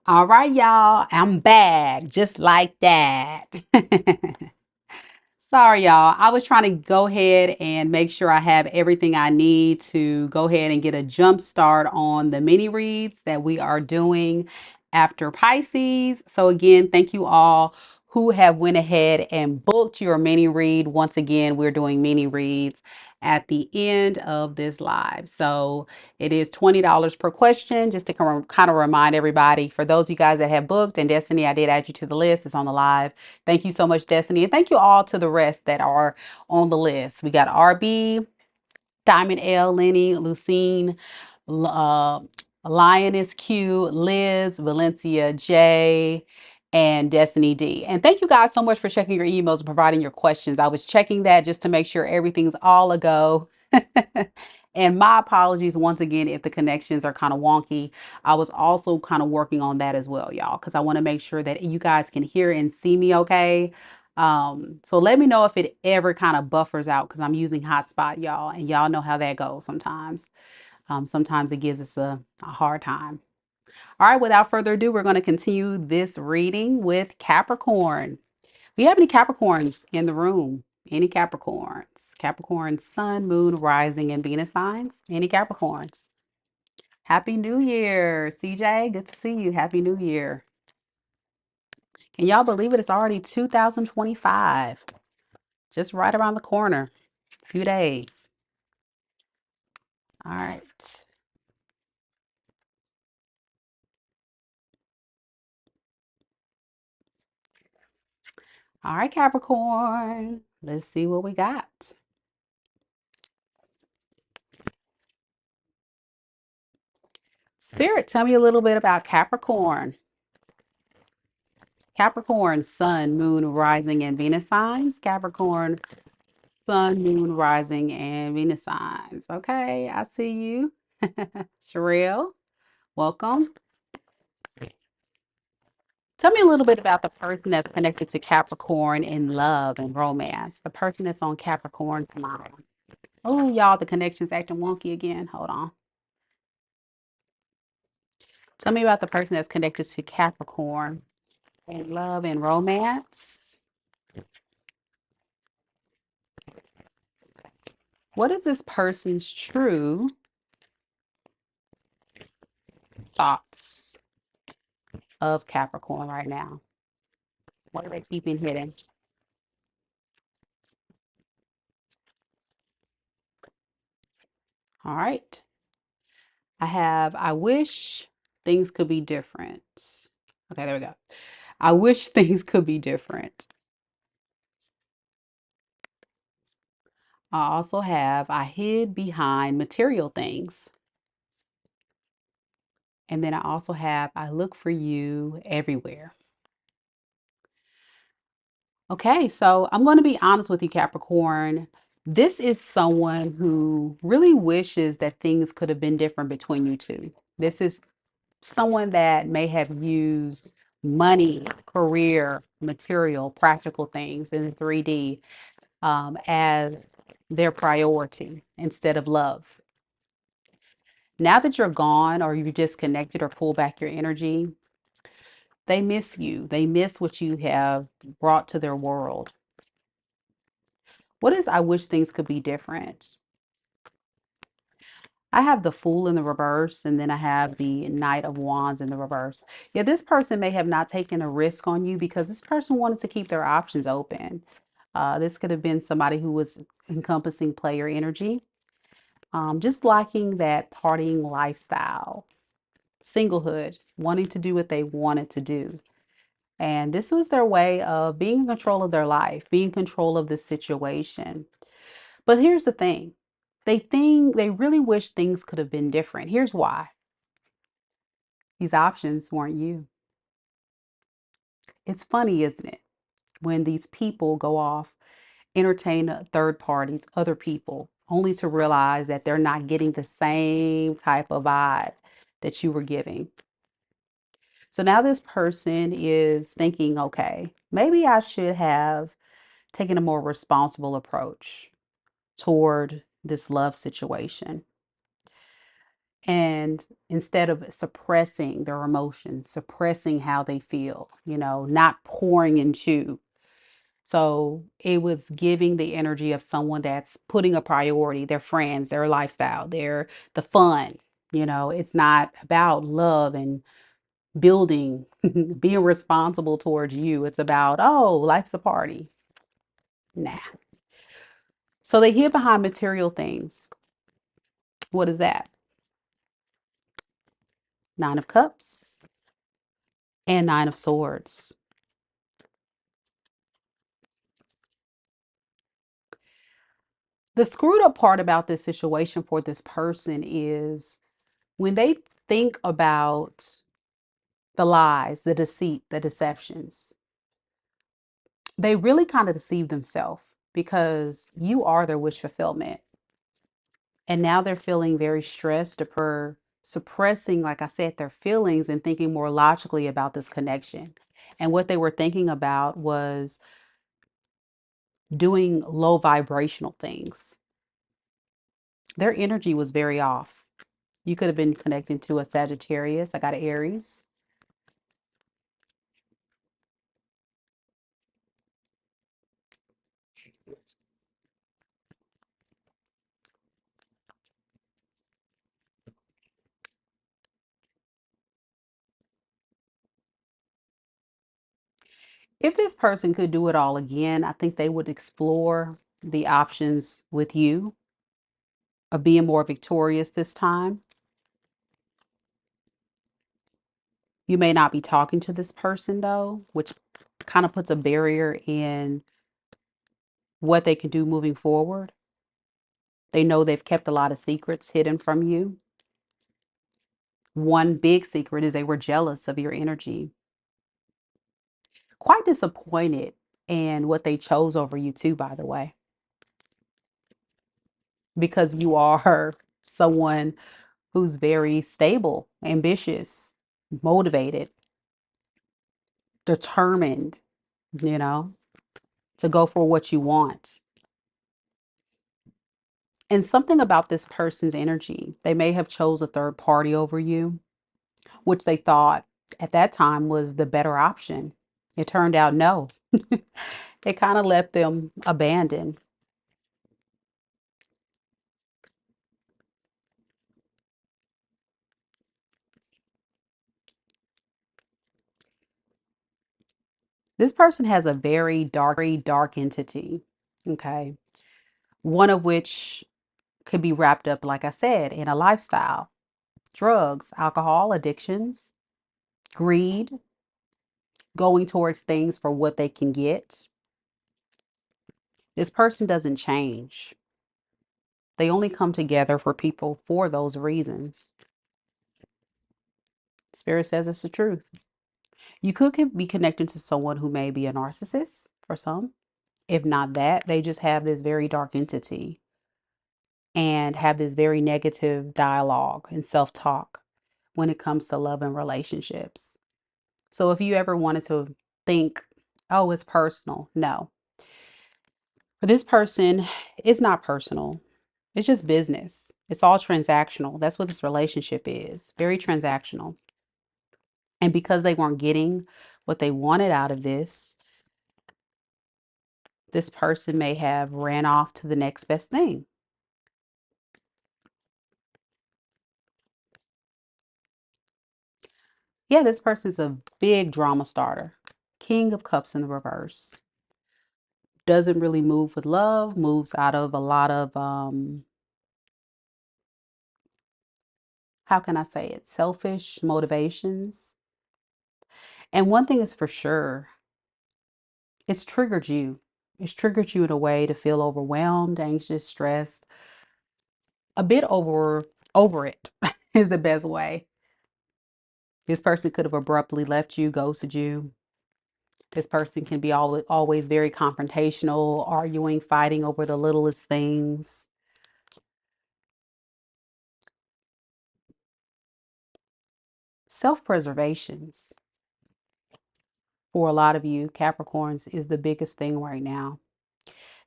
All right, y'all. I'm back just like that. Sorry, y'all. I was trying to go ahead and make sure I have everything I need to go ahead and get a jump start on the mini reads that we are doing after Pisces. So again, thank you all who have went ahead and booked your mini read. Once again, we're doing mini reads at the end of this live. So it is $20 per question, just to kind of remind everybody. For those of you guys that have booked, and Destiny, I did add you to the list. It's on the live. Thank you so much, Destiny. And thank you all to the rest that are on the list. We got RB, Diamond L, Lenny, Lucine, uh, Lioness Q, Liz, Valencia J, and Destiny D. And thank you guys so much for checking your emails and providing your questions. I was checking that just to make sure everything's all a go. And my apologies once again if the connections are kind of wonky. I was also kind of working on that as well, y'all, because I want to make sure that you guys can hear and see me okay. So let me know if it ever kind of buffers out because I'm using hotspot, y'all, and y'all know how that goes sometimes. Sometimes it gives us a hard time. All right, without further ado, we're going to continue this reading with Capricorn. We have any Capricorns in the room? Any Capricorns? Capricorn, Sun, Moon, Rising, and Venus signs? Any Capricorns? Happy New Year, CJ. Good to see you. Happy New Year. Can y'all believe it? It's already 2025. Just right around the corner. A few days. All right. All right, Capricorn. Let's see what we got. Spirit, tell me a little bit about Capricorn. Capricorn, Sun, Moon, Rising, and Venus signs. Capricorn, Sun, Moon, Rising, and Venus signs. Okay, I see you. Sherelle, welcome. Tell me a little bit about the person that's connected to Capricorn in love and romance. The person that's on Capricorn's mind. Oh, y'all, the connection's acting wonky again. Hold on. Tell me about the person that's connected to Capricorn in love and romance. What is this person's true thoughts of Capricorn right now? What are they keeping hidden? All right. I wish things could be different. Okay, there we go. I wish things could be different. I hid behind material things. And then I also have, I look for you everywhere. Okay, so I'm going to be honest with you, Capricorn. This is someone who really wishes that things could have been different between you two. This is someone that may have used money, career, material, practical things in 3D as their priority instead of love. Now that you're gone or you disconnected or pull back your energy, they miss you. They miss what you have brought to their world. What is I wish things could be different? I have the Fool in the reverse, and then I have the Knight of Wands in the reverse. Yeah, this person may have not taken a risk on you because this person wanted to keep their options open. This could have been somebody who was encompassing player energy, just liking that partying lifestyle, singlehood, wanting to do what they wanted to do. And this was their way of being in control of their life, being in control of the situation. But here's the thing. They really wish things could have been different. Here's why. These options weren't you. It's funny, isn't it? When these people go off, entertain third parties, other people, only to realize that they're not getting the same type of vibe that you were giving. So now this person is thinking, okay, maybe I should have taken a more responsible approach toward this love situation. And instead of suppressing their emotions, suppressing how they feel, not pouring into. So it was giving the energy of someone that's putting a priority, their friends, their lifestyle, the fun. It's not about love and building, being responsible towards you. It's about, oh, life's a party. Nah. So they hid behind material things. What is that? Nine of Cups and Nine of Swords. The screwed up part about this situation for this person is when they think about the lies, the deceit, the deceptions, they really kind of deceive themselves because you are their wish fulfillment. And now they're feeling very stressed or suppressing, like I said, their feelings and thinking more logically about this connection. And what they were thinking about was doing low vibrational things. Their energy was very off. You could have been connecting to a Sagittarius. I got an Aries. If this person could do it all again, I think they would explore the options with you of being more victorious this time. You may not be talking to this person though, which kind of puts a barrier in what they can do moving forward. They know they've kept a lot of secrets hidden from you. One big secret is they were jealous of your energy. Quite disappointed in what they chose over you too, by the way, because you are someone who's very stable, ambitious, motivated, determined, you know, to go for what you want. And something about this person's energy, they may have chose a third party over you, which they thought at that time was the better option. It turned out no. It kind of left them abandoned. This person has a very dark entity, okay? One of which could be wrapped up, like I said, in a lifestyle, drugs, alcohol, addictions, greed, going towards things for what they can get. This person doesn't change. They only come together for people for those reasons. Spirit says it's the truth. You could be connected to someone who may be a narcissist for some. If not that, they just have this very dark entity and have this very negative dialogue and self-talk when it comes to love and relationships. So if you ever wanted to think, oh, it's personal, no. For this person, it's not personal. It's just business. It's all transactional. That's what this relationship is. Very transactional. And because they weren't getting what they wanted out of this person may have ran off to the next best thing. Yeah, this person's a big drama starter. King of Cups in the reverse. Doesn't really move with love, moves out of a lot of, how can I say it, selfish motivations. And one thing is for sure, it's triggered you. It's triggered you in a way to feel overwhelmed, anxious, stressed, a bit over it is the best way. This person could have abruptly left you, ghosted you. This person can be always very confrontational, arguing, fighting over the littlest things. Self-preservations for a lot of you Capricorns is the biggest thing right now.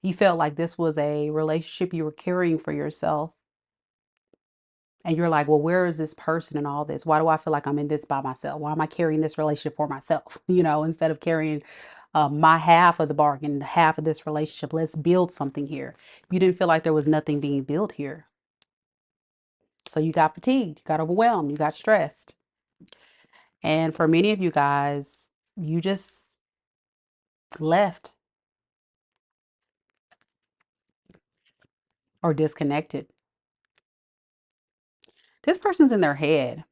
You felt like this was a relationship you were carrying for yourself. And you're like, well, where is this person and all this? Why do I feel like I'm in this by myself? Why am I carrying this relationship for myself? Instead of carrying my half of the bargain, half of this relationship. Let's build something here. You didn't feel like there was nothing being built here. So you got fatigued, you got overwhelmed, you got stressed. And for many of you guys, you just left or disconnected. This person's in their head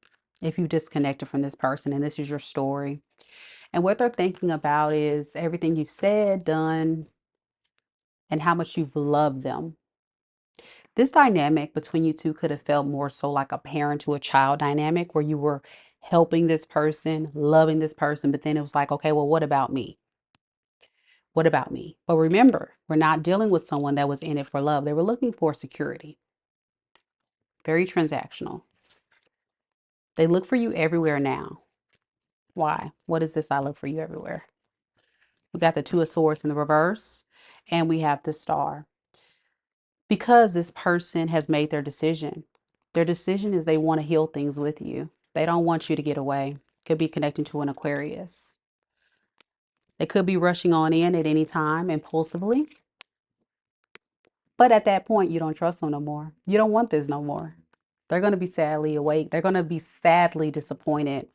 if you disconnected from this person and this is your story. And what they're thinking about is everything you've said, done, and how much you've loved them. This dynamic between you two could have felt more so like a parent to a child dynamic where you were helping this person, loving this person, but then it was like, okay, well, what about me? What about me? But remember, we're not dealing with someone that was in it for love. They were looking for security. Very transactional. They look for you everywhere now. Why? What is this? I look for you everywhere. We got the Two of Swords in the reverse, and we have the Star. Because this person has made their decision. Their decision is they want to heal things with you. They don't want you to get away. Could be connecting to an Aquarius. They could be rushing on in at any time impulsively. But at that point, you don't trust them no more. You don't want this no more. They're going to be sadly awake. They're going to be sadly disappointed.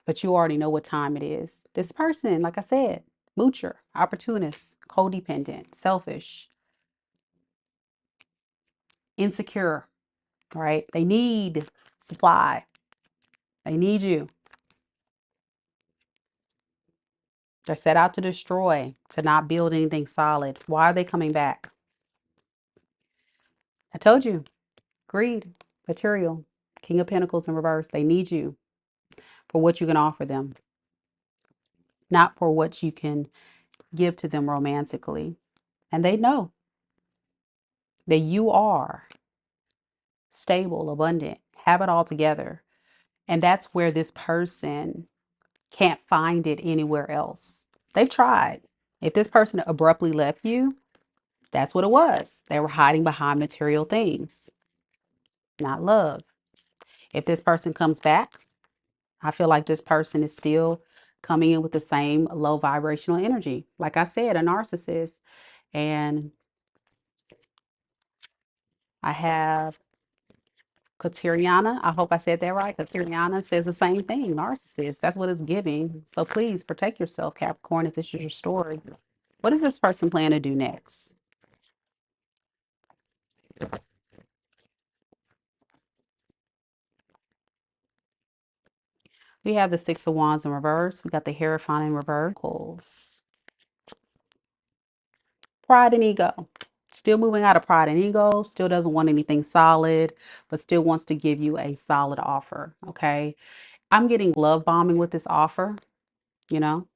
But you already know what time it is. This person, like I said, moocher, opportunist, codependent, selfish, insecure, right? They need supply. They need you. They're set out to destroy, to not build anything solid. Why are they coming back? I told you, greed, material, King of Pentacles in reverse. They need you for what you can offer them, not for what you can give to them romantically. And they know that you are stable, abundant, have it all together. And that's where this person can't find it anywhere else. They've tried. If this person abruptly left you, that's what it was. They were hiding behind material things, not love. If this person comes back, I feel like this person is still coming in with the same low vibrational energy. Like I said, a narcissist. And I have Kateriana. I hope I said that right. Kateriana says the same thing. Narcissist. That's what it's giving. So please protect yourself, Capricorn, if this is your story. What does this person plan to do next? We have the Six of Wands in reverse. We got the Hierophant in reverse. Pride and ego. Still moving out of pride and ego. Still doesn't want anything solid, but still wants to give you a solid offer. Okay. I'm getting love bombing with this offer, you know,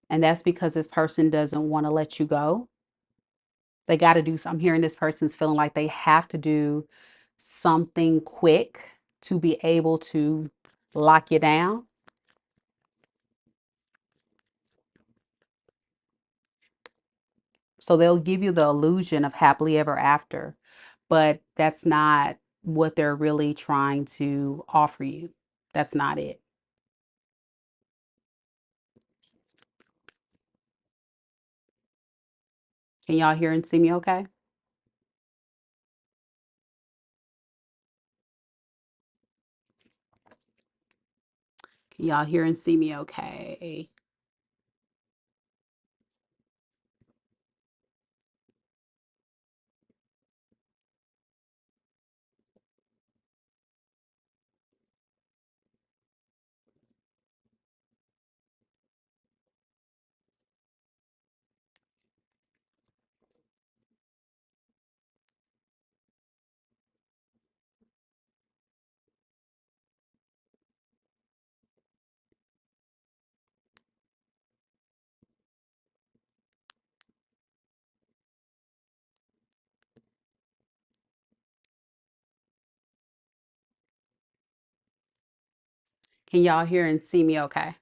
and that's because this person doesn't want to let you go. They got to do, I'm hearing this person's feeling like they have to do something quick to be able to lock you down. So they'll give you the illusion of happily ever after, but that's not what they're really trying to offer you. That's not it. Can y'all hear and see me okay? Can y'all hear and see me okay? Can y'all hear and see me okay?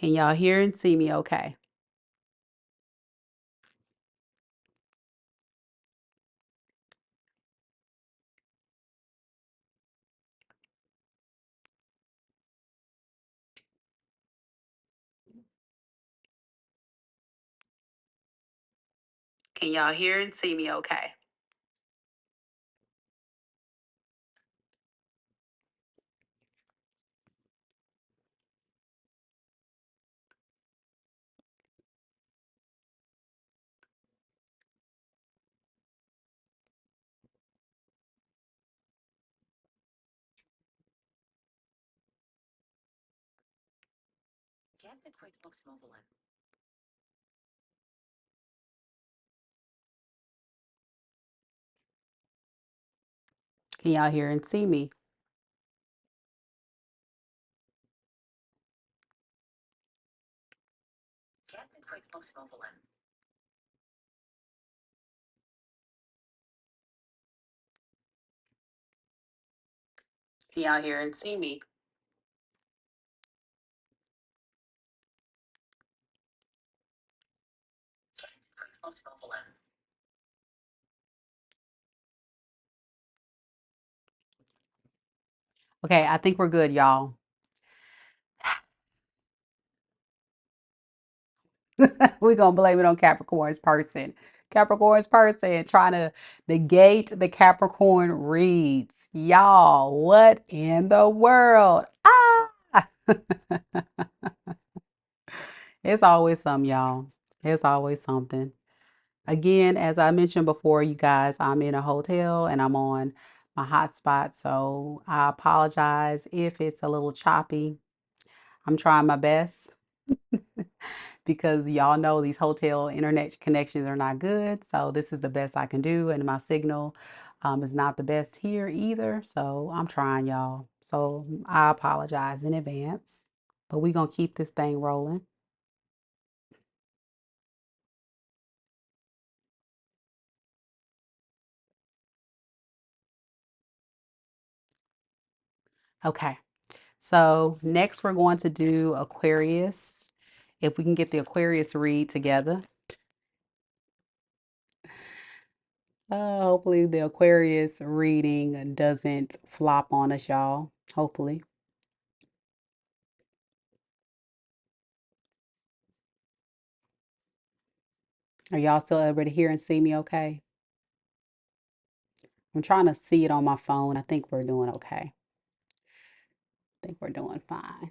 Can y'all hear and see me okay? Can y'all hear and see me okay? Can y'all hear and see me? Can y'all hear and see me? Okay, I think we're good, y'all. We're gonna blame it on Capricorn's person. Capricorn's person trying to negate the Capricorn reads. Y'all, what in the world? Ah! It's always some, y'all. It's always something. Again, as I mentioned before, you guys, I'm in a hotel and I'm on my hotspot, so I apologize if it's a little choppy. I'm trying my best because y'all know these hotel internet connections are not good. So this is the best I can do, and my signal is not the best here either. So I'm trying, y'all. So I apologize in advance, but we're gonna keep this thing rolling. Okay. So next we're going to do Aquarius. If we can get the Aquarius read together. Hopefully the Aquarius reading doesn't flop on us, y'all. Hopefully. Are y'all still able to hear and see me okay? I'm trying to see it on my phone. I think we're doing okay. I think we're doing fine.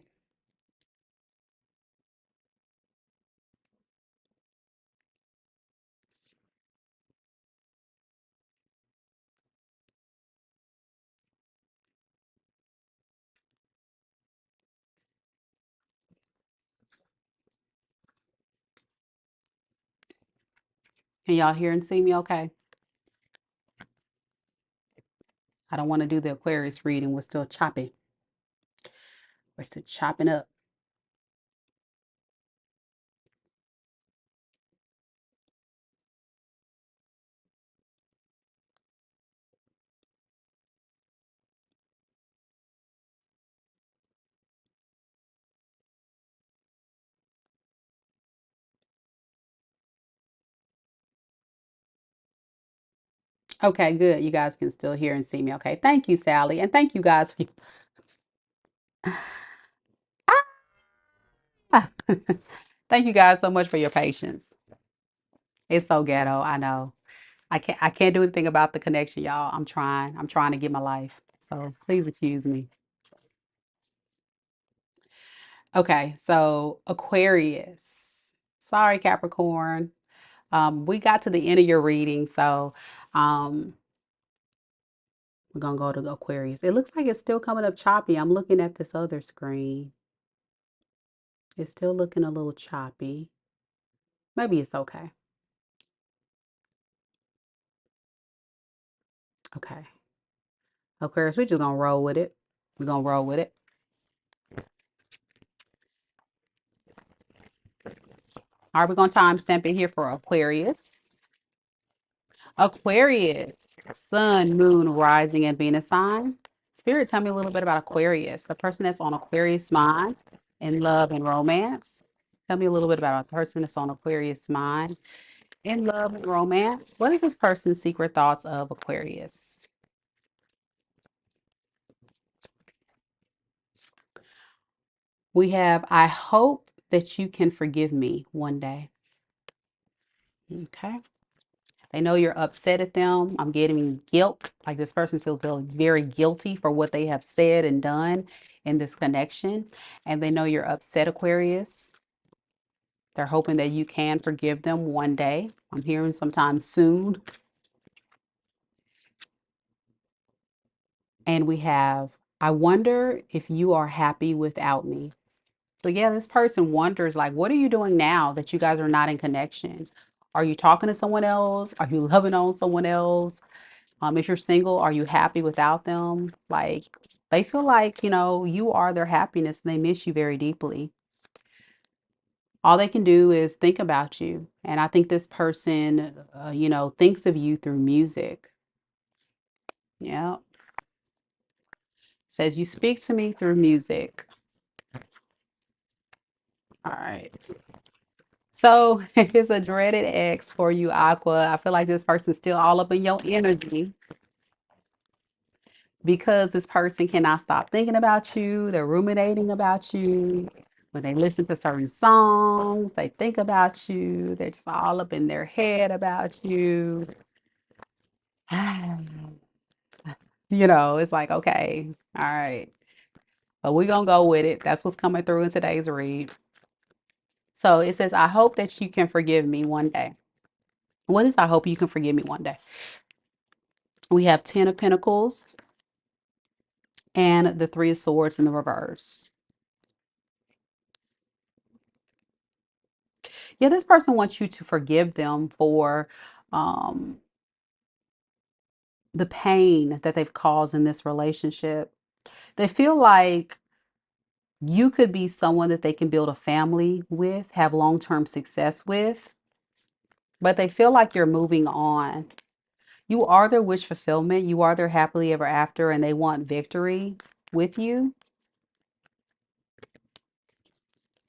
Can y'all hear and see me okay? I don't want to do the Aquarius reading. We're still chopping. We're still chopping up. Okay, good. You guys can still hear and see me. Okay. Thank you, Sally. And thank you guys for Ah! Thank you guys so much for your patience. It's so ghetto. I know. I can't do anything about the connection, y'all. I'm trying. I'm trying to get my life. So please excuse me. Okay, so Aquarius. Sorry, Capricorn. We got to the end of your reading, so um We're going to go to Aquarius. It looks like it's still coming up choppy. I'm looking at this other screen. It's still looking a little choppy. Maybe it's okay. Okay. Aquarius, we're just going to roll with it. We're going to roll with it. All right, we're going to timestamp it here for Aquarius. Aquarius, Sun, Moon, Rising, and Venus sign. Spirit, tell me a little bit about Aquarius, the person that's on Aquarius mind in love and romance. Tell me a little bit about a person that's on Aquarius mind in love and romance. What is this person's secret thoughts of Aquarius? We have, I hope that you can forgive me one day. Okay. They know you're upset at them. I'm getting guilt. Like this person feels very guilty for what they have said and done in this connection. And they know you're upset, Aquarius. They're hoping that you can forgive them one day. I'm hearing sometime soon. And we have, I wonder if you are happy without me. So yeah, this person wonders, like, what are you doing now that you guys are not in connection? Are you talking to someone else? Are you loving on someone else? If you're single, are you happy without them? Like, they feel like, you are their happiness and they miss you very deeply. All they can do is think about you. And I think this person, thinks of you through music. Yeah. Says you speak to me through music. All right. So it's a dreaded ex for you, Aqua. I feel like this person's still all up in your energy because this person cannot stop thinking about you. They're ruminating about you. When they listen to certain songs, they think about you. They're just all up in their head about you. It's like, okay, all right. But we're going to go with it. That's what's coming through in today's read. So it says, I hope that you can forgive me one day. What is I hope you can forgive me one day? We have 10 of Pentacles and the Three of Swords in the reverse. Yeah, this person wants you to forgive them for um, the pain that they've caused in this relationship. They feel like you could be someone that they can build a family with, have long-term success with, but they feel like you're moving on. You are their wish fulfillment. You are their happily ever after, and they want victory with you.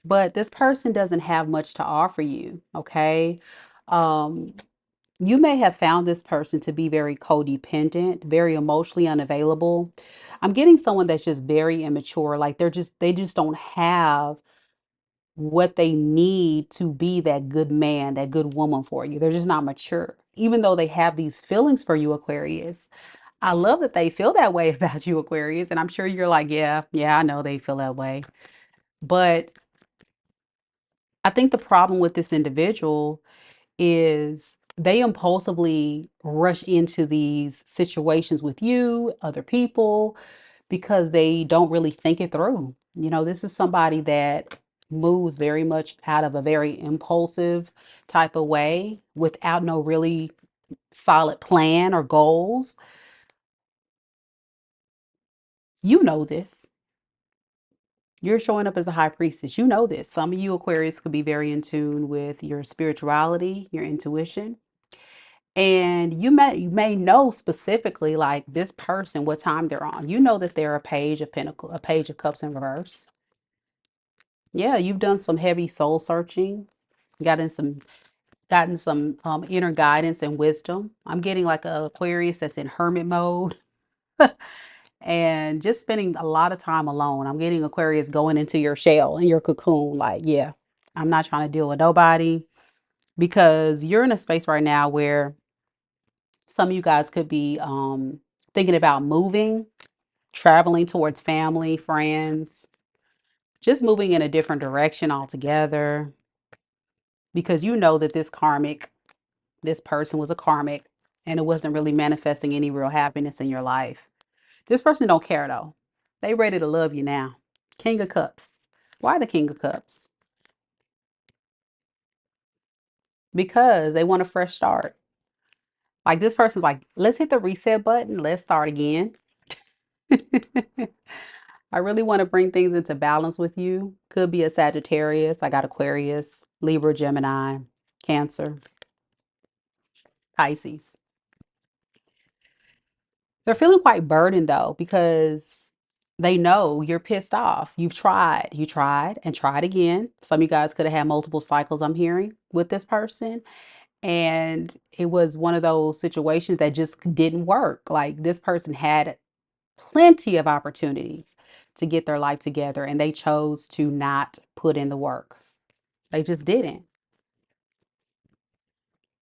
But this person doesn't have much to offer you, okay? Um, you may have found this person to be very codependent, very emotionally unavailable. I'm getting someone that's just very immature, like they just don't have what they need to be that good man, that good woman for you. They're just not mature. Even though they have these feelings for you, Aquarius. I love that they feel that way about you, Aquarius, and I'm sure you're like, yeah, I know they feel that way. But I think the problem with this individual is they impulsively rush into these situations with you, other people, because they don't really think it through. This is somebody that moves very much out of a very impulsive type of way without no really solid plan or goals. You know this. You're showing up as a high priestess. You know this. Some of you Aquarius could be very in tune with your spirituality, your intuition. And you may know specifically like this person, what time they're on. You know that they're a page of pentacle, a page of cups in reverse. Yeah, you've done some heavy soul searching, gotten some gotten some inner guidance and wisdom. I'm getting like a Aquarius that's in hermit mode and just spending a lot of time alone. I'm getting Aquarius going into your shell and your cocoon. Like, yeah, I'm not trying to deal with nobody because you're in a space right now where some of you guys could be thinking about moving, traveling towards family, friends, just moving in a different direction altogether because you know that this person was a karmic and it wasn't really manifesting any real happiness in your life. This person don't care though. They ready to love you now. King of Cups. Why the King of Cups? Because they want a fresh start. Like this person's like, let's hit the reset button. Let's start again. I really want to bring things into balance with you. Could be a Sagittarius. I got Aquarius, Libra, Gemini, Cancer, Pisces. They're feeling quite burdened though, because they know you're pissed off. You tried and tried again. Some of you guys could have had multiple cycles, I'm hearing, with this person. And it was one of those situations that just didn't work. Like this person had plenty of opportunities to get their life together and they chose to not put in the work. They just didn't.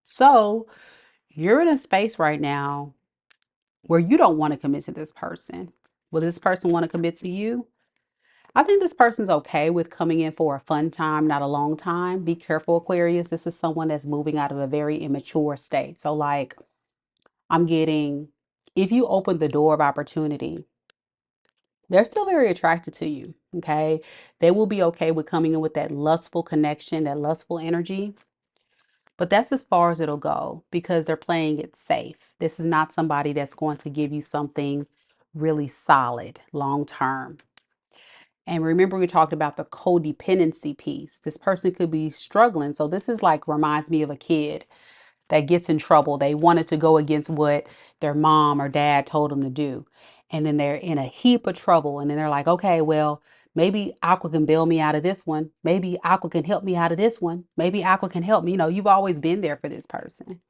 So you're in a space right now where you don't want to commit to this person. Will this person want to commit to you? I think this person's okay with coming in for a fun time, not a long time. Be careful, Aquarius. This is someone that's moving out of a very immature state. So, like, I'm getting, if you open the door of opportunity, they're still very attracted to you. Okay. They will be okay with coming in with that lustful connection, that lustful energy. But that's as far as it'll go because they're playing it safe. This is not somebody that's going to give you something really solid long term. And remember, we talked about the codependency piece. This person could be struggling. So this is like reminds me of a kid that gets in trouble. They wanted to go against what their mom or dad told them to do. And then they're in a heap of trouble. And then they're like, okay, well, maybe Aqua can bail me out of this one. Maybe Aqua can help me out of this one. Maybe Aqua can help me. You know, you've always been there for this person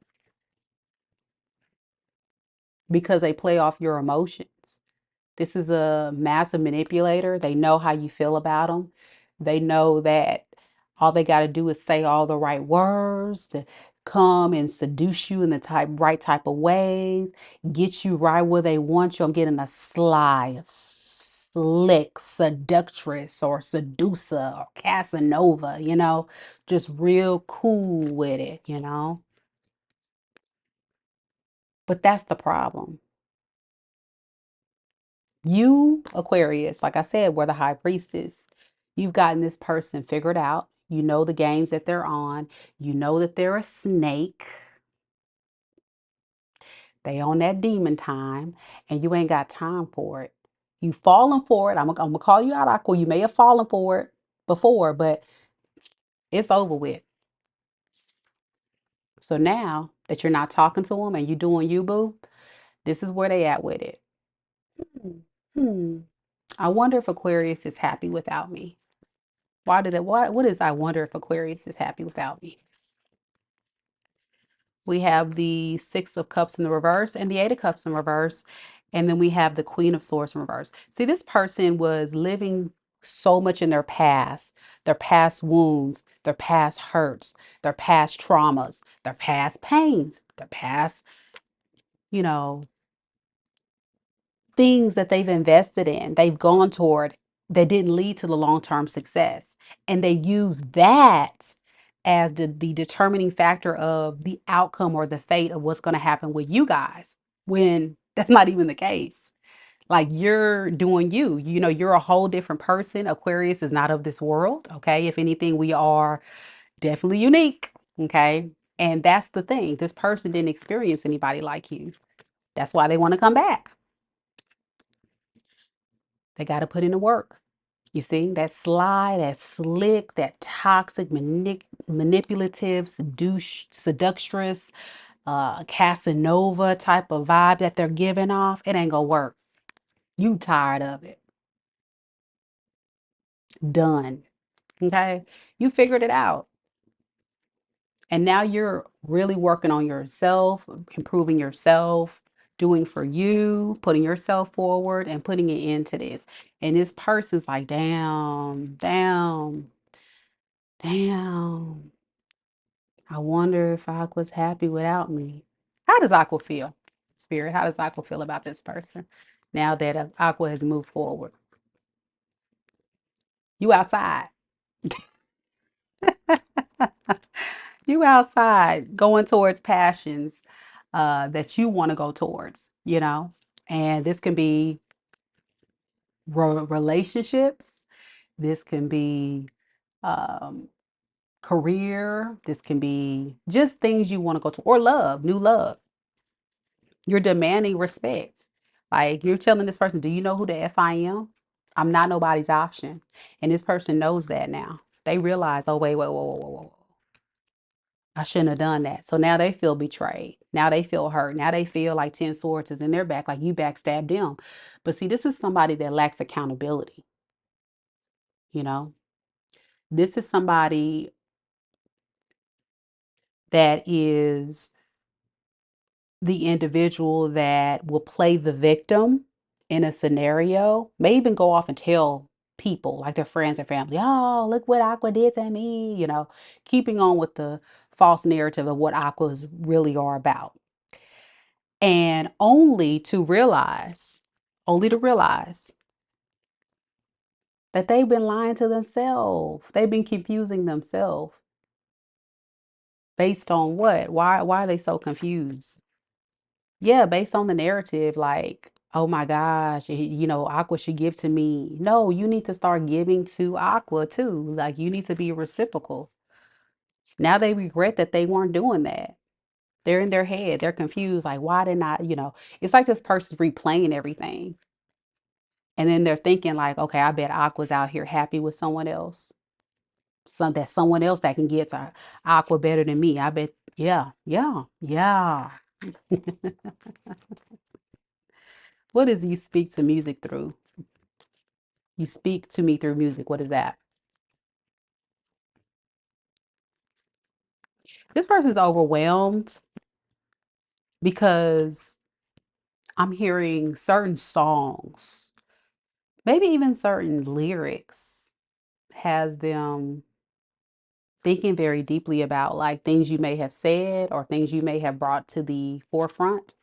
because they play off your emotions. This is a massive manipulator. They know how you feel about them. They know that all they got to do is say all the right words to come and seduce you in the right type of ways, get you right where they want you. I'm getting a sly, slick seductress or seducer or Casanova, just real cool with it. But that's the problem. You, Aquarius, like I said, were the high priestess. You've gotten this person figured out. You know the games that they're on. You know that they're a snake. They on that demon time, and you ain't got time for it. You've fallen for it. I'm gonna call you out, Aqua. You may have fallen for it before, but it's over with. So now that you're not talking to them and you doing you, boo, this is where they at with it. Hmm. Hmm. I wonder if Aquarius is happy without me. What is I wonder if Aquarius is happy without me? We have the Six of Cups in the reverse and the Eight of Cups in reverse. And then we have the Queen of Swords in reverse. See, this person was living so much in their past wounds, their past hurts, their past traumas, their past pains, their past, you know, things that they've invested in, they've gone toward that didn't lead to the long-term success. And they use that as the determining factor of the outcome or the fate of what's going to happen with you guys when that's not even the case. Like you're doing you're a whole different person. Aquarius is not of this world. Okay. If anything, we are definitely unique. Okay. And that's the thing. This person didn't experience anybody like you. That's why they want to come back. They got to put in the work. You see, that sly, that slick, that toxic, manipulative, seductress, Casanova type of vibe that they're giving off, it ain't gonna work. You tired of it. Done. Okay. You figured it out. And now you're really working on yourself, improving yourself, doing for you, putting yourself forward and putting it into this. And this person's like, damn, damn, damn. I wonder if Aqua's happy without me. How does Aqua feel? Spirit, how does Aqua feel about this person now that Aqua has moved forward? You outside. You outside going towards passions that you want to go towards, and this can be relationships. This can be um, career. This can be just things you want to go to, or love, new love. You're demanding respect. Like you're telling this person, do you know who the F I am? I'm not nobody's option. And this person knows that now. They realize, oh, wait, wait, whoa, whoa, whoa, whoa. I shouldn't have done that. So now they feel betrayed. Now they feel hurt. Now they feel like 10 swords is in their back, like you backstabbed them. But see, this is somebody that lacks accountability. You know, this is somebody that is the individual that will play the victim in a scenario, may even go off and tell people, like their friends or family, oh, look what Aqua did to me, keeping on with the false narrative of what Aquas really are about. And only to realize that they've been lying to themselves. They've been confusing themselves based on what? Why are they so confused? Yeah, based on the narrative, like, oh my gosh, Aqua should give to me. No, you need to start giving to Aqua too. Like, you need to be reciprocal. Now they regret that they weren't doing that. They're in their head, they're confused. Like, why didn't it's like this person's replaying everything. And then they're thinking, like, okay, I bet Aqua's out here happy with someone else. Someone else that can get to Aqua better than me. I bet, yeah, yeah, yeah. What is you speak to music through? You speak to me through music. What is that? This person's overwhelmed because I'm hearing certain songs, maybe even certain lyrics, has them thinking very deeply about like things you may have said or things you may have brought to the forefront.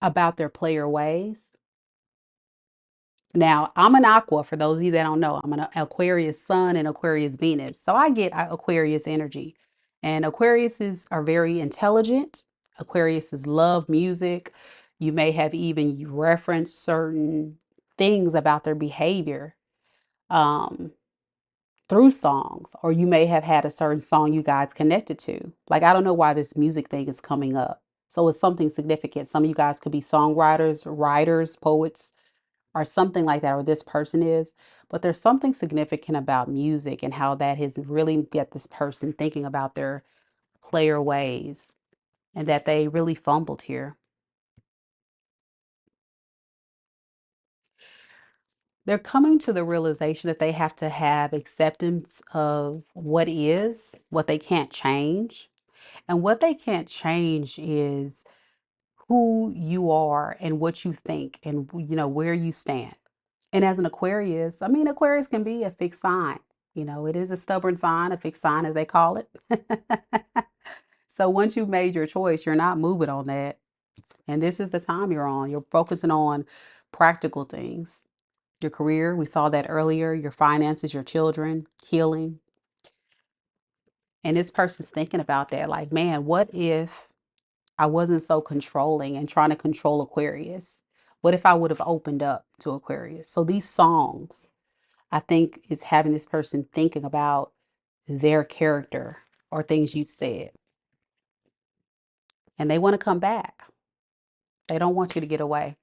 About their player ways. Now, I'm an Aqua, for those of you that don't know. I'm an Aquarius Sun and Aquarius Venus. So I get Aquarius energy. And Aquariuses are very intelligent. Aquariuses love music. You may have even referenced certain things about their behavior um, through songs, or you may have had a certain song you guys connected to. Like, I don't know why this music thing is coming up. So it's something significant. Some of you guys could be songwriters, writers, poets, or something like that, or this person is, but there's something significant about music and how that has really get this person thinking about their player ways and that they really fumbled here. They're coming to the realization that they have to have acceptance of what is, what they can't change. And what they can't change is who you are and what you think and where you stand. And as an Aquarius, I mean, Aquarius can be a fixed sign. It is a stubborn sign, a fixed sign, as they call it. So once you've made your choice, you're not moving on that. And this is the time you're on. You're focusing on practical things. Your career, we saw that earlier, your finances, your children, healing. And this person's thinking about that. Like, man, what if I wasn't so controlling and trying to control Aquarius? What if I would have opened up to Aquarius? So these songs, I think, is having this person thinking about their character or things you've said. And they want to come back. They don't want you to get away.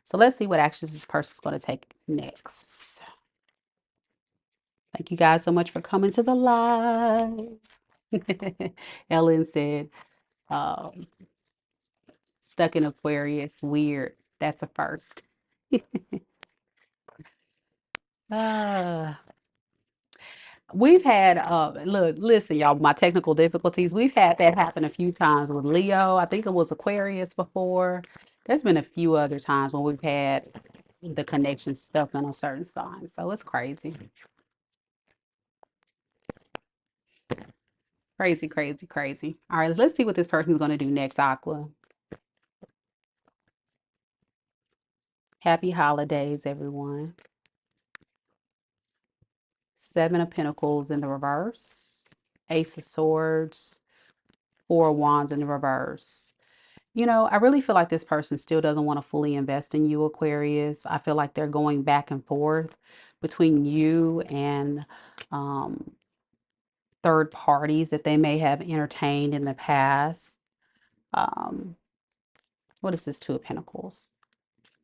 So let's see what actions this person's going to take next. Thank you guys so much for coming to the live. Ellen said, um, stuck in Aquarius, weird. That's a first. Ah. We've had, look, listen, y'all, my technical difficulties. We've had that happen a few times with Leo. I think it was Aquarius before. There's been a few other times when we've had the connection stuck on a certain sign. So it's crazy. Crazy, crazy, crazy. All right, let's see what this person's going to do next, Aqua. Happy holidays, everyone. Seven of Pentacles in the reverse. Ace of Swords, Four of Wands in the reverse. I really feel like this person still doesn't want to fully invest in you, Aquarius. I feel like they're going back and forth between you and um, third parties that they may have entertained in the past. Um, what is this Two of Pentacles?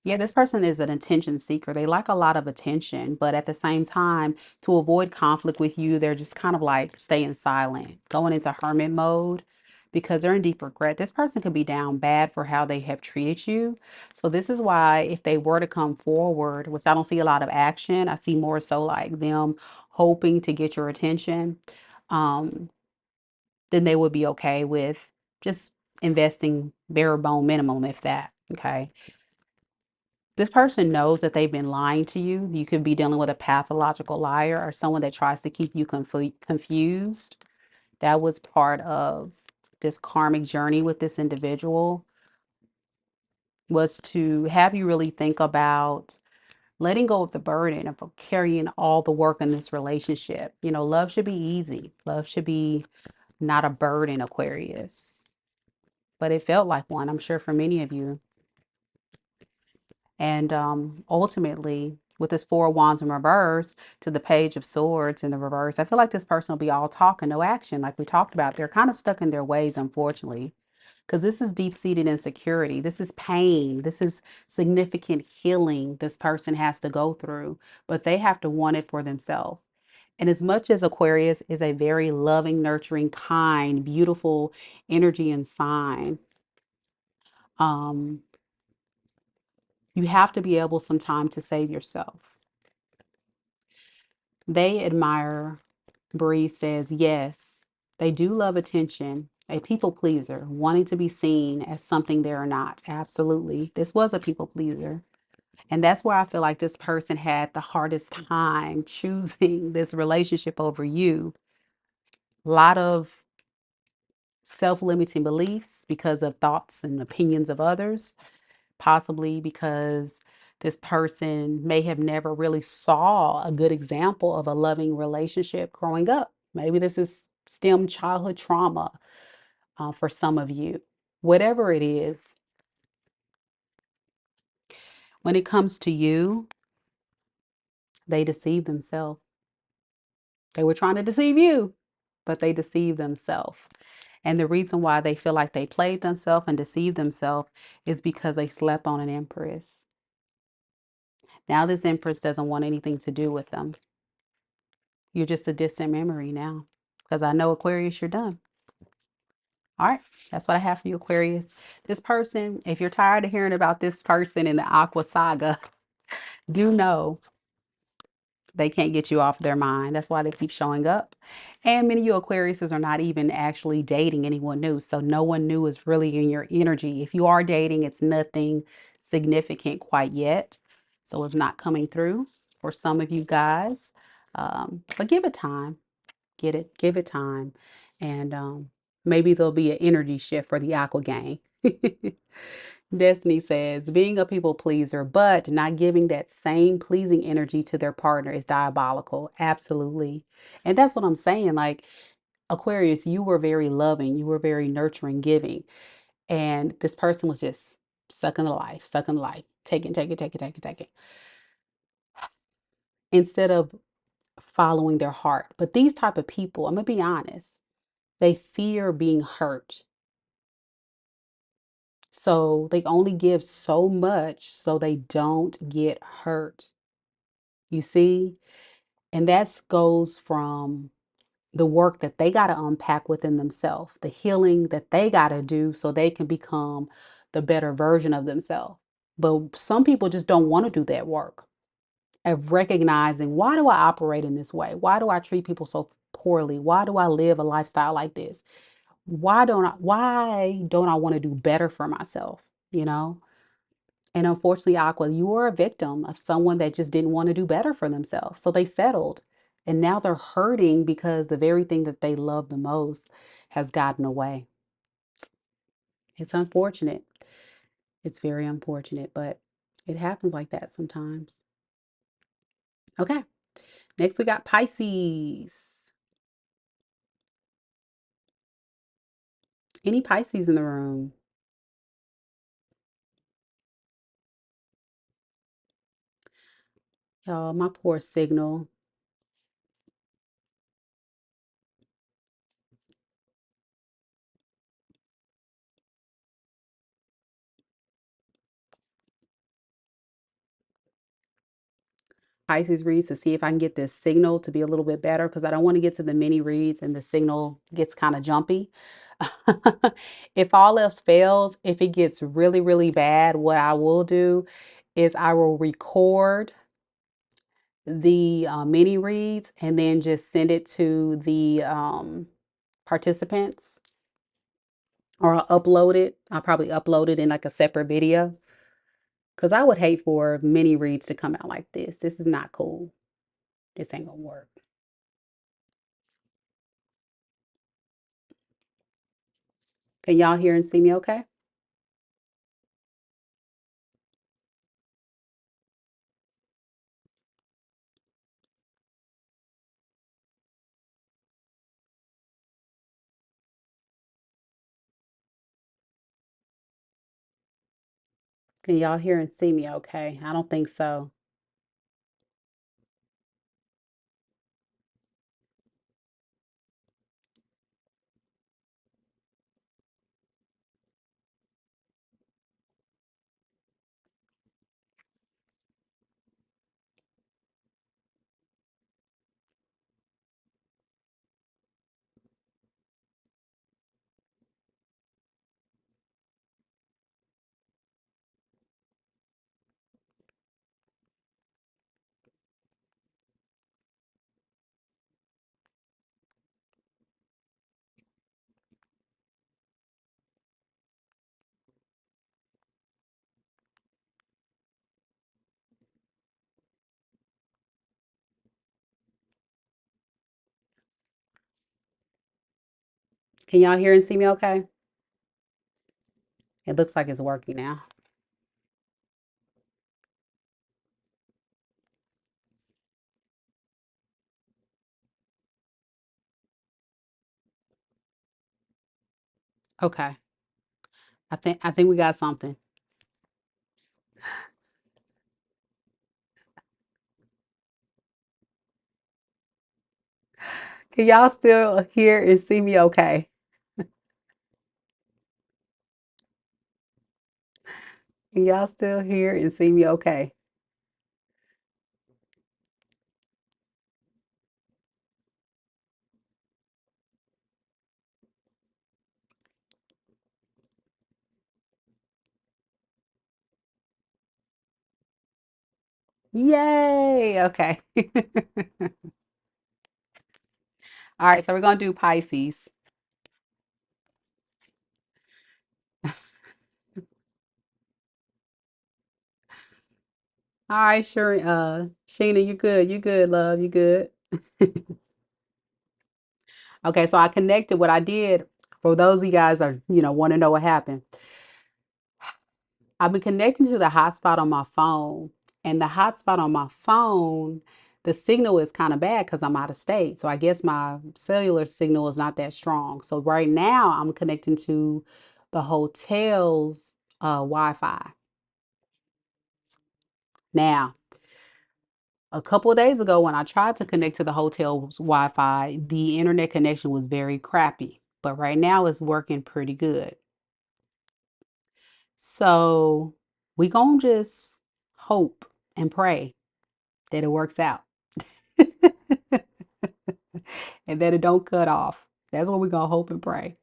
Yeah, this person is an attention seeker. They like a lot of attention, but at the same time, to avoid conflict with you, they're just kind of like staying silent, going into hermit mode because they're in deep regret. This person could be down bad for how they have treated you. So this is why if they were to come forward, which I don't see a lot of action, I see more so like them hoping to get your attention, um, then they would be okay with just investing bare bone minimum, if that. Okay. This person knows that they've been lying to you. You could be dealing with a pathological liar or someone that tries to keep you confused. That was part of this karmic journey with this individual, was to have you really think about letting go of the burden of carrying all the work in this relationship. Love should be easy. Love should be not a burden, Aquarius. But it felt like one, I'm sure, for many of you. And ultimately, with this Four of Wands in reverse to the Page of Swords in the reverse, I feel like this person will be all talk and no action. Like we talked about, they're kind of stuck in their ways, unfortunately, because this is deep-seated insecurity. This is pain. This is significant healing this person has to go through, but they have to want it for themselves. And as much as Aquarius is a very loving, nurturing, kind, beautiful energy and sign, um, you have to be able sometime to save yourself. They admire, Bree says, yes, they do love attention, a people pleaser, wanting to be seen as something they're not. Absolutely. This was a people pleaser. And that's where I feel like this person had the hardest time choosing this relationship over you. A lot of self-limiting beliefs because of thoughts and opinions of others, possibly because this person may have never really saw a good example of a loving relationship growing up. Maybe this is stem childhood trauma for some of you. Whatever it is, when it comes to you, they deceive themselves. They were trying to deceive you, but they deceived themselves. And the reason why they feel like they played themselves and deceived themselves is because they slept on an empress. Now this empress doesn't want anything to do with them. You're just a distant memory now. Because I know, Aquarius, you're done. All right. That's what I have for you, Aquarius. This person, if you're tired of hearing about this person in the Aqua saga, do know they can't get you off their mind. That's why they keep showing up. And many of you Aquariuses are not even actually dating anyone new. So no one new is really in your energy. If you are dating, it's nothing significant quite yet. So it's not coming through for some of you guys. But give it time. Give it time. And maybe there'll be an energy shift for the Aqua gang. Destiny says being a people pleaser, but not giving that same pleasing energy to their partner is diabolical. Absolutely. And that's what I'm saying. Like, Aquarius, you were very loving, you were very nurturing, giving. And this person was just sucking the life, taking. Instead of following their heart. But these type of people, I'm gonna be honest, they fear being hurt. So they only give so much so they don't get hurt. You see? And that goes from the work that they got to unpack within themselves, the healing that they got to do so they can become the better version of themselves. But some people just don't want to do that work of recognizing, why do I operate in this way? Why do I treat people so poorly? Why do I live a lifestyle like this? Why don't I want to do better for myself? You know? And unfortunately, Aqua, you were a victim of someone that just didn't want to do better for themselves. So they settled. And now they're hurting because the very thing that they love the most has gotten away. It's unfortunate. It's very unfortunate, but it happens like that sometimes. Okay. Next, we got Pisces. Any Pisces in the room? Y'all, my poor signal. Pisces reads to see if I can get this signal to be a little bit better because I don't want to get to the mini reads and the signal gets kind of jumpy. If all else fails, if it gets really, really bad, what I will do is I will record the mini reads and then just send it to the participants, or I'll upload it. I'll probably upload it in like a separate video because I would hate for mini reads to come out like this. This is not cool. This ain't gonna work. Can y'all hear and see me okay? Can y'all hear and see me okay? I don't think so. Can y'all hear and see me okay? It looks like it's working now. Okay. I think we got something. Can y'all still hear and see me okay? Can y'all still hear and see me okay? Yay! Okay. All right, so we're gonna do Pisces. All right, sure. Sheena, you good. You good, love. You good. Okay, so I connected what I did for those of you guys are, want to know what happened. I've been connecting to the hotspot on my phone, and the hotspot on my phone, the signal is kind of bad because I'm out of state. So I guess my cellular signal is not that strong. So right now I'm connecting to the hotel's Wi-Fi. Now, a couple of days ago, when I tried to connect to the hotel's Wi-Fi, the internet connection was very crappy. But right now it's working pretty good. So we gonna just hope and pray that it works out and that it don't cut off. That's what we're gonna hope and pray.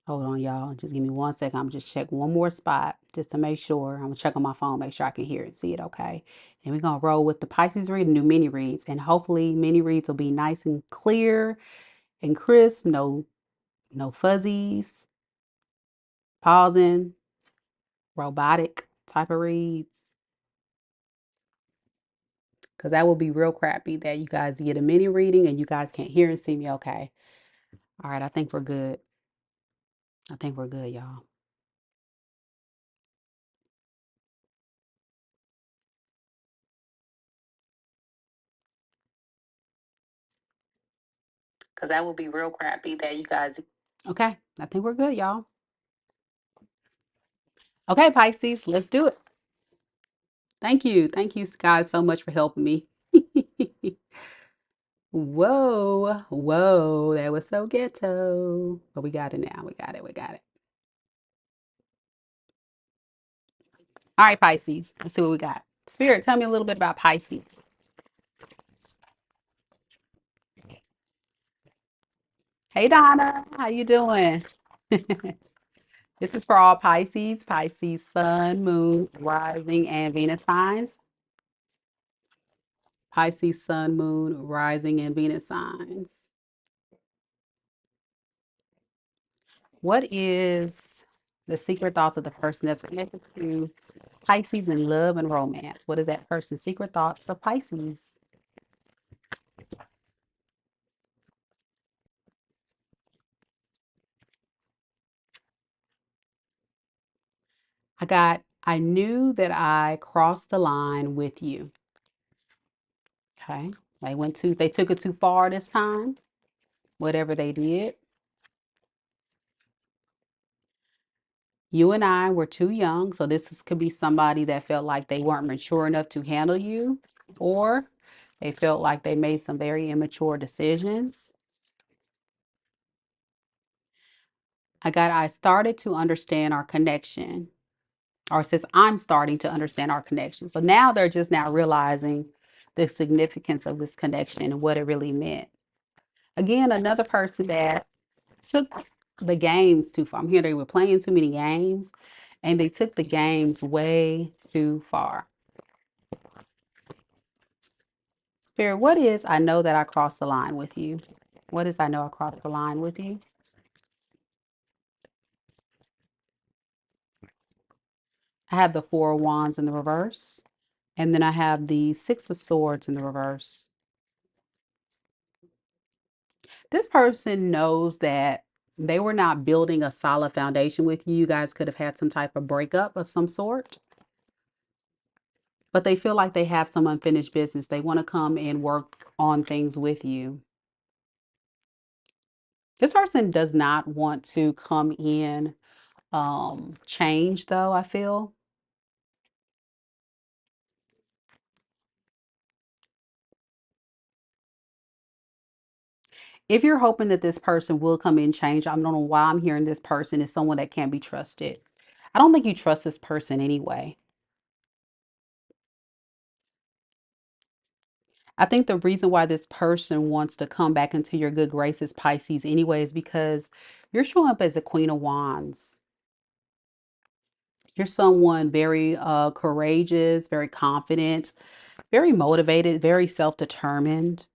Hold on, y'all. Just give me 1 second. I'm just check one more spot just to make sure. I'm gonna check on my phone, make sure I can hear and see it okay. And we're gonna roll with the Pisces read and do mini reads. And hopefully mini reads will be nice and clear and crisp. No fuzzies, pausing, robotic type of reads. Because that will be real crappy that you guys get a mini reading and you guys can't hear and see me okay. All right, I think we're good. I think we're good, y'all. because that would be real crappy that you guys. Okay, I think we're good, y'all. Okay, Pisces, let's do it. Thank you. Thank you guys so much for helping me. Whoa, whoa, that was so ghetto. But we got it now. We got it. We got it. All right, Pisces. Let's see what we got. Spirit, tell me a little bit about Pisces. Hey, Donna. How you doing? This is for all Pisces, Pisces, Sun, Moon, Rising, and Venus signs. Pisces, Sun, Moon, Rising, and Venus signs. What is the secret thoughts of the person that's connected to Pisces in love and romance? What is that person's secret thoughts of Pisces? I knew that I crossed the line with you. Okay. They took it too far this time, whatever they did. You and I were too young, so could be somebody that felt like they weren't mature enough to handle you, or they felt like they made some very immature decisions. I started to understand our connection, or it says I'm starting to understand our connection. So now they're just now realizing the significance of this connection and what it really meant. Again, another person that took the games too far. I'm here, they were playing too many games and they took the games way too far. Spirit, what is I know that I crossed the line with you? What is I know I crossed the line with you? I have the Four of Wands in the reverse, and then I have the Six of Swords in the reverse. This person knows that they were not building a solid foundation with you. You guys could have had some type of breakup of some sort, but they feel like they have some unfinished business. They want to come and work on things with you. This person does not want to come in, change though, I feel. If you're hoping that this person will come in change, I don't know why I'm hearing this person is someone that can't be trusted. I don't think you trust this person anyway. I think the reason why this person wants to come back into your good graces, Pisces, anyway, is because you're showing up as the Queen of Wands. You're someone very courageous, very confident, very motivated, very self-determined.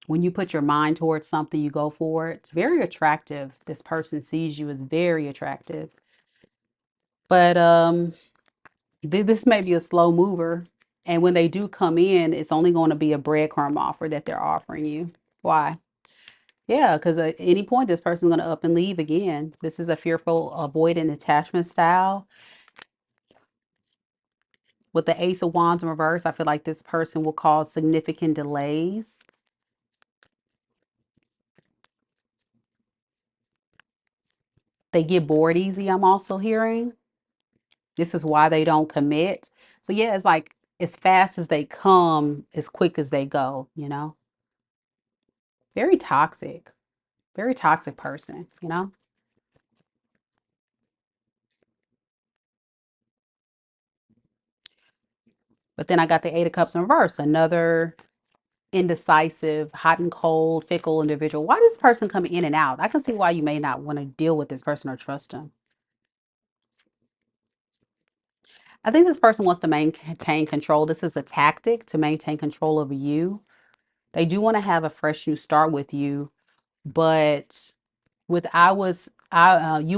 When you put your mind towards something, you go for it. It's very attractive. This person sees you as very attractive. But this may be a slow mover. And when they do come in, it's only going to be a breadcrumb offer that they're offering you. Why? Yeah, because at any point, this person's going to up and leave again. This is a fearful, avoidant attachment style. With the Ace of Wands in reverse, I feel like this person will cause significant delays. They get bored easy, I'm also hearing. This is why they don't commit. So yeah, it's like as fast as they come, as quick as they go, you know? Very toxic person, you know? But then I got the Eight of Cups in reverse, another indecisive, hot and cold, fickle individual. Why does this person come in and out? I can see why you may not want to deal with this person or trust them. I think this person wants to maintain control. This is a tactic to maintain control over you. They do want to have a fresh new start with you, but you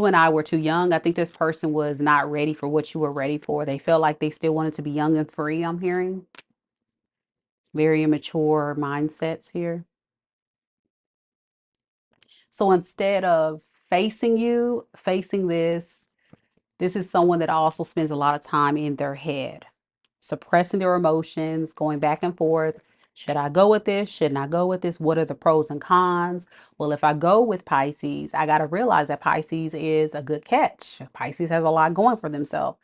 and I were too young. I think this person was not ready for what you were ready for. They felt like they still wanted to be young and free, I'm hearing. Very immature mindsets here. So instead of facing this is someone that also spends a lot of time in their head, suppressing their emotions, going back and forth. Should I go with this? Shouldn't I go with this? What are the pros and cons? Well, if I go with Pisces, I got to realize that Pisces is a good catch. Pisces has a lot going for themselves.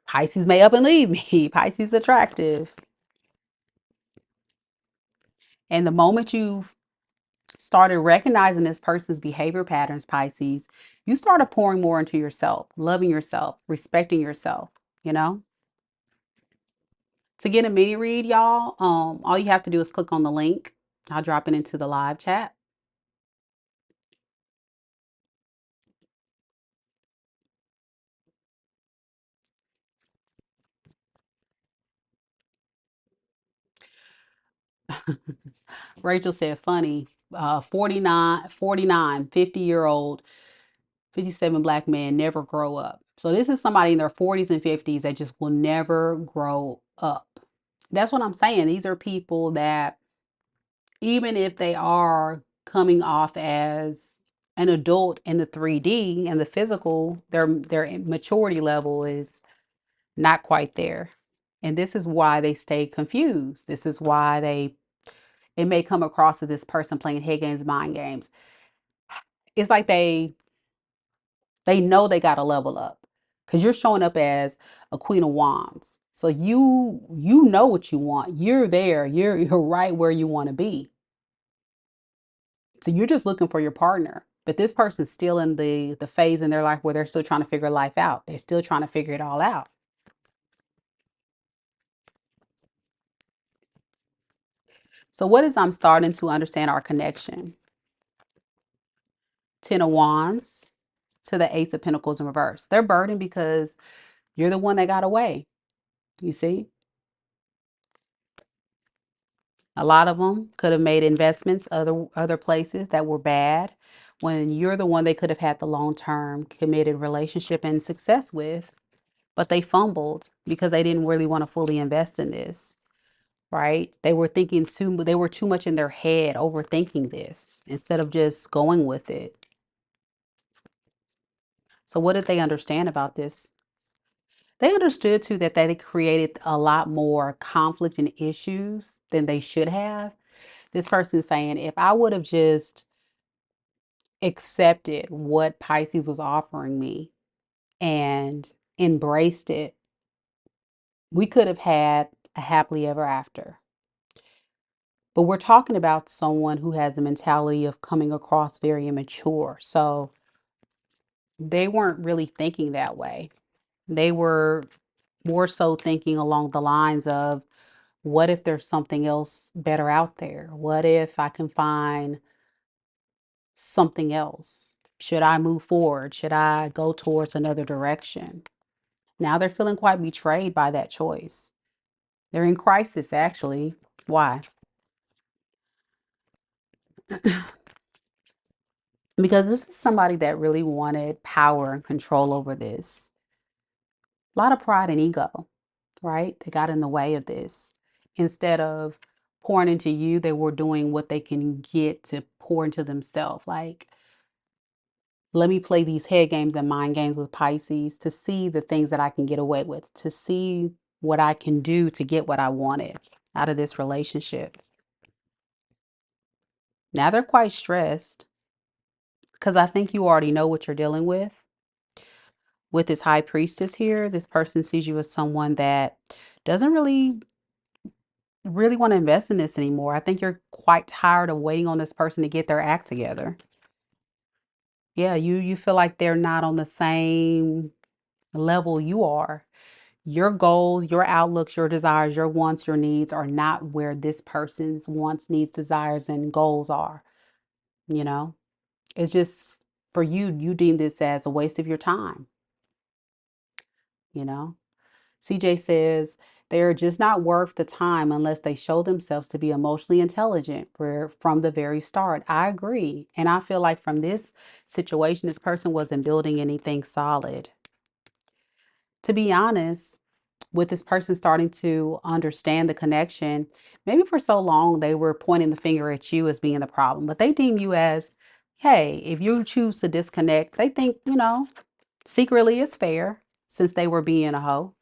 Pisces may up and leave me. Pisces attractive. And the moment you've started recognizing this person's behavior patterns, Pisces, you started pouring more into yourself, loving yourself, respecting yourself, you know? To get a mini read, y'all, all you have to do is click on the link. I'll drop it into the live chat. Rachel said, funny, 50-year-old, 57 black man never grow up. So this is somebody in their 40s and 50s that just will never grow up. That's what I'm saying. These are people that, even if they are coming off as an adult in the 3D and the physical, their maturity level is not quite there. And this is why they stay confused. This is why it may come across as this person playing head games, mind games. It's like they know they got to level up because you're showing up as a queen of wands. So you know what you want. You're there. You're right where you want to be. So you're just looking for your partner. But this person's still in the phase in their life where they're still trying to figure life out. They're still trying to figure it all out. So what is I'm starting to understand our connection? Ten of Wands to the Ace of Pentacles in reverse. They're burdened because you're the one that got away. You see? A lot of them could have made investments other places that were bad when you're the one they could have had the long-term committed relationship and success with, but they fumbled because they didn't really want to fully invest in this, right? They were too much in their head overthinking this instead of just going with it. So what did they understand about this? They understood too that they created a lot more conflict and issues than they should have. This person is saying, if I would have just accepted what Pisces was offering me and embraced it, we could have had a happily ever after. But we're talking about someone who has the mentality of coming across very immature. So they weren't really thinking that way. They were more so thinking along the lines of, what if there's something else better out there? What if I can find something else? Should I move forward? Should I go towards another direction? Now they're feeling quite betrayed by that choice. They're in crisis, actually. Why? Because this is somebody that really wanted power and control over this. A lot of pride and ego, right? They got in the way of this. Instead of pouring into you, they were doing what they can get to pour into themselves. Like, let me play these head games and mind games with Pisces to see the things that I can get away with, to see what I can do to get what I wanted out of this relationship. Now they're quite stressed because I think you already know what you're dealing with. With this high priestess here, this person sees you as someone that doesn't really want to invest in this anymore. I think you're quite tired of waiting on this person to get their act together. Yeah, you feel like they're not on the same level you are. Your goals, your outlooks, your desires, your wants, your needs are not where this person's wants, needs, desires, and goals are. You know, it's just for you, you deem this as a waste of your time. You know, CJ says they're just not worth the time unless they show themselves to be emotionally intelligent from the very start. I agree. And I feel like from this situation, this person wasn't building anything solid. To be honest, with this person starting to understand the connection, maybe for so long they were pointing the finger at you as being the problem, but they deem you as, hey, if you choose to disconnect, they think, secretly it's fair since they were being a hoe,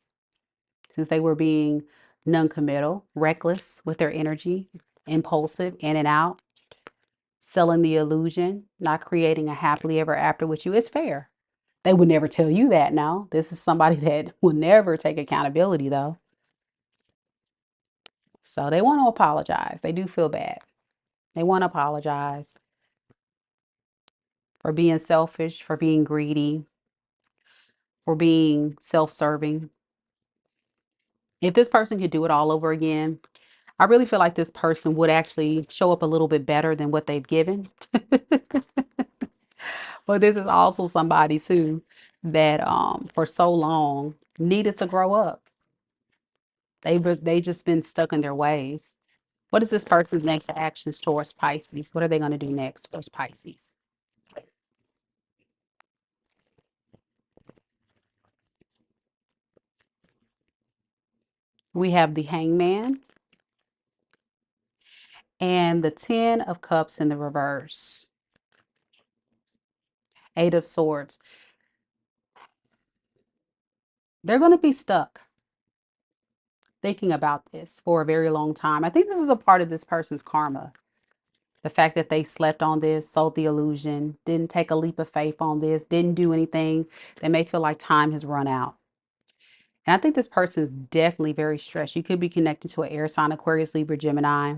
since they were being non-committal, reckless with their energy, impulsive, in and out, selling the illusion, not creating a happily ever after with you. It's fair. They would never tell you that now. This is somebody that will never take accountability though. So they want to apologize. They do feel bad. They want to apologize for being selfish, for being greedy, for being self-serving. If this person could do it all over again, I really feel like this person would actually show up a little bit better than what they've given. But this is also somebody too that for so long needed to grow up. They just been stuck in their ways. What is this person's next actions towards Pisces? What are they going to do next towards Pisces? We have the Hangman and the Ten of Cups in the reverse. Eight of Swords. They're going to be stuck thinking about this for a very long time. I think this is a part of this person's karma. The fact that they slept on this, sold the illusion, didn't take a leap of faith on this, didn't do anything. They may feel like time has run out. And I think this person is definitely very stressed. You could be connected to an air sign, Aquarius, Libra, Gemini,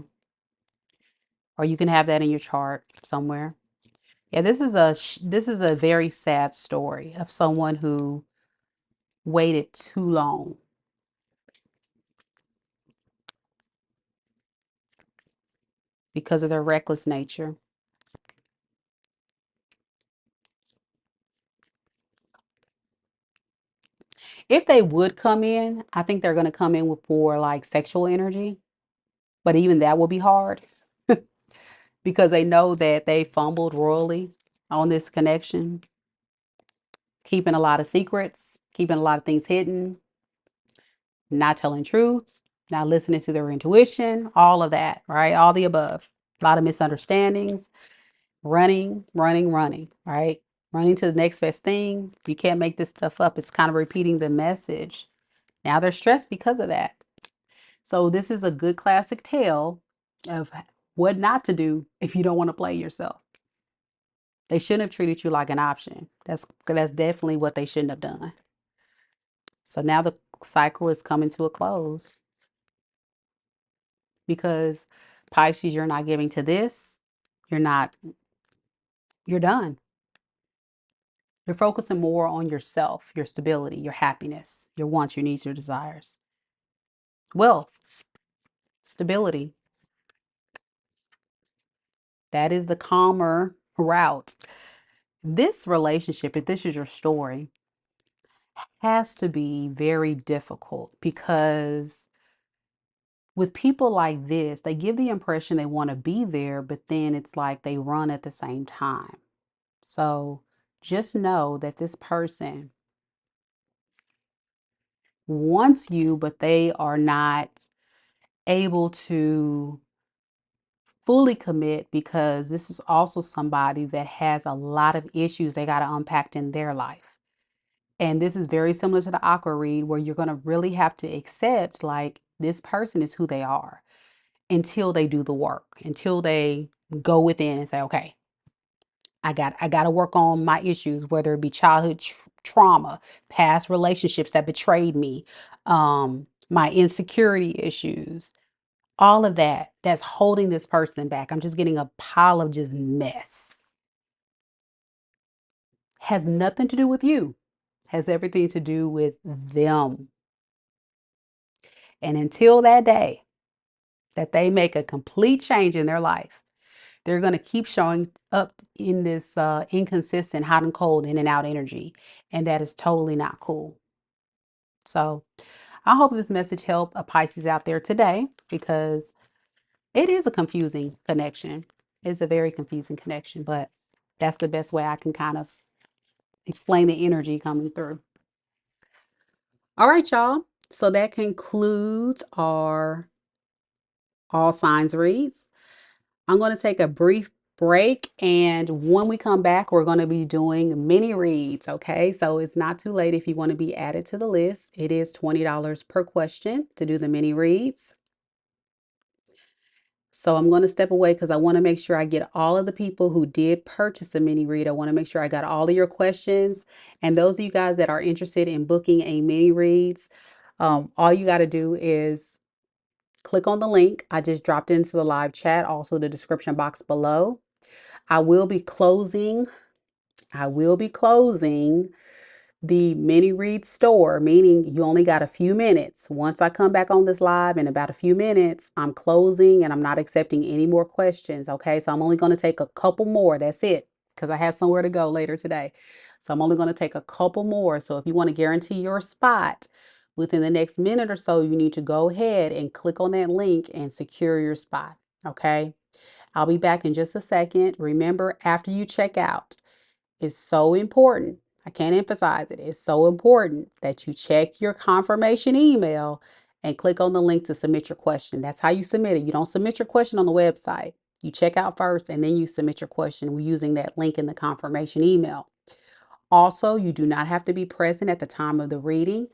or you can have that in your chart somewhere. Yeah, this is a very sad story of someone who waited too long because of their reckless nature. If they would come in, I think they're going to come in with for like sexual energy, but even that will be hard because they know that they fumbled royally on this connection, keeping a lot of secrets, keeping a lot of things hidden, not telling truth, not listening to their intuition, all of that, right? All the above. A lot of misunderstandings, running, right? Running to the next best thing. You can't make this stuff up. It's kind of repeating the message. Now they're stressed because of that. So this is a good classic tale of what not to do if you don't want to play yourself. They shouldn't have treated you like an option. That's definitely what they shouldn't have done. So now the cycle is coming to a close because Pisces, you're not giving to this. You're not, you're done. You're focusing more on yourself, your stability, your happiness, your wants, your needs, your desires. Wealth, stability. That is the calmer route. This relationship, if this is your story, has to be very difficult because with people like this, they give the impression they want to be there, but then it's like they run at the same time. So just know that this person wants you, but they are not able to fully commit because this is also somebody that has a lot of issues they got to unpack in their life. And this is very similar to the aqua read where you're going to really have to accept like this person is who they are until they do the work, until they go within and say, okay, I got to work on my issues, whether it be childhood trauma, past relationships that betrayed me, my insecurity issues, all of that that's holding this person back. I'm just getting a pile of just mess. Has nothing to do with you. Has everything to do with them. And until that day that they make a complete change in their life, they're going to keep showing up in this inconsistent hot and cold, in and out energy. And that is totally not cool. So I hope this message helped a Pisces out there today because it is a confusing connection. It's a very confusing connection, but that's the best way I can kind of explain the energy coming through. All right, y'all. So that concludes our all signs reads. I'm going to take a brief break, and when we come back, we're going to be doing mini reads. Okay, so it's not too late if you want to be added to the list. It is $20 per question to do the mini reads. So I'm going to step away because I want to make sure I get all of the people who did purchase a mini read. I want to make sure I got all of your questions. And those of you guys that are interested in booking a mini reads, all you got to do is click on the link I just dropped into the live chat, also the description box below. I will be closing the mini read store, meaning you only got a few minutes. Once I come back on this live in about a few minutes, I'm closing and I'm not accepting any more questions. Okay, so I'm only going to take a couple more. That's it, because I have somewhere to go later today. So I'm only going to take a couple more. So if you want to guarantee your spot within the next minute or so, you need to go ahead and click on that link and secure your spot. Okay, I'll be back in just a second. Remember, after you check out, it's so important. I can't emphasize it. It's so important that you check your confirmation email and click on the link to submit your question. That's how you submit it. You don't submit your question on the website. You check out first and then you submit your question using that link in the confirmation email. Also, you do not have to be present at the time of the reading.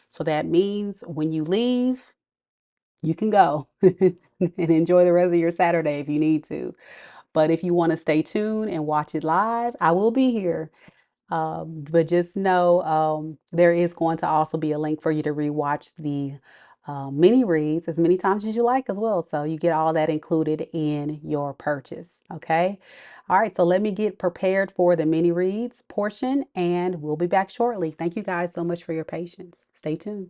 So that means when you leave, you can go and enjoy the rest of your Saturday if you need to. But if you want to stay tuned and watch it live, I will be here. But just know there is going to also be a link for you to rewatch the mini reads as many times as you like as well. So you get all that included in your purchase. Okay. All right. So let me get prepared for the mini reads portion and we'll be back shortly. Thank you guys so much for your patience. Stay tuned.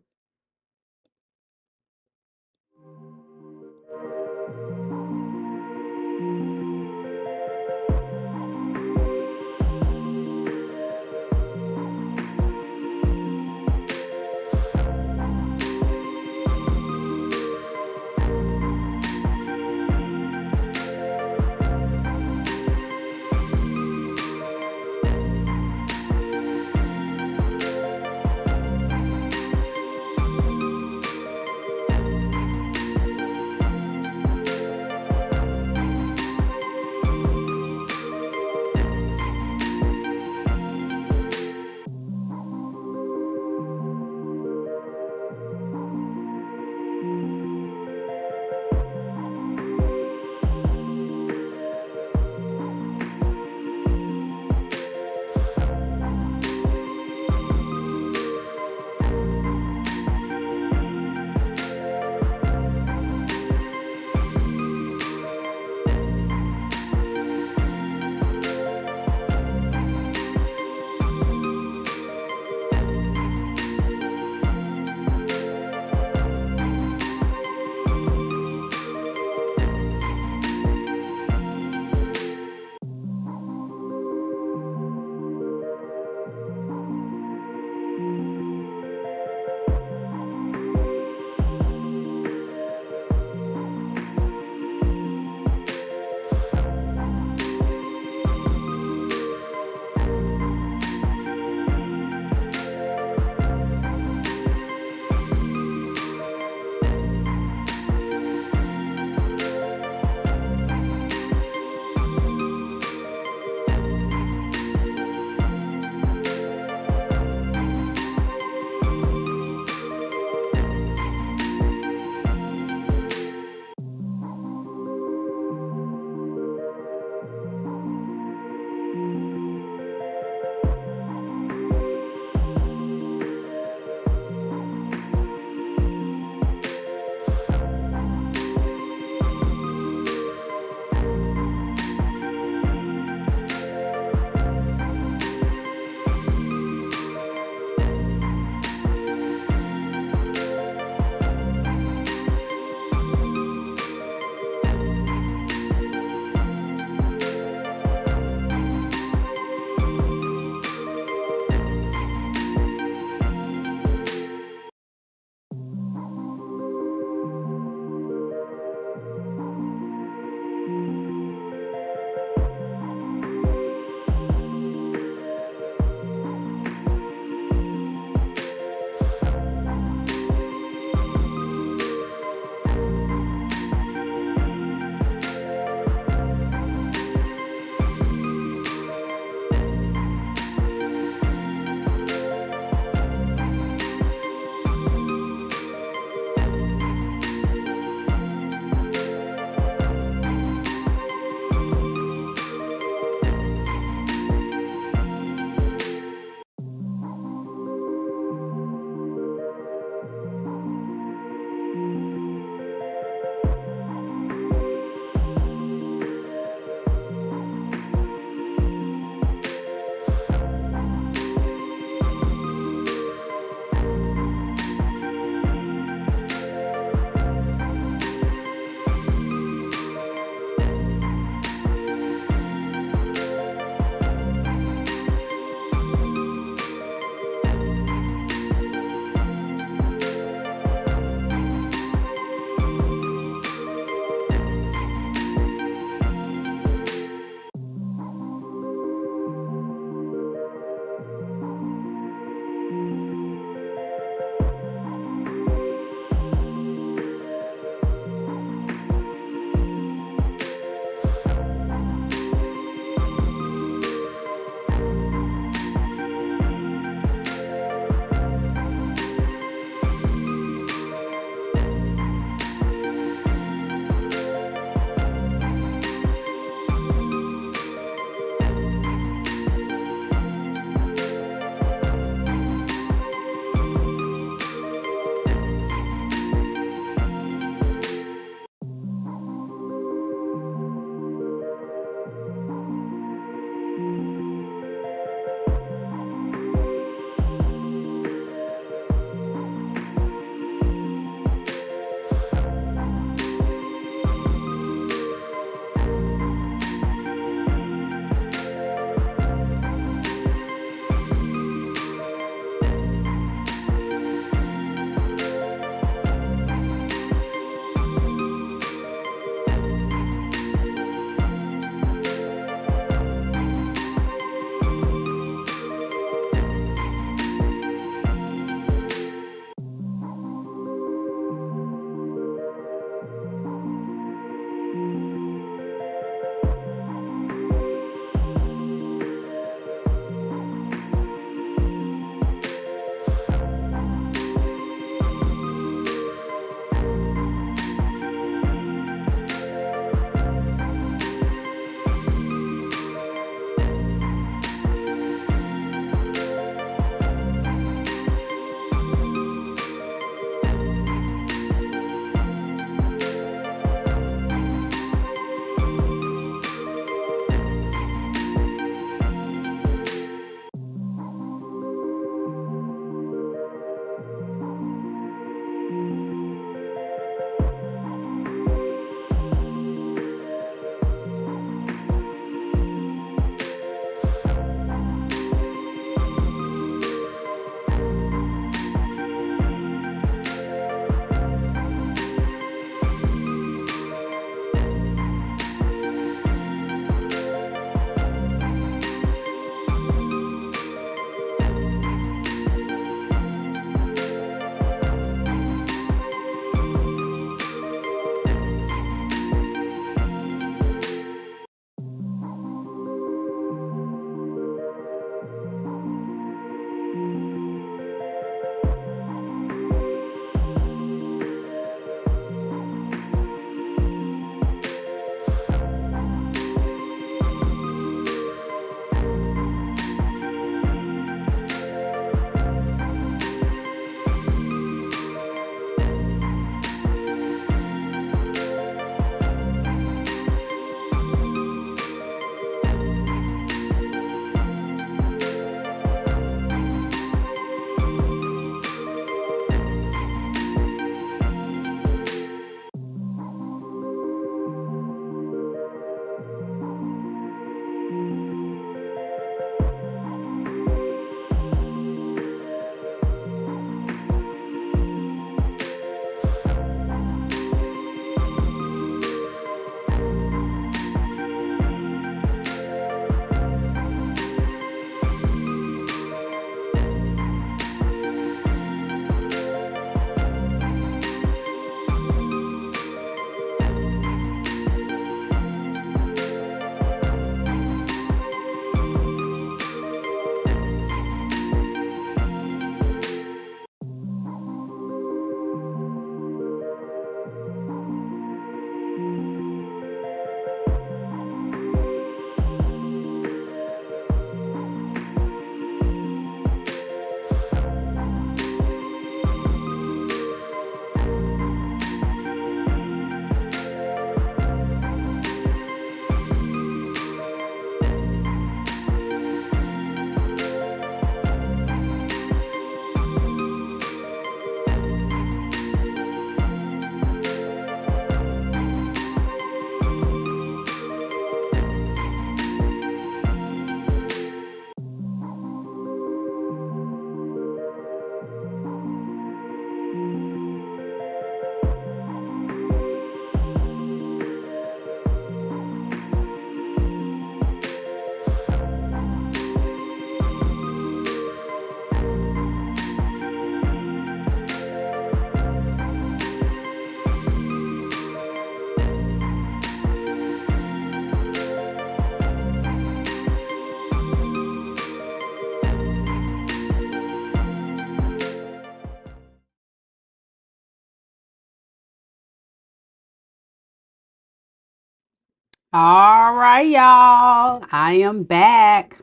All right, y'all. I am back.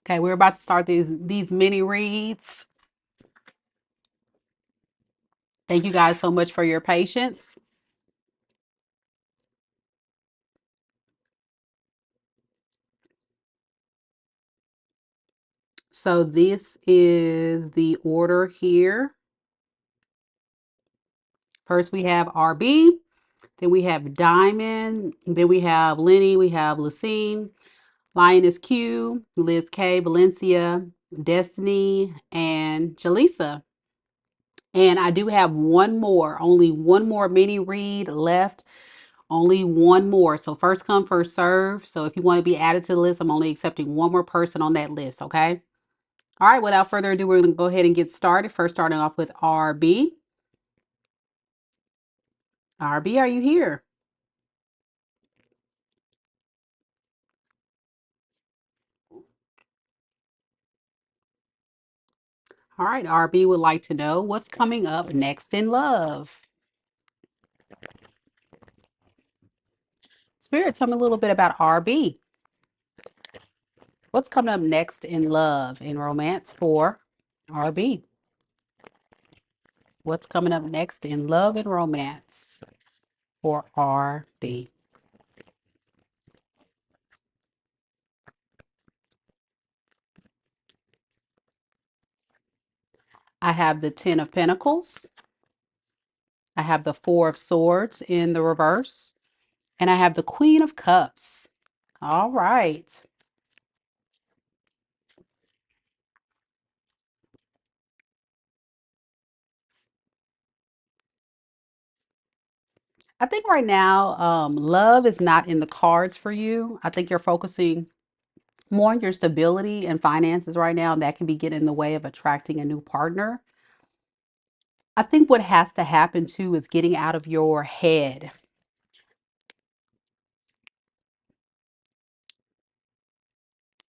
Okay, we're about to start these mini reads. Thank you guys so much for your patience. So this is the order here. First we have RB, then we have Diamond, then we have Lenny, we have Lucine, Lioness Q, Liz K, Valencia, Destiny, and Jaleesa. And I do have one more, only one more mini read left. Only one more. So first come, first serve. So if you want to be added to the list, I'm only accepting one more person on that list. Okay. All right. Without further ado, we're going to go ahead and get started. First, starting off with RB. RB, are you here? All right. RB would like to know what's coming up next in love. Spirit, tell me a little bit about RB. What's coming up next in love, in romance for RB? What's coming up next in love and romance for RB? I have the Ten of Pentacles. I have the Four of Swords in the reverse. And I have the Queen of Cups. All right. I think right now, love is not in the cards for you. I think you're focusing more on your stability and finances right now. And that can be getting in the way of attracting a new partner. I think what has to happen too is getting out of your head.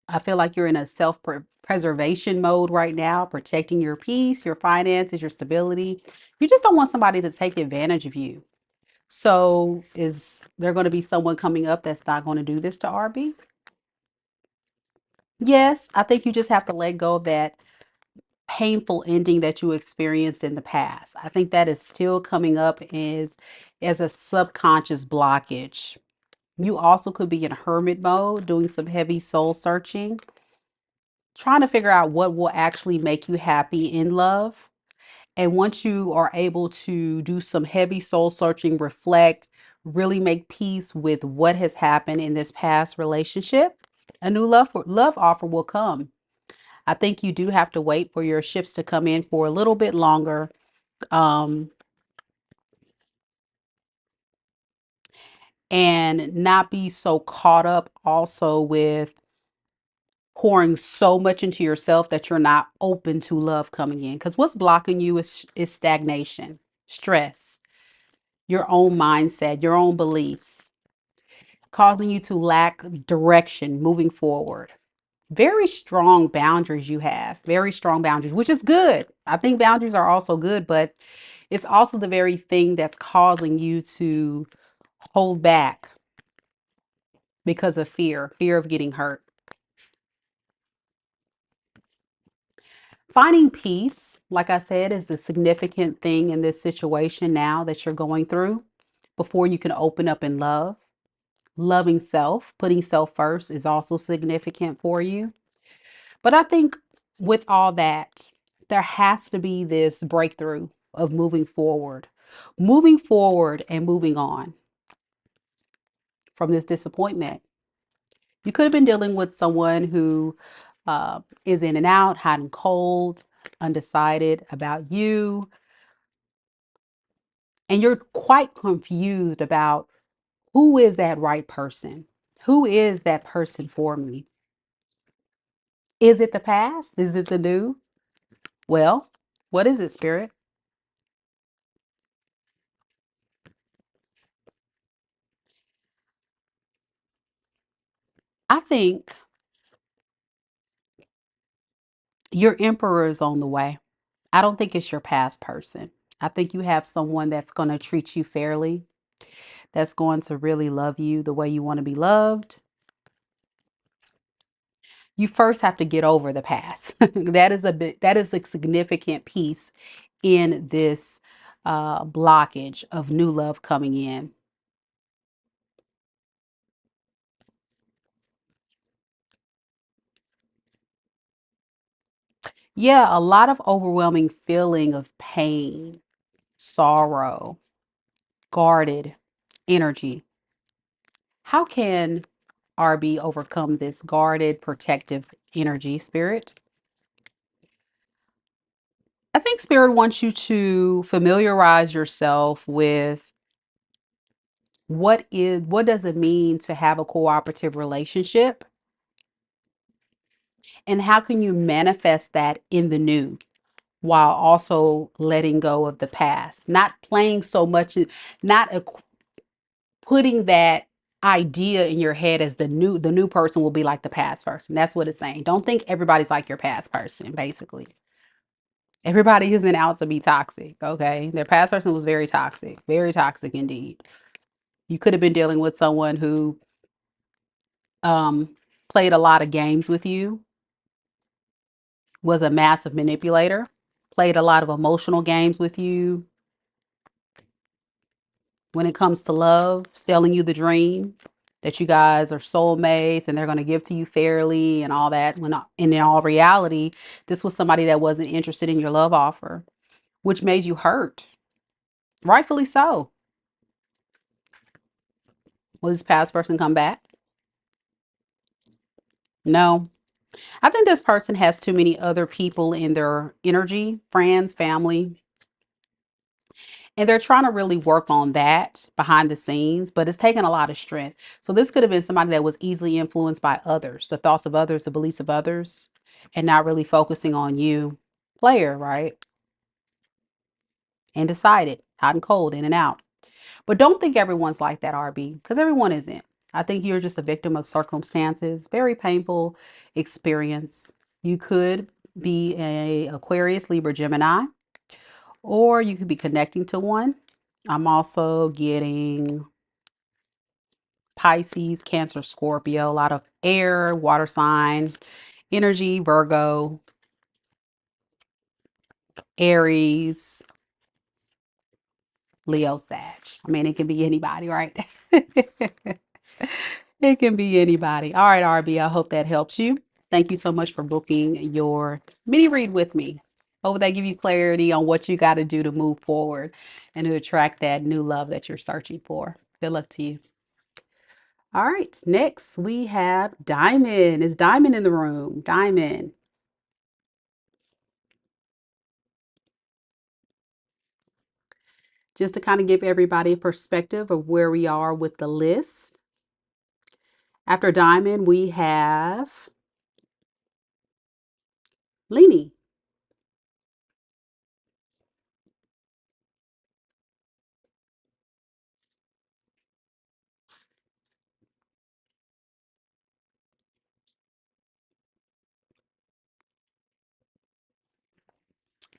I feel like you're in a self-preservation mode right now, protecting your peace, your finances, your stability. You just don't want somebody to take advantage of you. So is there going to be someone coming up that's not going to do this to RB? Yes, I think you just have to let go of that painful ending that you experienced in the past. I think that is still coming up as a subconscious blockage. You also could be in hermit mode, doing some heavy soul searching, trying to figure out what will actually make you happy in love. And once you are able to do some heavy soul searching, reflect, really make peace with what has happened in this past relationship, a new love offer will come. I think you do have to wait for your ships to come in for a little bit longer. Um, and not be so caught up also with pouring so much into yourself that you're not open to love coming in. Because what's blocking you is stagnation, stress, your own mindset, your own beliefs, causing you to lack direction moving forward. Very strong boundaries you have, very strong boundaries, which is good. I think boundaries are also good, but it's also the very thing that's causing you to hold back because of fear of getting hurt. Finding peace, like I said, is the significant thing in this situation now that you're going through before you can open up in love. Loving self, putting self first is also significant for you. But I think with all that, there has to be this breakthrough of moving forward and moving on from this disappointment. You could have been dealing with someone who is in and out, hot and cold, undecided about you, and you're quite confused about who is that right person? Who is that person for me? Is it the past? Is it the new? Well, what is it, Spirit? I think your emperor is on the way. I don't think it's your past person. I think you have someone that's going to treat you fairly. that's going to really love you the way you want to be loved. You first have to get over the past. That is a significant piece in this blockage of new love coming in. Yeah, a lot of overwhelming feeling of pain, sorrow, guarded energy. How can RB overcome this guarded, protective energy, Spirit? I think Spirit wants you to familiarize yourself with what does it mean to have a cooperative relationship, and how can you manifest that in the new while also letting go of the past, not playing so much, not putting that idea in your head as the new person will be like the past person. That's what it's saying. Don't think everybody's like your past person, basically. Everybody isn't out to be toxic, okay? Their past person was very toxic indeed. You could have been dealing with someone who um played a lot of games with you, was a massive manipulator, played a lot of emotional games with you when it comes to love, selling you the dream that you guys are soulmates and they're going to give to you fairly and all that. When in all reality, this was somebody that wasn't interested in your love offer, which made you hurt. Rightfully so. Will this past person come back? No. I think this person has too many other people in their energy, friends, family, and they're trying to really work on that behind the scenes, but it's taken a lot of strength. So this could have been somebody that was easily influenced by others, the thoughts of others, the beliefs of others, and not really focusing on you, player, right? And decided hot and cold, in and out. But don't think everyone's like that, RB, because everyone isn't. I think you're just a victim of circumstances, very painful experience. You could be a Aquarius, Libra, Gemini, or you could be connecting to one. I'm also getting Pisces, Cancer, Scorpio, a lot of air, water sign, energy, Virgo, Aries, Leo, Sag. I mean, it can be anybody, right? It can be anybody. All right, RB, I hope that helps you. Thank you so much for booking your mini read with me. Hope that give you clarity on what you got to do to move forward and to attract that new love that you're searching for. Good luck to you. All right, next we have Diamond. Is Diamond in the room? Diamond. Just to kind of give everybody a perspective of where we are with the list. After Diamond, we have Lenny.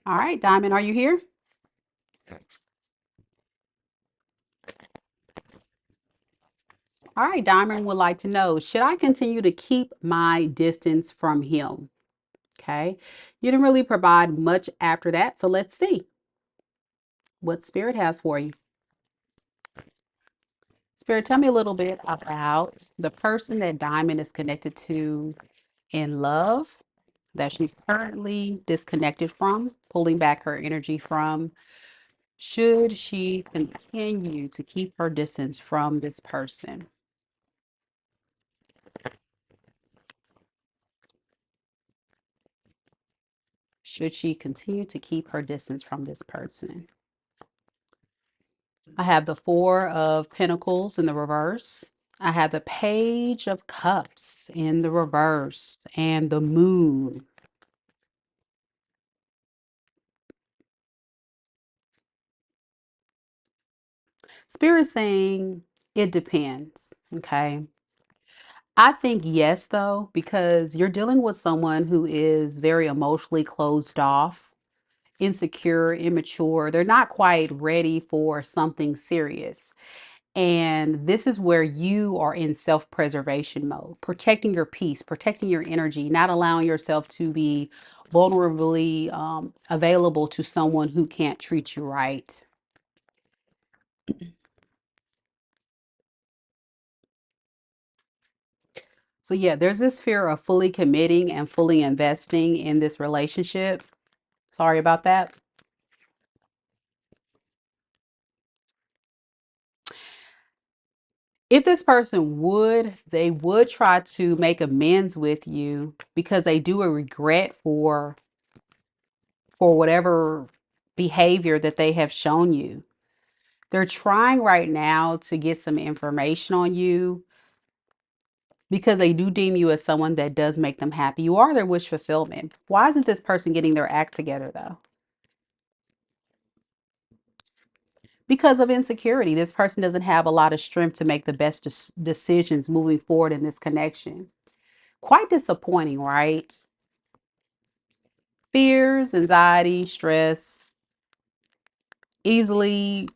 All right, Diamond, are you here? All right, Diamond would like to know, should I continue to keep my distance from him? Okay. You didn't really provide much after that, so let's see what Spirit has for you. Spirit, tell me a little bit about the person that Diamond is connected to in love, that she's currently disconnected from, pulling back her energy from. Should she continue to keep her distance from this person? Should she continue to keep her distance from this person? I have the Four of Pentacles in the reverse. I have the Page of Cups in the reverse and the Moon. Spirit saying it depends. Okay. I think yes, though, because you're dealing with someone who is very emotionally closed off, insecure, immature. They're not quite ready for something serious. And this is where you are in self-preservation mode, protecting your peace, protecting your energy, not allowing yourself to be vulnerably available to someone who can't treat you right. So yeah, there's this fear of fully committing and fully investing in this relationship. Sorry about that. If this person would, they would try to make amends with you because they do a regret for whatever behavior that they have shown you. They're trying right now to get some information on you because they do deem you as someone that does make them happy. You are their wish fulfillment. Why isn't this person getting their act together though? Because of insecurity. This person doesn't have a lot of strength to make the best decisions moving forward in this connection. Quite disappointing, right? Fears, anxiety, stress, easily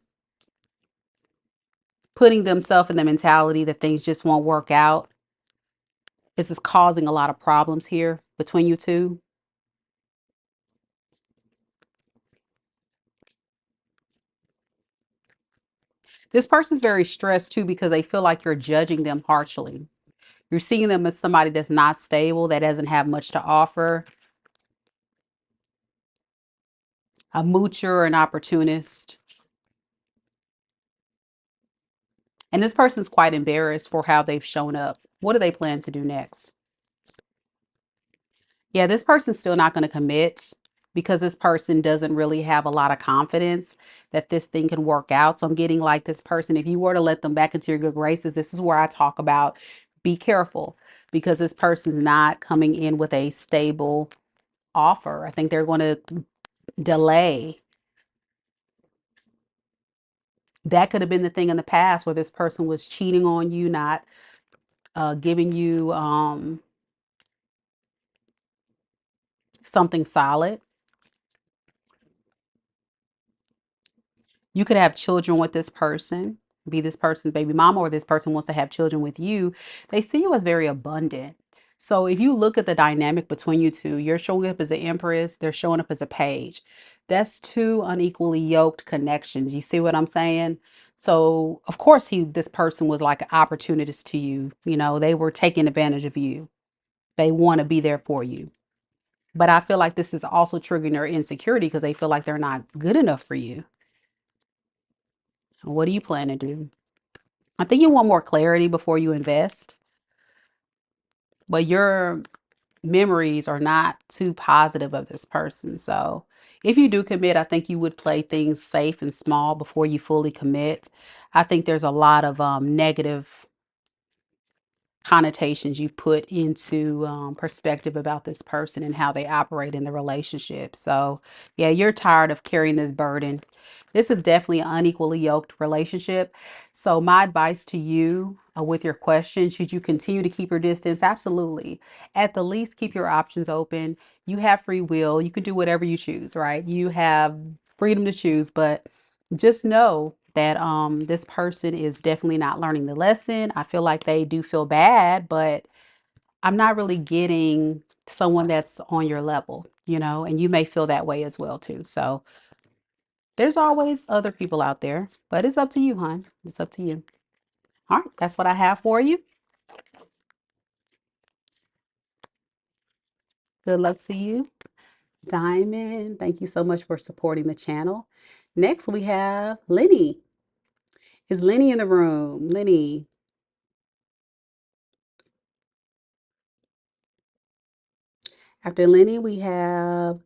putting themselves in the mentality that things just won't work out. This is causing a lot of problems here between you two. This person's very stressed too because they feel like you're judging them harshly. You're seeing them as somebody that's not stable, that doesn't have much to offer, a moocher or an opportunist. And this person's quite embarrassed for how they've shown up. What do they plan to do next? Yeah, this person's still not going to commit because this person doesn't really have a lot of confidence that this thing can work out. So I'm getting like this person, if you were to let them back into your good graces, this is where I talk about be careful because this person's not coming in with a stable offer. I think they're going to delay. That could have been the thing in the past where this person was cheating on you, not giving you something solid. You could have children with this person, be this person's baby mama, or this person wants to have children with you. They see you as very abundant. So if you look at the dynamic between you two, you're showing up as an empress, they're showing up as a page. That's two unequally yoked connections. You see what I'm saying? So of course this person was like an opportunist to you. You know, they were taking advantage of you. They want to be there for you. But I feel like this is also triggering their insecurity because they feel like they're not good enough for you. What do you plan to do? I think you want more clarity before you invest, but your memories are not too positive of this person. So if you do commit, I think you would play things safe and small before you fully commit. I think there's a lot of negative connotations you've put into perspective about this person and how they operate in the relationship. So, yeah, you're tired of carrying this burden. This is definitely an unequally yoked relationship. So, my advice to you with your question, should you continue to keep your distance? Absolutely. At the least, keep your options open. You have free will. You can do whatever you choose, right? You have freedom to choose, but just know that this person is definitely not learning the lesson. I feel like they do feel bad, but I'm not really getting someone that's on your level, you know, and you may feel that way as well too. So there's always other people out there, but it's up to you, hon. It's up to you. All right, that's what I have for you. Good luck to you. Diamond, thank you so much for supporting the channel. Next, we have Lenny. Is Lenny in the room? Lenny. After Lenny, we have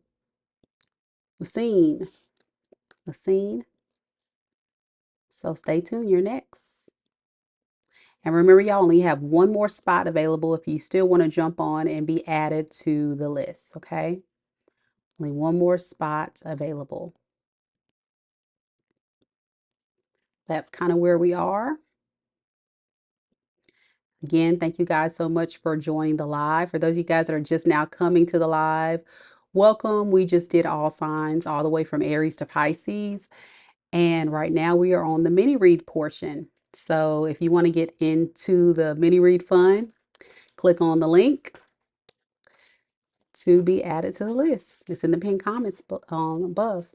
Lucine. Lucine. So stay tuned. You're next. And remember, y'all only have one more spot available if you still want to jump on and be added to the list. Okay. Only one more spot available. That's kind of where we are. Again, thank you guys so much for joining the live. For those of you guys that are just now coming to the live, welcome. We just did all signs all the way from Aries to Pisces. And right now we are on the mini read portion. So if you want to get into the mini read fun, click on the link to be added to the list. It's in the pinned comments above.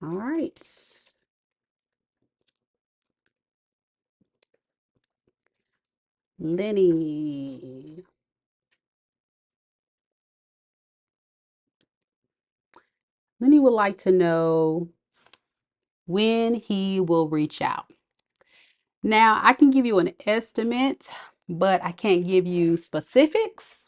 All right. Lenny. Lenny would like to know when he will reach out. Now, I can give you an estimate, but I can't give you specifics.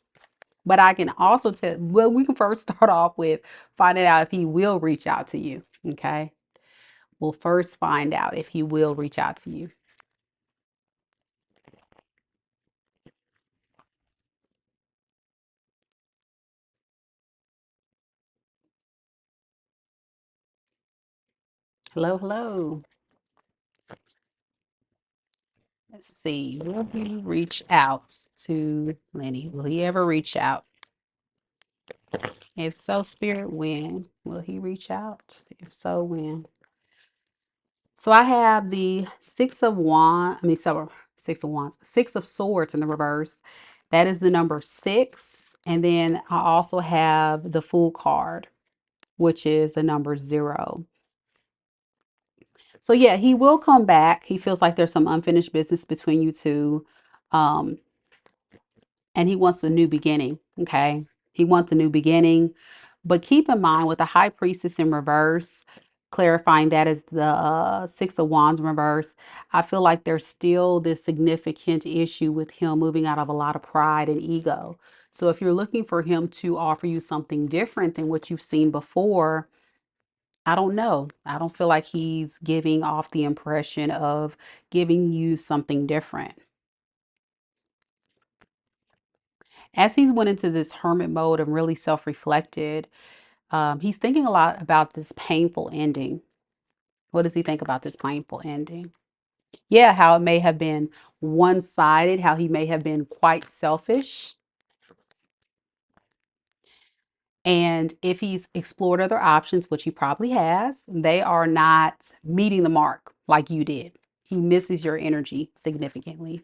But I can also tell, well, we can first start off with finding out if he will reach out to you. Okay. We'll first find out if he will reach out to you. Hello, hello. Let's see. Will he reach out to Lenny? Will he ever reach out? If so, Spirit, when? Will he reach out? If so, when? So I have the Six of Wands, I mean, so Six of Wands, Six of Swords in the reverse. That is the number 6. And then I also have the Fool card, which is the number 0. So yeah, he will come back. He feels like there's some unfinished business between you two. Um, and he wants a new beginning. Okay. He wants a new beginning. But keep in mind with the High Priestess in reverse, clarifying that is the Six of Wands in reverse, I feel like there's still this significant issue with him moving out of a lot of pride and ego. So if you're looking for him to offer you something different than what you've seen before, I don't know. I don't feel like he's giving off the impression of giving you something different. As he's went into this hermit mode and really self-reflected, he's thinking a lot about this painful ending. What does he think about this painful ending? Yeah, how it may have been one-sided, how he may have been quite selfish. And if he's explored other options, which he probably has, they are not meeting the mark like you did. He misses your energy significantly.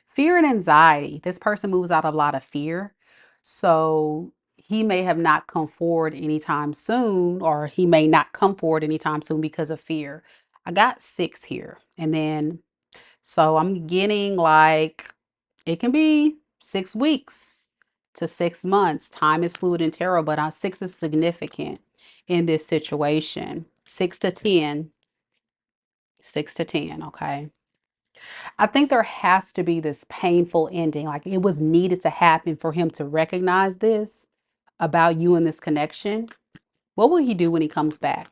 Fear and anxiety. This person moves out of a lot of fear. So he may have not come forward anytime soon, or he may not come forward anytime soon because of fear. I got 6 here. And then, so I'm getting like, it can be 6 weeks to 6 months. Time is fluid in tarot, but 6 is significant in this situation. 6 to 10. 6 to 10. Okay. I think there has to be this painful ending. Like it was needed to happen for him to recognize this about you and this connection. What will he do when he comes back?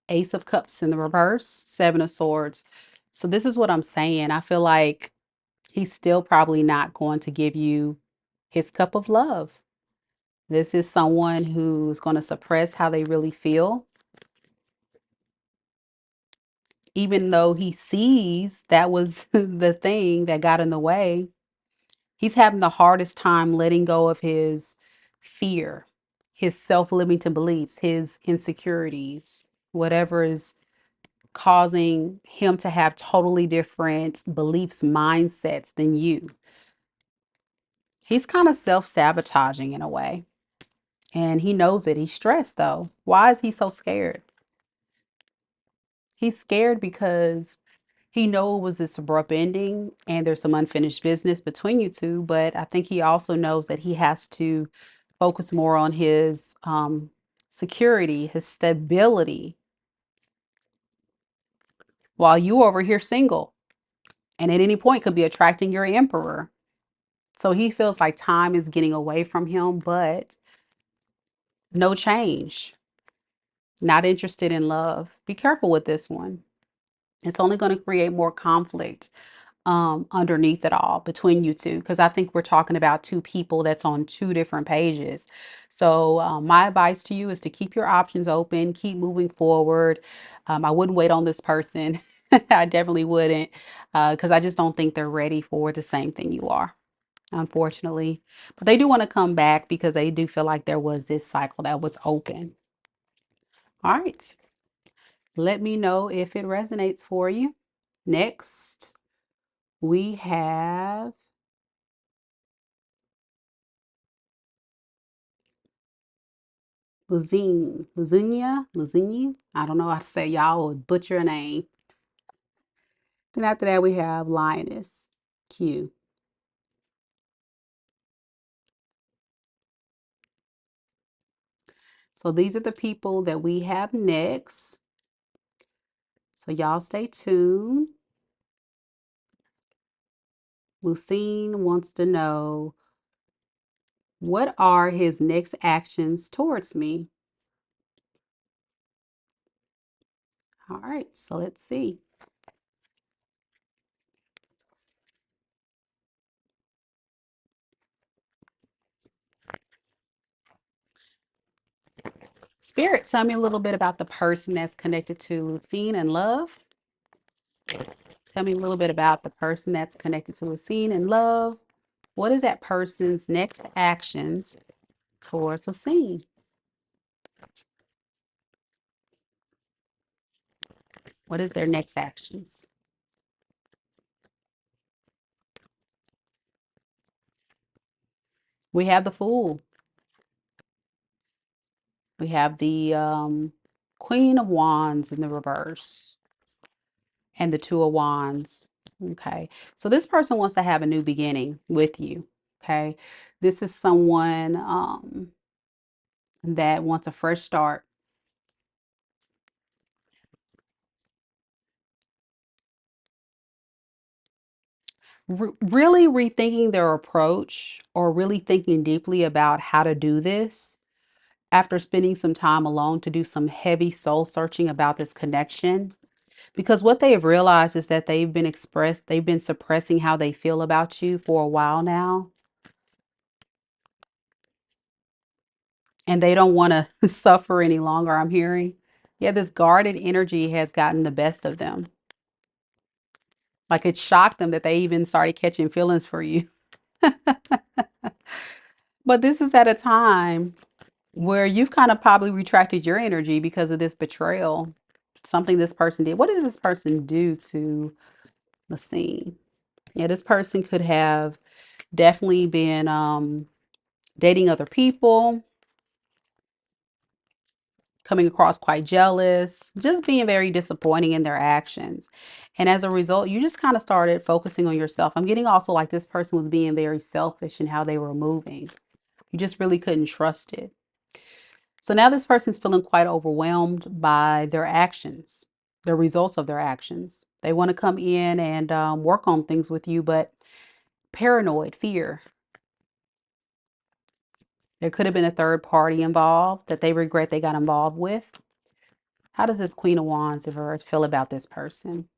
Ace of Cups in the reverse, Seven of Swords. So this is what I'm saying. I feel like he's still probably not going to give you his cup of love. This is someone who's going to suppress how they really feel, even though he sees that was the thing that got in the way. He's having the hardest time letting go of his fear, his self-limiting beliefs, his insecurities, whatever is causing him to have totally different beliefs, mindsets than you. He's kind of self-sabotaging in a way, and he knows it. He's stressed though. Why is he so scared? He's scared because he know it was this abrupt ending and there's some unfinished business between you two, but I think he also knows that he has to focus more on his security, his stability, while you over here single and at any point could be attracting your emperor. So he feels like time is getting away from him, but no change. Not interested in love. Be careful with this one. It's only going to create more conflict underneath it all between you two, because I think we're talking about two people that's on two different pages. So my advice to you is to keep your options open, keep moving forward. I wouldn't wait on this person. I definitely wouldn't, because I just don't think they're ready for the same thing you are. unfortunately. But they do want to come back because they do feel like there was this cycle that was open. All right. Let me know if it resonates for you. Next, we have Luzini. I don't know how to say, y'all would butcher a name. Then after that, we have Lioness, Q. So these are the people that we have next. So y'all stay tuned. Lucine wants to know, what are his next actions towards me? All right, so let's see. Spirit, tell me a little bit about the person that's connected to Lucine and love. Tell me a little bit about the person that's connected to Lucine and love. What is that person's next actions towards Lucine? What is their next actions? We have the Fool. We have the Queen of Wands in the reverse and the Two of Wands. Okay. So this person wants to have a new beginning with you. Okay. This is someone that wants a fresh start. Really rethinking their approach or really thinking deeply about how to do this after spending some time alone to do some heavy soul searching about this connection. Because what they have realized is that they've been suppressing how they feel about you for a while now. And they don't want to suffer any longer, I'm hearing. Yeah, this guarded energy has gotten the best of them. Like it shocked them that they even started catching feelings for you. But this is at a time where you've kind of probably retracted your energy because of this betrayal, something this person did. What does this person do to the scene? Yeah, this person could have definitely been dating other people, coming across quite jealous, just being very disappointing in their actions. And as a result, you just kind of started focusing on yourself. I'm getting also like this person was being very selfish in how they were moving. You just really couldn't trust it. So now this person's feeling quite overwhelmed by their actions, the results of their actions. They want to come in and work on things with you, but paranoid, fear. There could have been a third party involved that they regret they got involved with. How does this Queen of Wands of Earth feel about this person?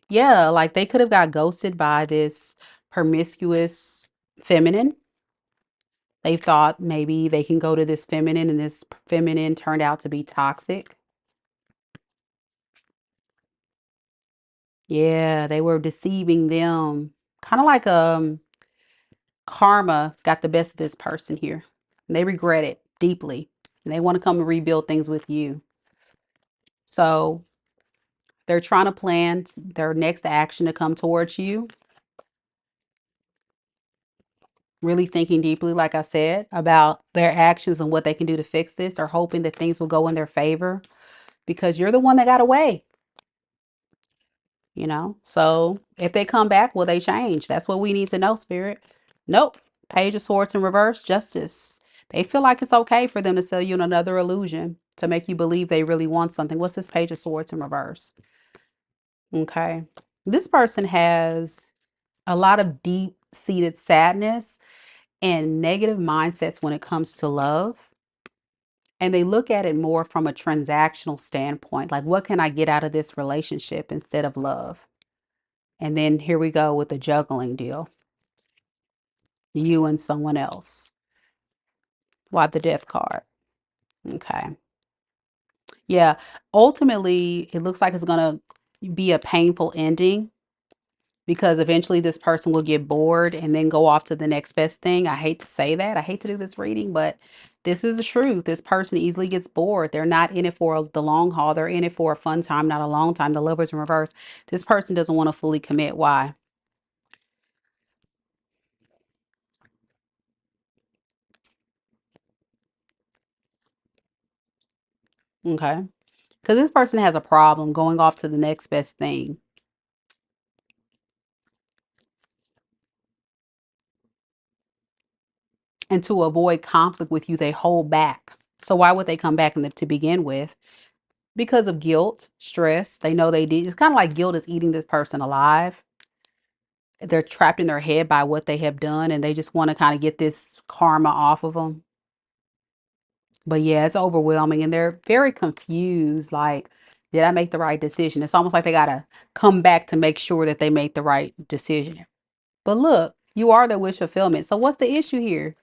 Yeah, like they could have got ghosted by this promiscuous feminine. They thought maybe they can go to this feminine and this feminine turned out to be toxic. Yeah, they were deceiving them. Kind of like karma got the best of this person here. And they regret it deeply. And they want to come and rebuild things with you. So they're trying to plan their next action to come towards you. Really thinking deeply, like I said, about their actions and what they can do to fix this, or hoping that things will go in their favor because you're the one that got away, you know? So if they come back, will they change? That's what we need to know, Spirit. Nope. Page of Swords in reverse, Justice. They feel like it's okay for them to sell you another illusion to make you believe they really want something. What's this Page of Swords in reverse? Okay. This person has a lot of deep-seated sadness and negative mindsets when it comes to love. And they look at it more from a transactional standpoint. Like, what can I get out of this relationship instead of love? And then here we go with the juggling deal. You and someone else. Why the death card? Okay. Yeah. Ultimately, it looks like it's going to be a painful ending. because eventually this person will get bored and then go off to the next best thing. I hate to say that. I hate to do this reading, but this is the truth. This person easily gets bored. They're not in it for the long haul. They're in it for a fun time, not a long time. The Lovers in reverse. This person doesn't want to fully commit. Why? Okay. Because this person has a problem going off to the next best thing. And to avoid conflict with you, they hold back. So why would they come back to begin with? Because of guilt, stress. They know they did. It's kind of like guilt is eating this person alive. They're trapped in their head by what they have done, and they just want to kind of get this karma off of them. But yeah, it's overwhelming, and they're very confused. Like, did I make the right decision? It's almost like they got to come back to make sure that they make the right decision. But look, you are the wish fulfillment. So what's the issue here?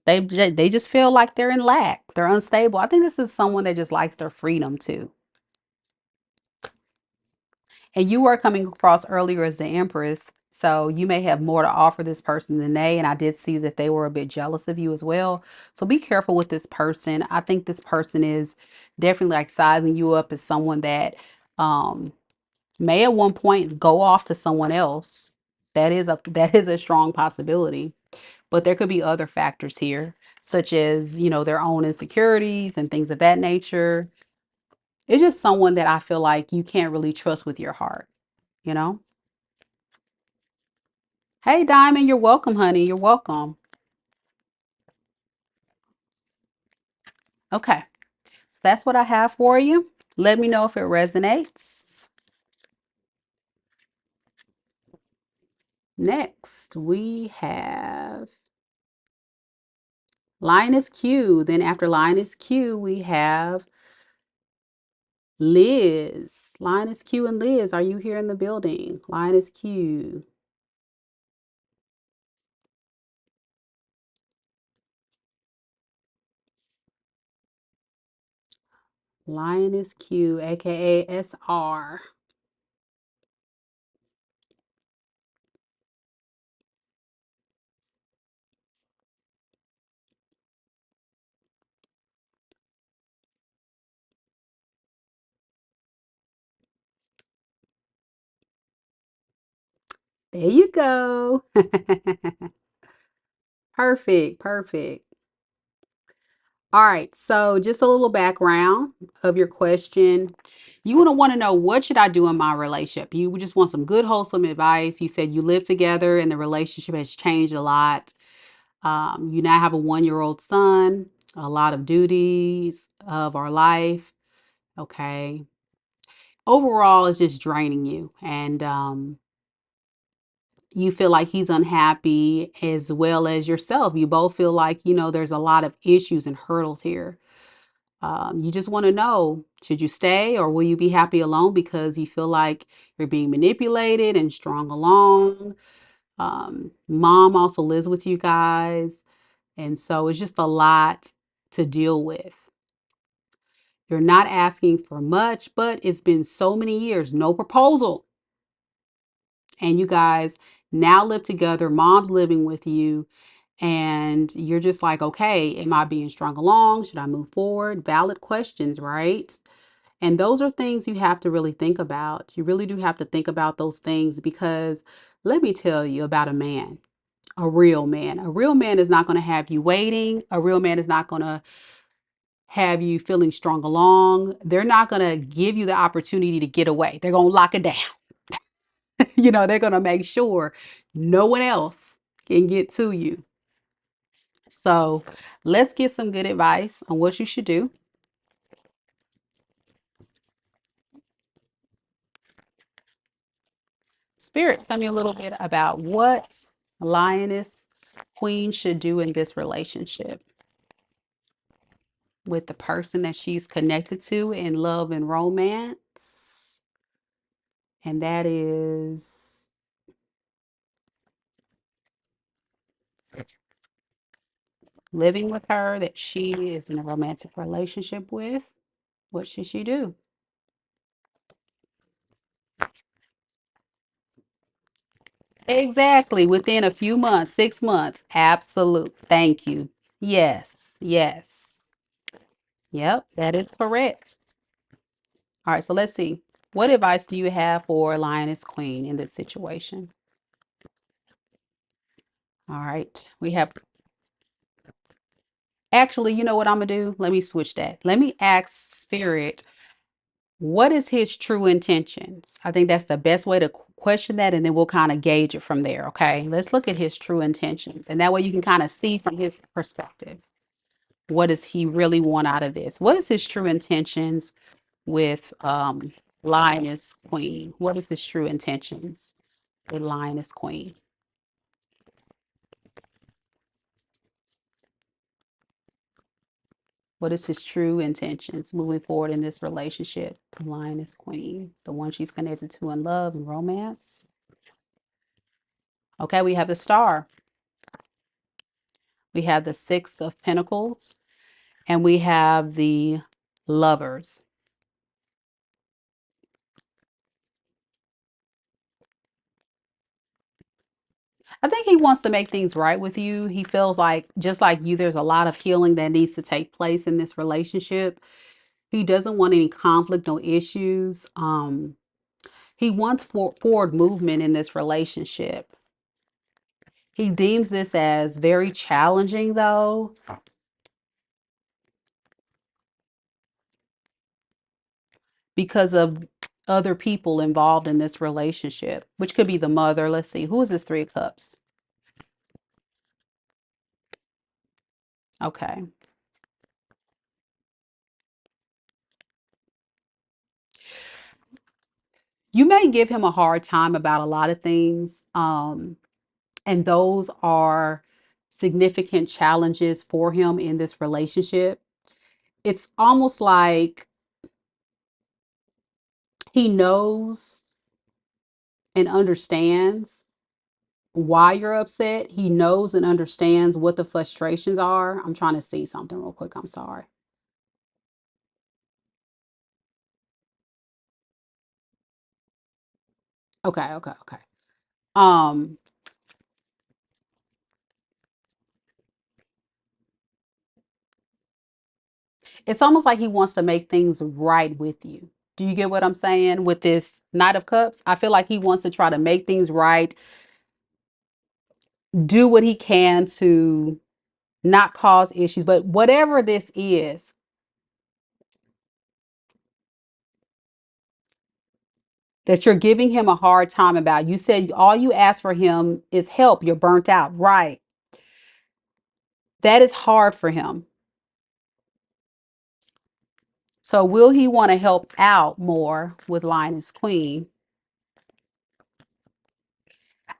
They just feel like they're in lack. They're unstable. I think this is someone that just likes their freedom too. And you were coming across earlier as the Empress, so you may have more to offer this person than they. And I did see that they were a bit jealous of you as well. So be careful with this person. I think this person is definitely like sizing you up as someone that um, may at one point go off to someone else. That is a strong possibility. But there could be other factors here, such as, their own insecurities and things of that nature. It's just someone that I feel like you can't really trust with your heart, you know? Hey, Diamond, you're welcome, honey. You're welcome. Okay, so that's what I have for you. Let me know if it resonates. Next, we have Lioness Q. Then after Lioness Q, we have Liz. Lioness Q and Liz, are you here in the building? Lioness Q. Lioness Q, aka SR. There you go. Perfect, perfect. All right, so just a little background of your question. You want to know, what should I do in my relationship? You just want some good, wholesome advice. You said you live together and the relationship has changed a lot. You now have a 1-year-old son, a lot of duties of our life. Okay. Overall, it's just draining you. And you feel like he's unhappy as well as yourself. You both feel like, there's a lot of issues and hurdles here. You just want to know, should you stay or will you be happy alone because you feel like you're being manipulated and strung along? Mom also lives with you guys. And so it's just a lot to deal with. You're not asking for much, but it's been so many years, no proposal. And you guys now live together. Mom's living with you. And you're just like, okay, am I being strung along? Should I move forward? Valid questions, right? And those are things you have to really think about. You really do have to think about those things because let me tell you about a man, a real man. A real man is not going to have you waiting. A real man is not going to have you feeling strung along. They're not going to give you the opportunity to get away. They're going to lock it down. They're going to make sure no one else can get to you. So let's get some good advice on what you should do. Spirit, tell me a little bit about what Lioness Queen should do in this relationship with the person that she's connected to in love and romance. And that is living with her that she is in a romantic relationship with. What should she do? Exactly. Within a few months, 6 months. Absolute. Thank you. Yes. Yes. Yep. That is correct. All right. So let's see. What advice do you have for Lioness Queen in this situation? All right. We have actually, you know what I'm going to do? Let me switch that. Let me ask Spirit, what is his true intentions? I think that's the best way to question that, and then we'll kind of gauge it from there. Okay. Let's look at his true intentions. And that way you can kind of see from his perspective. What does he really want out of this? What is his true intentions with Lioness Queen? What is his true intentions with Lioness Queen? What is his true intentions moving forward in this relationship? Lioness Queen, the one she's connected to in love and romance. Okay, we have the Star. We have the Six of Pentacles, and we have the Lovers. I think he wants to make things right with you. He feels like, just like you, there's a lot of healing that needs to take place in this relationship. He doesn't want any conflict, no issues. He wants forward movement in this relationship. He deems this as very challenging, though, because of other people involved in this relationship, which could be the mother. Let's see, who is this Three of Cups? Okay. You may give him a hard time about a lot of things. And those are significant challenges for him in this relationship. It's almost like he knows and understands why you're upset. He knows and understands what the frustrations are. I'm trying to see something real quick. I'm sorry. Okay, okay, okay. Um, it's almost like he wants to make things right with you. Do you get what I'm saying with this Knight of Cups? I feel like he wants to try to make things right, do what he can to not cause issues. But whatever this is, that you're giving him a hard time about, you said all you ask for him is help. You're burnt out. Right. That is hard for him. So will he want to help out more with Linus Queen?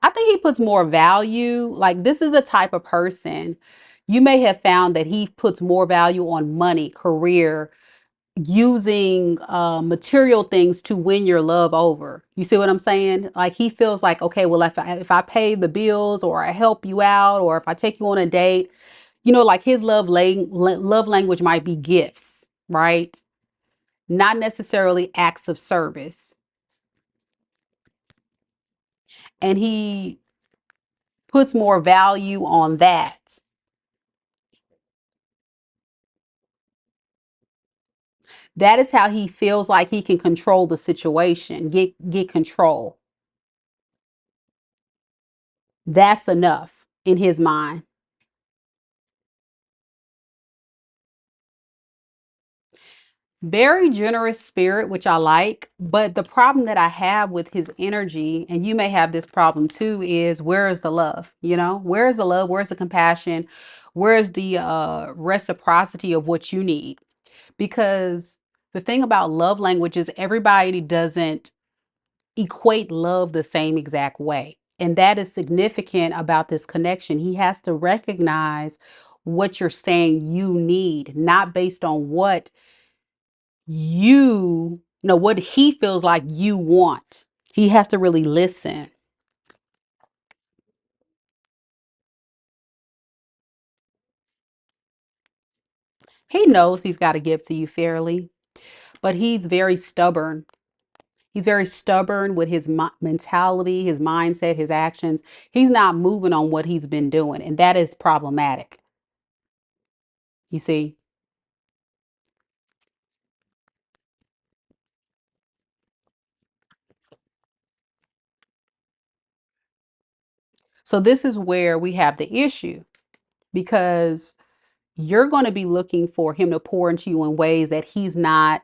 I think he puts more value. Like, this is the type of person you may have found that he puts more value on money, career, using material things to win your love over. You see what I'm saying? Like, he feels like, okay, well, if I pay the bills, or I help you out, or if I take you on a date, like his love language might be gifts, right? Not necessarily acts of service. And he puts more value on that. That is how he feels like he can control the situation, get control. That's enough in his mind. Very generous spirit, which I like. But the problem that I have with his energy, and you may have this problem too, is where is the love? Where is the love? Where's the compassion? Where's the reciprocity of what you need? Because the thing about love languages, everybody doesn't equate love the same exact way. And that is significant about this connection. He has to recognize what you're saying you need, not based on what he feels like you want. He has to really listen. He knows he's got to give to you fairly, but he's very stubborn. He's very stubborn with his mentality, his mindset, his actions. He's not moving on what he's been doing, and that is problematic. You see? So this is where we have the issue because you're going to be looking for him to pour into you in ways that he's not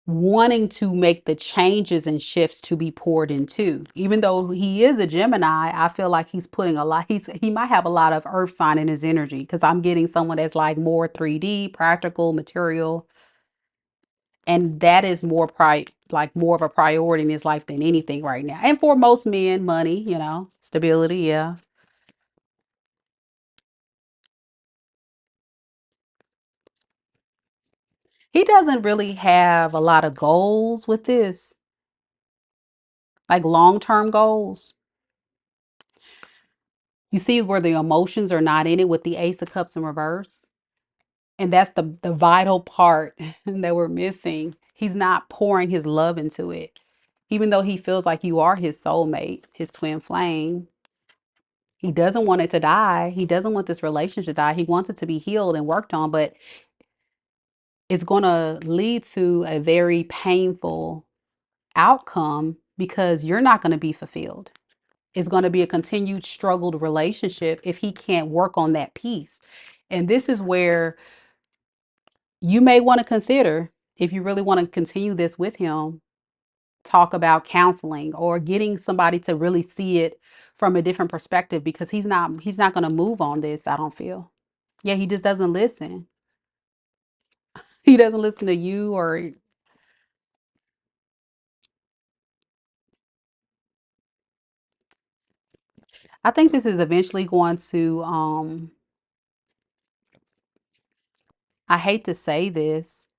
wanting to make the changes and shifts to be poured into. Even though he is a Gemini, I feel like he's putting a lot, he might have a lot of earth sign in his energy because I'm getting someone that's like more 3D, practical, material, and that is more like more of a priority in his life than anything right now. And for most men, money, stability, yeah. He doesn't really have a lot of goals with this, like long-term goals. You see where the emotions are not in it with the Ace of Cups in reverse? And that's the vital part that we're missing. He's not pouring his love into it. Even though he feels like you are his soulmate, his twin flame, he doesn't want it to die. He doesn't want this relationship to die. He wants it to be healed and worked on, but it's going to lead to a very painful outcome because you're not going to be fulfilled. It's going to be a continued struggled relationship if he can't work on that piece. And this is where you may want to consider, if you really want to continue this with him, talk about counseling or getting somebody to really see it from a different perspective because he's not going to move on this, I don't feel. Yeah, he just doesn't listen. He doesn't listen to you or I think this is eventually going to I hate to say this,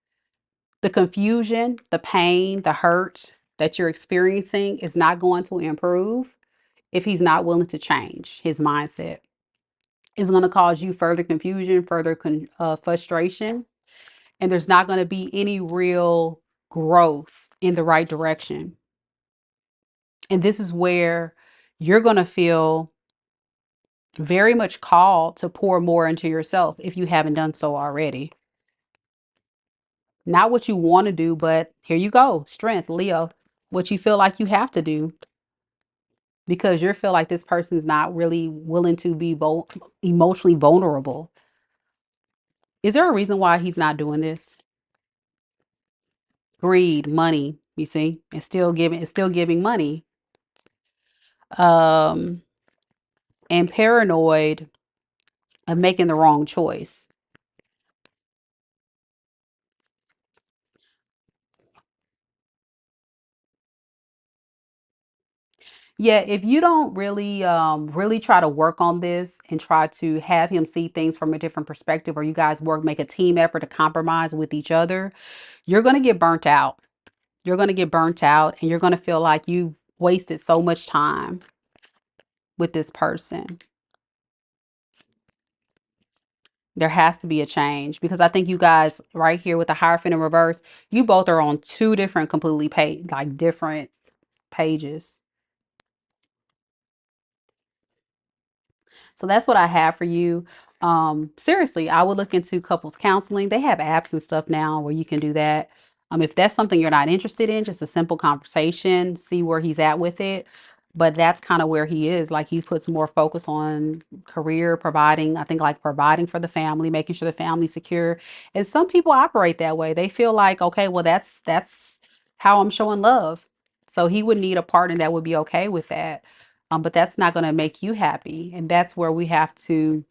the confusion, the pain, the hurt that you're experiencing is not going to improve if he's not willing to change his mindset. It's going to cause you further confusion, further frustration, and there's not going to be any real growth in the right direction. And this is where you're going to feel very much called to pour more into yourself if you haven't done so already. Not what you want to do, but here you go. Strength, Leo. What you feel like you have to do because you feel like this person's not really willing to be emotionally vulnerable. Is there a reason why he's not doing this? Greed, money, you see, it's still giving money. Um, and paranoid of making the wrong choice. Yeah, if you don't really try to work on this and try to have him see things from a different perspective, or you guys make a team effort to compromise with each other, you're gonna get burnt out. You're gonna get burnt out and you're gonna feel like you wasted so much time with this person. There has to be a change because I think you guys right here with the Hierophant in reverse, you both are on two different completely like different pages. So that's what I have for you. Seriously, I would look into couples counseling. They have apps and stuff now where you can do that. If that's something you're not interested in, just a simple conversation, see where he's at with it. But that's kind of where he is. Like he puts more focus on career, providing, I think like providing for the family, making sure the family's secure. And some people operate that way. They feel like, okay, well, that's how I'm showing love. So he would need a partner that would be okay with that. But that's not going to make you happy. And that's where we have to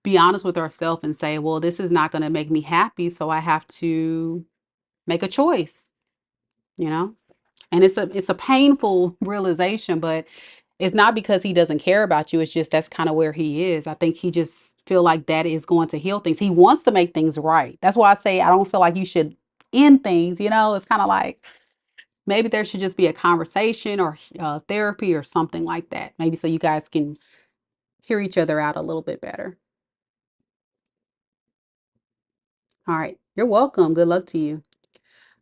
be honest with ourselves and say, well, this is not going to make me happy. So I have to make a choice, you know? And it's a painful realization, but it's not because he doesn't care about you. It's just that's kind of where he is. I think he just feel like that is going to heal things. He wants to make things right. That's why I say I don't feel like you should end things, It's kind of like maybe there should just be a conversation or therapy or something like that. Maybe so you guys can hear each other out a little bit better. All right. You're welcome. Good luck to you.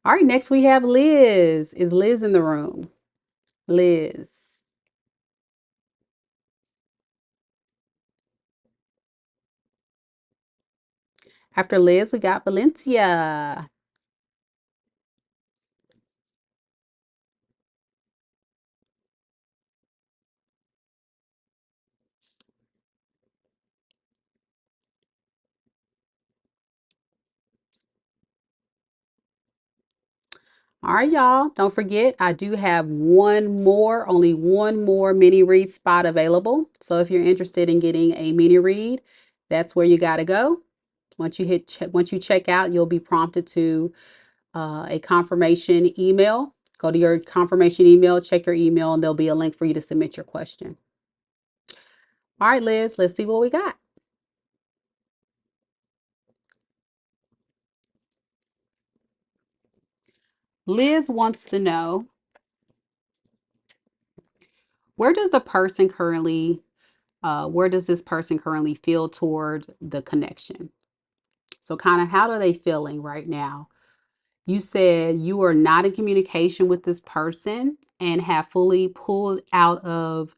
All right, next we have Liz. Is Liz in the room? Liz. After Liz, we got Valencia. All right, y'all. Don't forget, I do have only one more mini read spot available. So if you're interested in getting a mini read, that's where you got to go. Once you check out, you'll be prompted to a confirmation email. Go to your confirmation email, check your email, and there'll be a link for you to submit your question. All right, Liz, let's see what we got. Liz wants to know, where does the person currently, where does this person currently feel toward the connection? So kind of how are they feeling right now? You said you are not in communication with this person and have fully pulled out of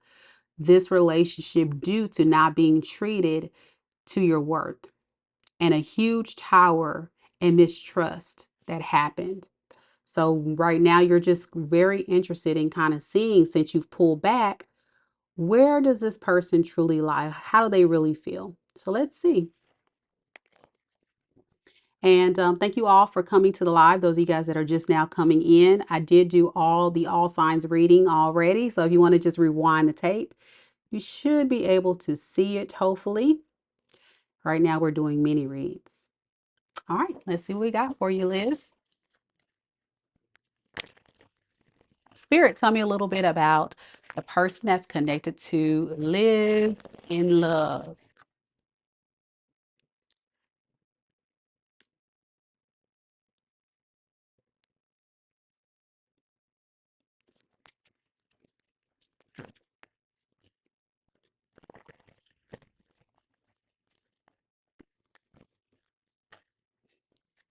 this relationship due to not being treated to your worth, and a huge tower and mistrust that happened. So right now you're just very interested in kind of seeing, since you've pulled back, where does this person truly lie? How do they really feel? So let's see. And thank you all for coming to the live. Those of you guys that are just now coming in, I did do all signs reading already. So if you want to just rewind the tape, you should be able to see it, hopefully. Right now we're doing mini reads. All right, let's see what we got for you, Liz. Spirit, tell me a little bit about the person that's connected to Liz in love.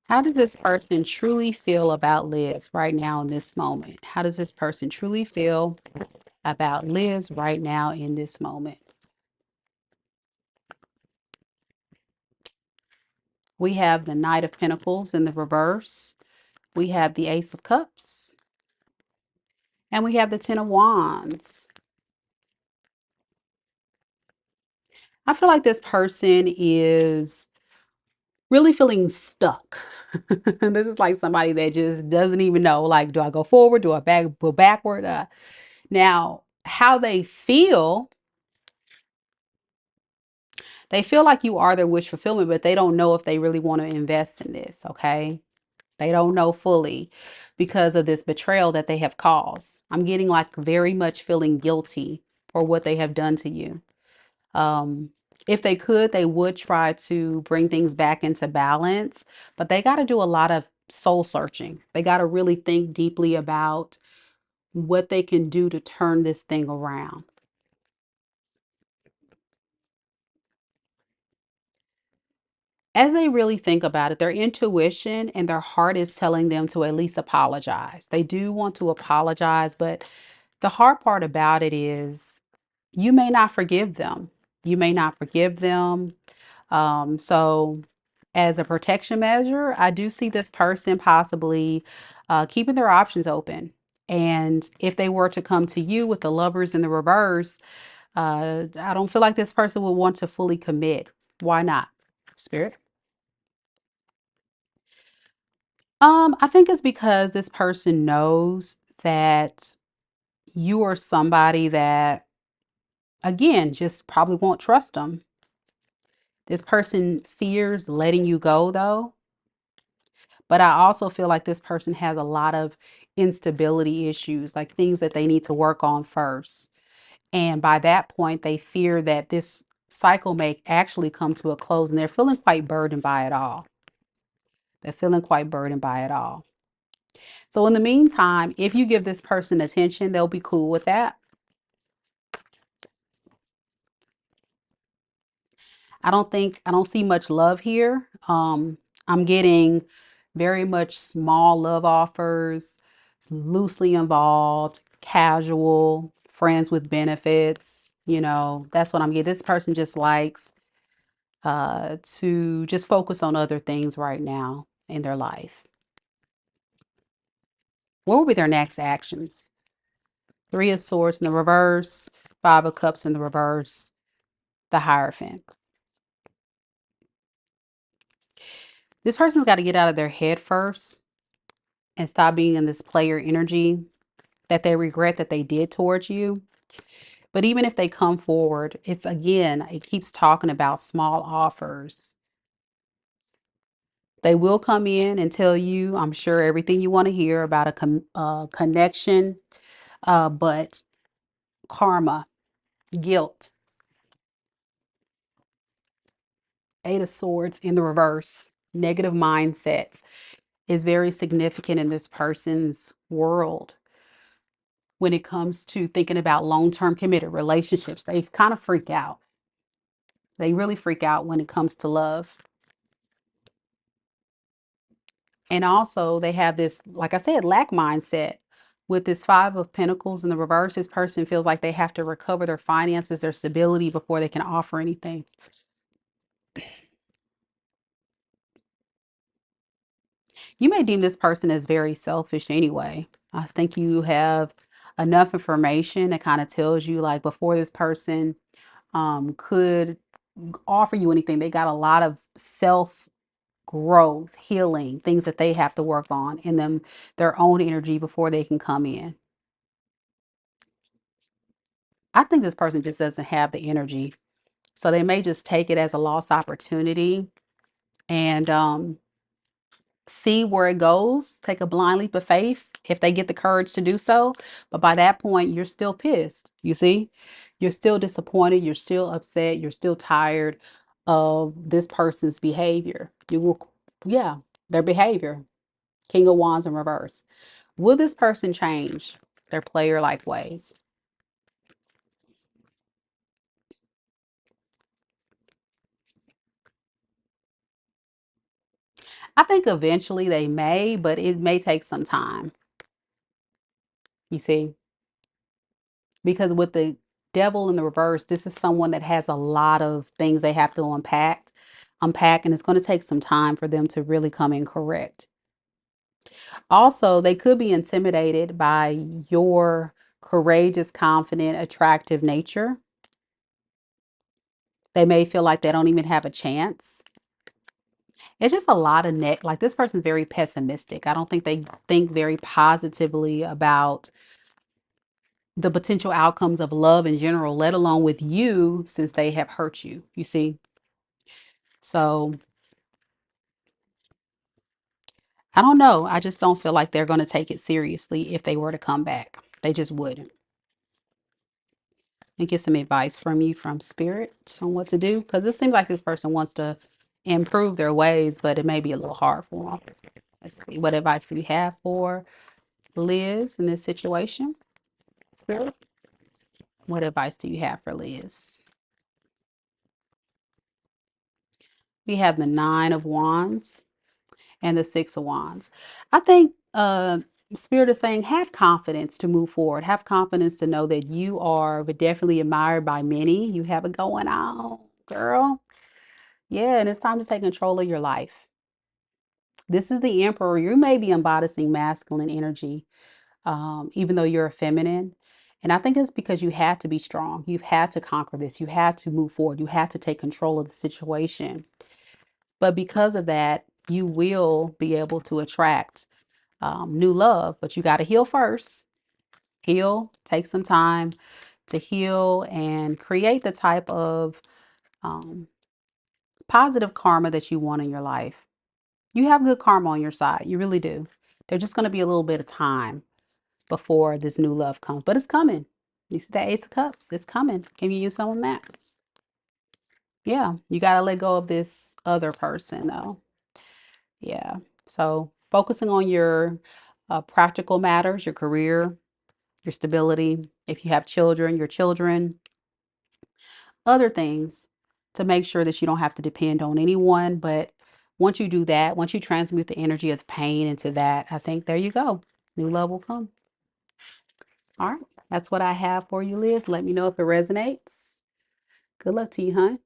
How does this person truly feel about Liz right now in this moment? How does this person truly feel about Liz right now in this moment? We have the Knight of Pentacles in the reverse. We have the Ace of Cups. And we have the Ten of Wands. I feel like this person is really feeling stuck. This is like somebody that just doesn't even know, like, do I go forward? Do I go backward? Now, how they feel like you are their wish fulfillment, but they don't know if they really want to invest in this, okay? They don't know fully because of this betrayal that they have caused. I'm getting like very much feeling guilty for what they have done to you. Um, if they could, they would try to bring things back into balance, but they got to do a lot of soul searching. They got to really think deeply about what they can do to turn this thing around. As they really think about it, their intuition and their heart is telling them to at least apologize. They do want to apologize, but the hard part about it is you may not forgive them. You may not forgive them. So, as a protection measure, I do see this person possibly keeping their options open. And if they were to come to you with the lovers in the reverse, I don't feel like this person would want to fully commit. Why not, Spirit? I think it's because this person knows that you are somebody that, again, just probably won't trust them. This person fears letting you go, though. But I also feel like this person has a lot of instability issues, like things that they need to work on first. And by that point, they fear that this cycle may actually come to a close, and they're feeling quite burdened by it all. They're feeling quite burdened by it all. So in the meantime, if you give this person attention, they'll be cool with that. I don't see much love here. I'm getting Very much small love offers, loosely involved, casual, friends with benefits. That's what I'm getting. This person just likes to just focus on other things right now in their life. What will be their next actions? Three of Swords in the reverse, Five of Cups in the reverse, the Hierophant. This person's got to get out of their head first and stop being in this player energy that they regret that they did towards you. But even if they come forward, it keeps talking about small offers. They will come in and tell you, I'm sure, everything you want to hear about a connection, but karma, guilt, Eight of Swords in the reverse, negative mindsets is very significant in this person's world when it comes to thinking about long-term committed relationships. They kind of freak out. They really freak out when it comes to love. And also, they have this, like I said, lack mindset. With this Five of Pentacles in the reverse, this person feels like they have to recover their finances, their stability before they can offer anything. You may deem this person as very selfish anyway. I think you have enough information that kind of tells you, like, before this person could offer you anything, they got a lot of self growth, healing, things that they have to work on in their own energy before they can come in. I think this person just doesn't have the energy. So they may just take it as a lost opportunity and see where it goes, take a blind leap of faith if they get the courage to do so. But by that point, you're still pissed. You see, you're still disappointed, you're still upset, you're still tired of this person's behavior. You will, yeah, their behavior. King of Wands in reverse. Will this person change their player like ways? I think eventually they may, but it may take some time. You see, because with the Devil in the reverse, this is someone that has a lot of things they have to unpack, and it's going to take some time for them to really come in correct. Also, they could be intimidated by your courageous, confident, attractive nature. They may feel like they don't even have a chance. It's just a lot of like this person's very pessimistic. I don't think they think very positively about the potential outcomes of love in general, let alone with you, since they have hurt you, you see. So I don't know. I just don't feel like they're going to take it seriously if they were to come back. They just wouldn't. And get some advice from you from spirit on what to do, because it seems like this person wants to improve their ways, but it may be a little hard for them. Let's see. What advice do you have for Liz in this situation? Spirit, what advice do you have for Liz? We have the Nine of Wands and the Six of Wands. I think Spirit is saying have confidence to move forward. Have confidence to know that you are definitely admired by many. You have it going on, girl. Yeah, and it's time to take control of your life. This is the Emperor. You may be embodying masculine energy, even though you're a feminine. And I think it's because you had to be strong. You've had to conquer this. You had to move forward. You had to take control of the situation. But because of that, you will be able to attract new love. But you got to heal first. Heal, take some time to heal and create the type of um, positive karma that you want in your life. You have good karma on your side. You really do. There's just going to be a little bit of time before this new love comes, but it's coming. You see that Ace of Cups? It's coming. Can you use some of that? Yeah, you got to let go of this other person, though. Yeah. So focusing on your practical matters, your career, your stability, if you have children, your children, other things to make sure that you don't have to depend on anyone but Once you do that, once you transmute the energy of pain into that, I think there you go. New love will come. All right. That's what I have for you, Liz. Let me know if it resonates. Good luck to you, hon.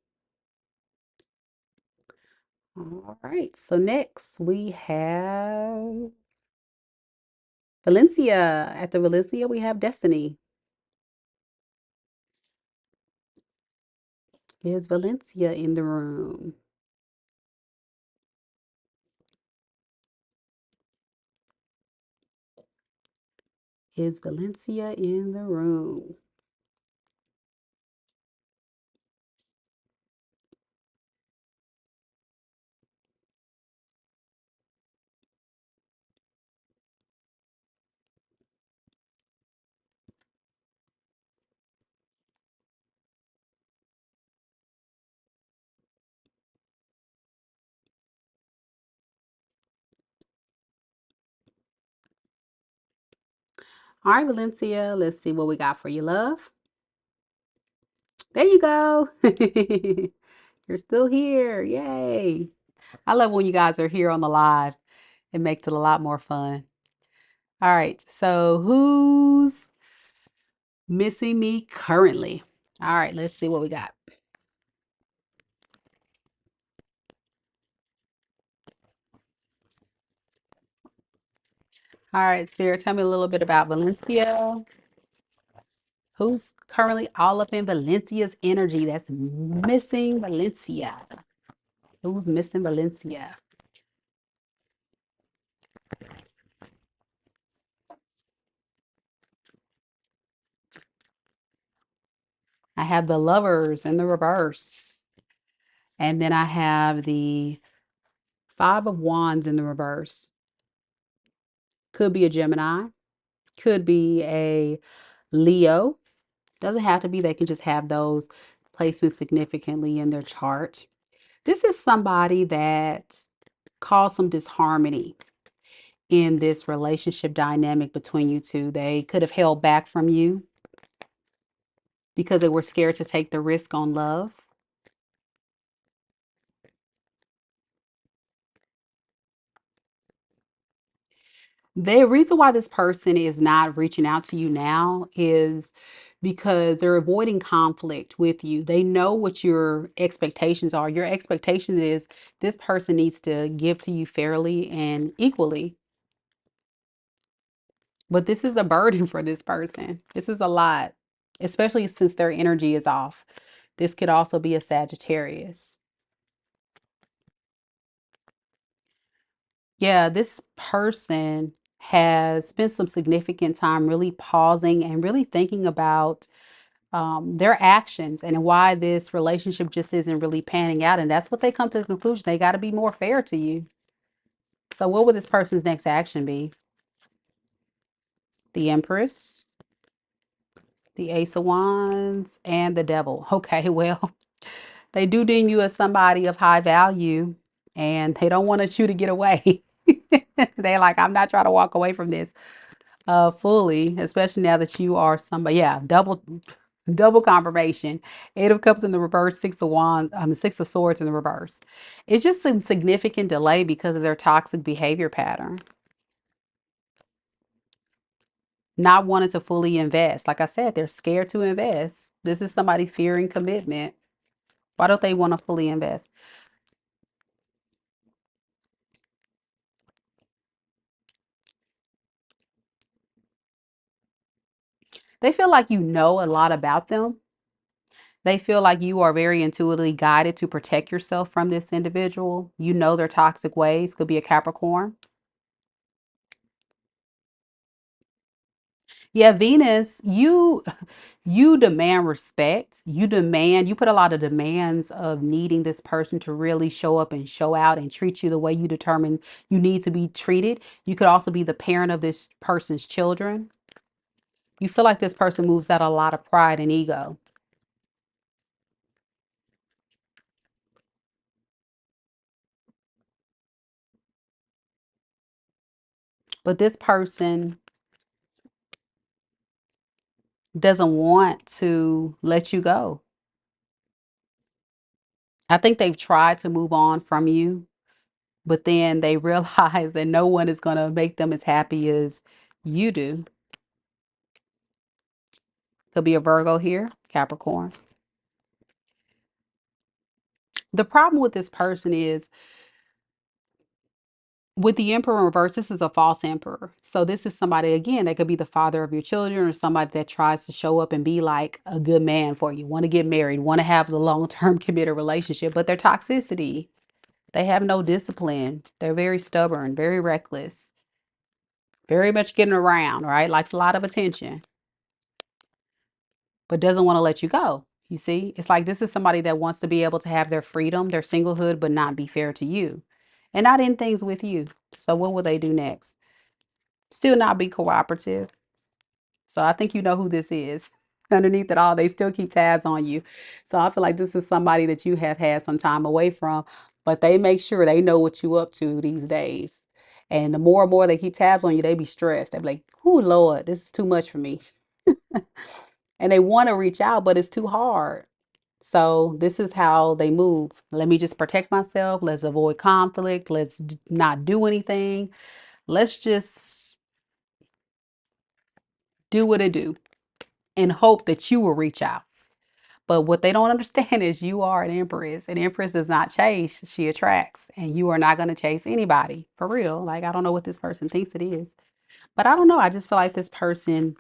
All right. So next we have Valencia. After Valencia, we have Destiny. Is Valencia in the room? Is Valencia in the room? All right, Valencia, let's see what we got for you, love. There you go. You're still here. Yay. I love when you guys are here on the live. It makes it a lot more fun. All right, so who's missing me currently? All right, let's see what we got. All right, Spirit, tell me a little bit about Valencia. Who's currently all up in Valencia's energy that's missing Valencia? Who's missing Valencia? I have the Lovers in the reverse. And then I have the Five of Wands in the reverse. Could be a Gemini. Could be a Leo. Doesn't have to be. They can just have those placements significantly in their chart. This is somebody that caused some disharmony in this relationship dynamic between you two. They could have held back from you because they were scared to take the risk on love. The reason why this person is not reaching out to you now is because they're avoiding conflict with you. They know what your expectations are. Your expectation is this person needs to give to you fairly and equally. But this is a burden for this person. This is a lot, especially since their energy is off. This could also be a Sagittarius. Yeah, this person has spent some significant time really pausing and really thinking about their actions and why this relationship just isn't really panning out. And that's what they come to the conclusion. They got to be more fair to you. So, what would this person's next action be? The Empress, the Ace of Wands, and the Devil. Okay, well, they do deem you as somebody of high value and they don't want you to get away. They're like, I'm not trying to walk away from this fully, especially now that you are somebody. Yeah, double confirmation. Eight of Cups in the reverse, Six of Wands, Six of Swords in the reverse. It's just some significant delay because of their toxic behavior pattern. Not wanting to fully invest. Like I said, they're scared to invest. This is somebody fearing commitment. Why don't they want to fully invest? They feel like you know a lot about them. They feel like you are very intuitively guided to protect yourself from this individual. You know their toxic ways. Could be a Capricorn. Yeah, Venus, you demand respect. You put a lot of demands of needing this person to really show up and show out and treat you the way you determine you need to be treated. You could also be the parent of this person's children. You feel like this person moves out a lot of pride and ego. But this person doesn't want to let you go. I think they've tried to move on from you. but then they realize that no one is going to make them as happy as you do. Could be a Virgo here, Capricorn. The problem with this person is with the emperor in reverse, this is a false emperor. So this is somebody, again, that could be the father of your children or somebody that tries to show up and be like a good man for you, want to get married, want to have the long-term committed relationship, but their toxicity, they have no discipline. They're very stubborn, very reckless, very much getting around, right? Likes a lot of attention, but doesn't want to let you go. You see, it's like this is somebody that wants to be able to have their freedom, their singlehood, but not be fair to you and not end things with you. So what will they do next? Still not be cooperative. So I think you know who this is. Underneath it all, they still keep tabs on you. So I feel like this is somebody that you have had some time away from, but they make sure they know what you up to these days. And the more and more they keep tabs on you, they be stressed. They be like, "Oh Lord, this is too much for me." And they want to reach out, but it's too hard. So this is how they move. Let me just protect myself. Let's avoid conflict. Let's not do anything. Let's just do what it do and hope that you will reach out. But what they don't understand is you are an empress. An empress does not chase, she attracts. And you are not going to chase anybody for real. Like, I don't know what this person thinks it is. But I don't know. I just feel like this person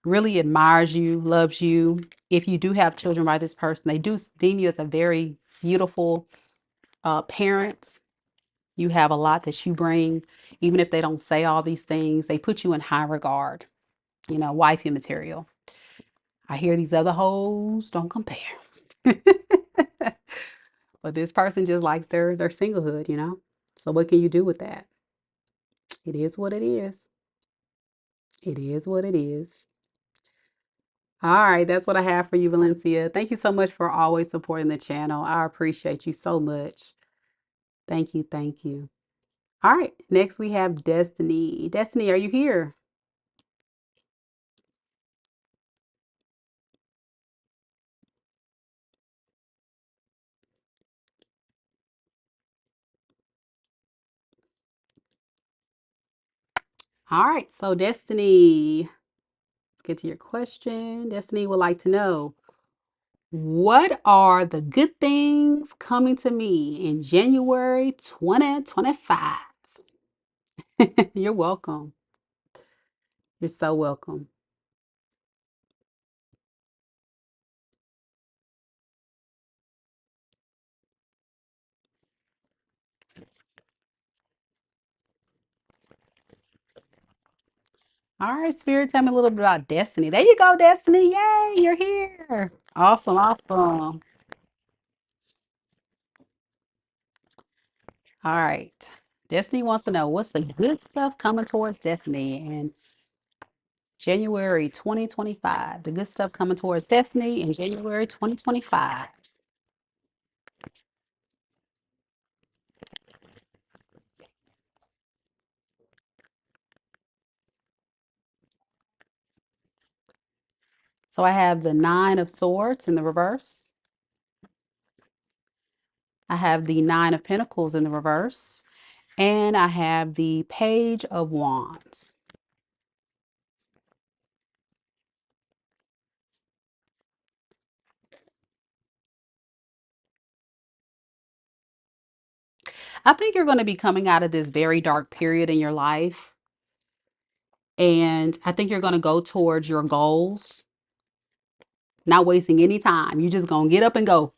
really admires you, loves you. If you do have children by this person, they do deem you as a very beautiful parent. You have a lot that you bring, even if they don't say all these things, they put you in high regard, wifey material. I hear these other hoes don't compare. But this person just likes their singlehood. So what can you do with that? It is what it is. It is what it is. All right, that's what I have for you, Valencia. Thank you so much for always supporting the channel. I appreciate you so much. Thank you, thank you. All right, next we have Destiny. Destiny, are you here? All right, so Destiny, let's get to your question. Destiny would like to know, what are the good things coming to me in January 2025? You're welcome. You're so welcome. All right, Spirit, tell me a little bit about Destiny. There you go, Destiny. Yay, you're here. Awesome, awesome. All right. Destiny wants to know what's the good stuff coming towards Destiny in January 2025. The good stuff coming towards Destiny in January 2025. So I have the Nine of Swords in the reverse. I have the Nine of Pentacles in the reverse. And I have the Page of Wands. I think you're going to be coming out of this very dark period in your life. And I think you're going to go towards your goals, not wasting any time. You're just going to get up and go.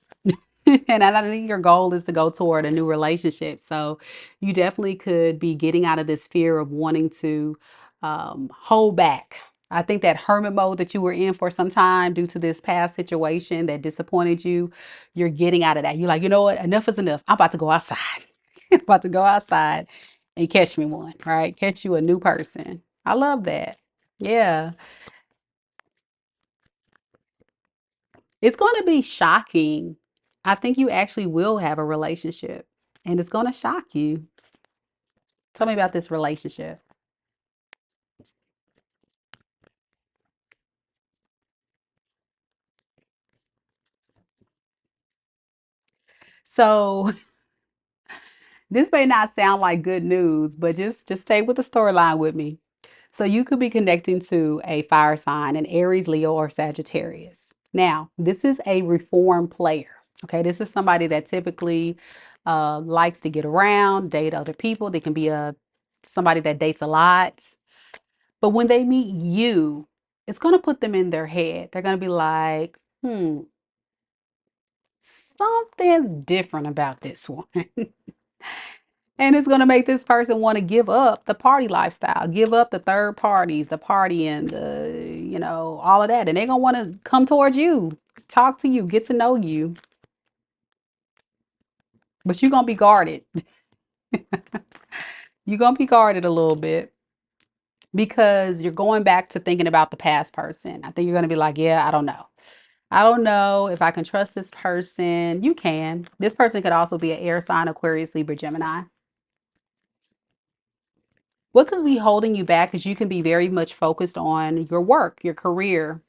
And I think your goal is to go toward a new relationship. So you definitely could be getting out of this fear of wanting to hold back. I think that hermit mode that you were in for some time due to this past situation that disappointed you, you're getting out of that. You're like, you know what? Enough is enough. I'm about to go outside. I'm about to go outside and catch me one, right? Catch you a new person. I love that. Yeah. It's going to be shocking. I think you actually will have a relationship and it's going to shock you. Tell me about this relationship. So This may not sound like good news, but just stay with the storyline with me. So you could be connecting to a fire sign, an Aries, Leo, or Sagittarius. Now, this is a reformed player. Okay, this is somebody that typically likes to get around, date other people. They can be a somebody that dates a lot. But when they meet you, it's going to put them in their head. They're going to be like, something's different about this one. And it's going to make this person want to give up the party lifestyle, give up the third parties, the partying, all of that. And they're going to want to come towards you, talk to you, get to know you. But you're going to be guarded. You're going to be guarded a little bit because you're going back to thinking about the past person. I think you're going to be like, yeah, I don't know. I don't know if I can trust this person. You can. This person could also be an air sign, Aquarius, Libra, Gemini. What could be holding you back is you can be very much focused on your work, your career,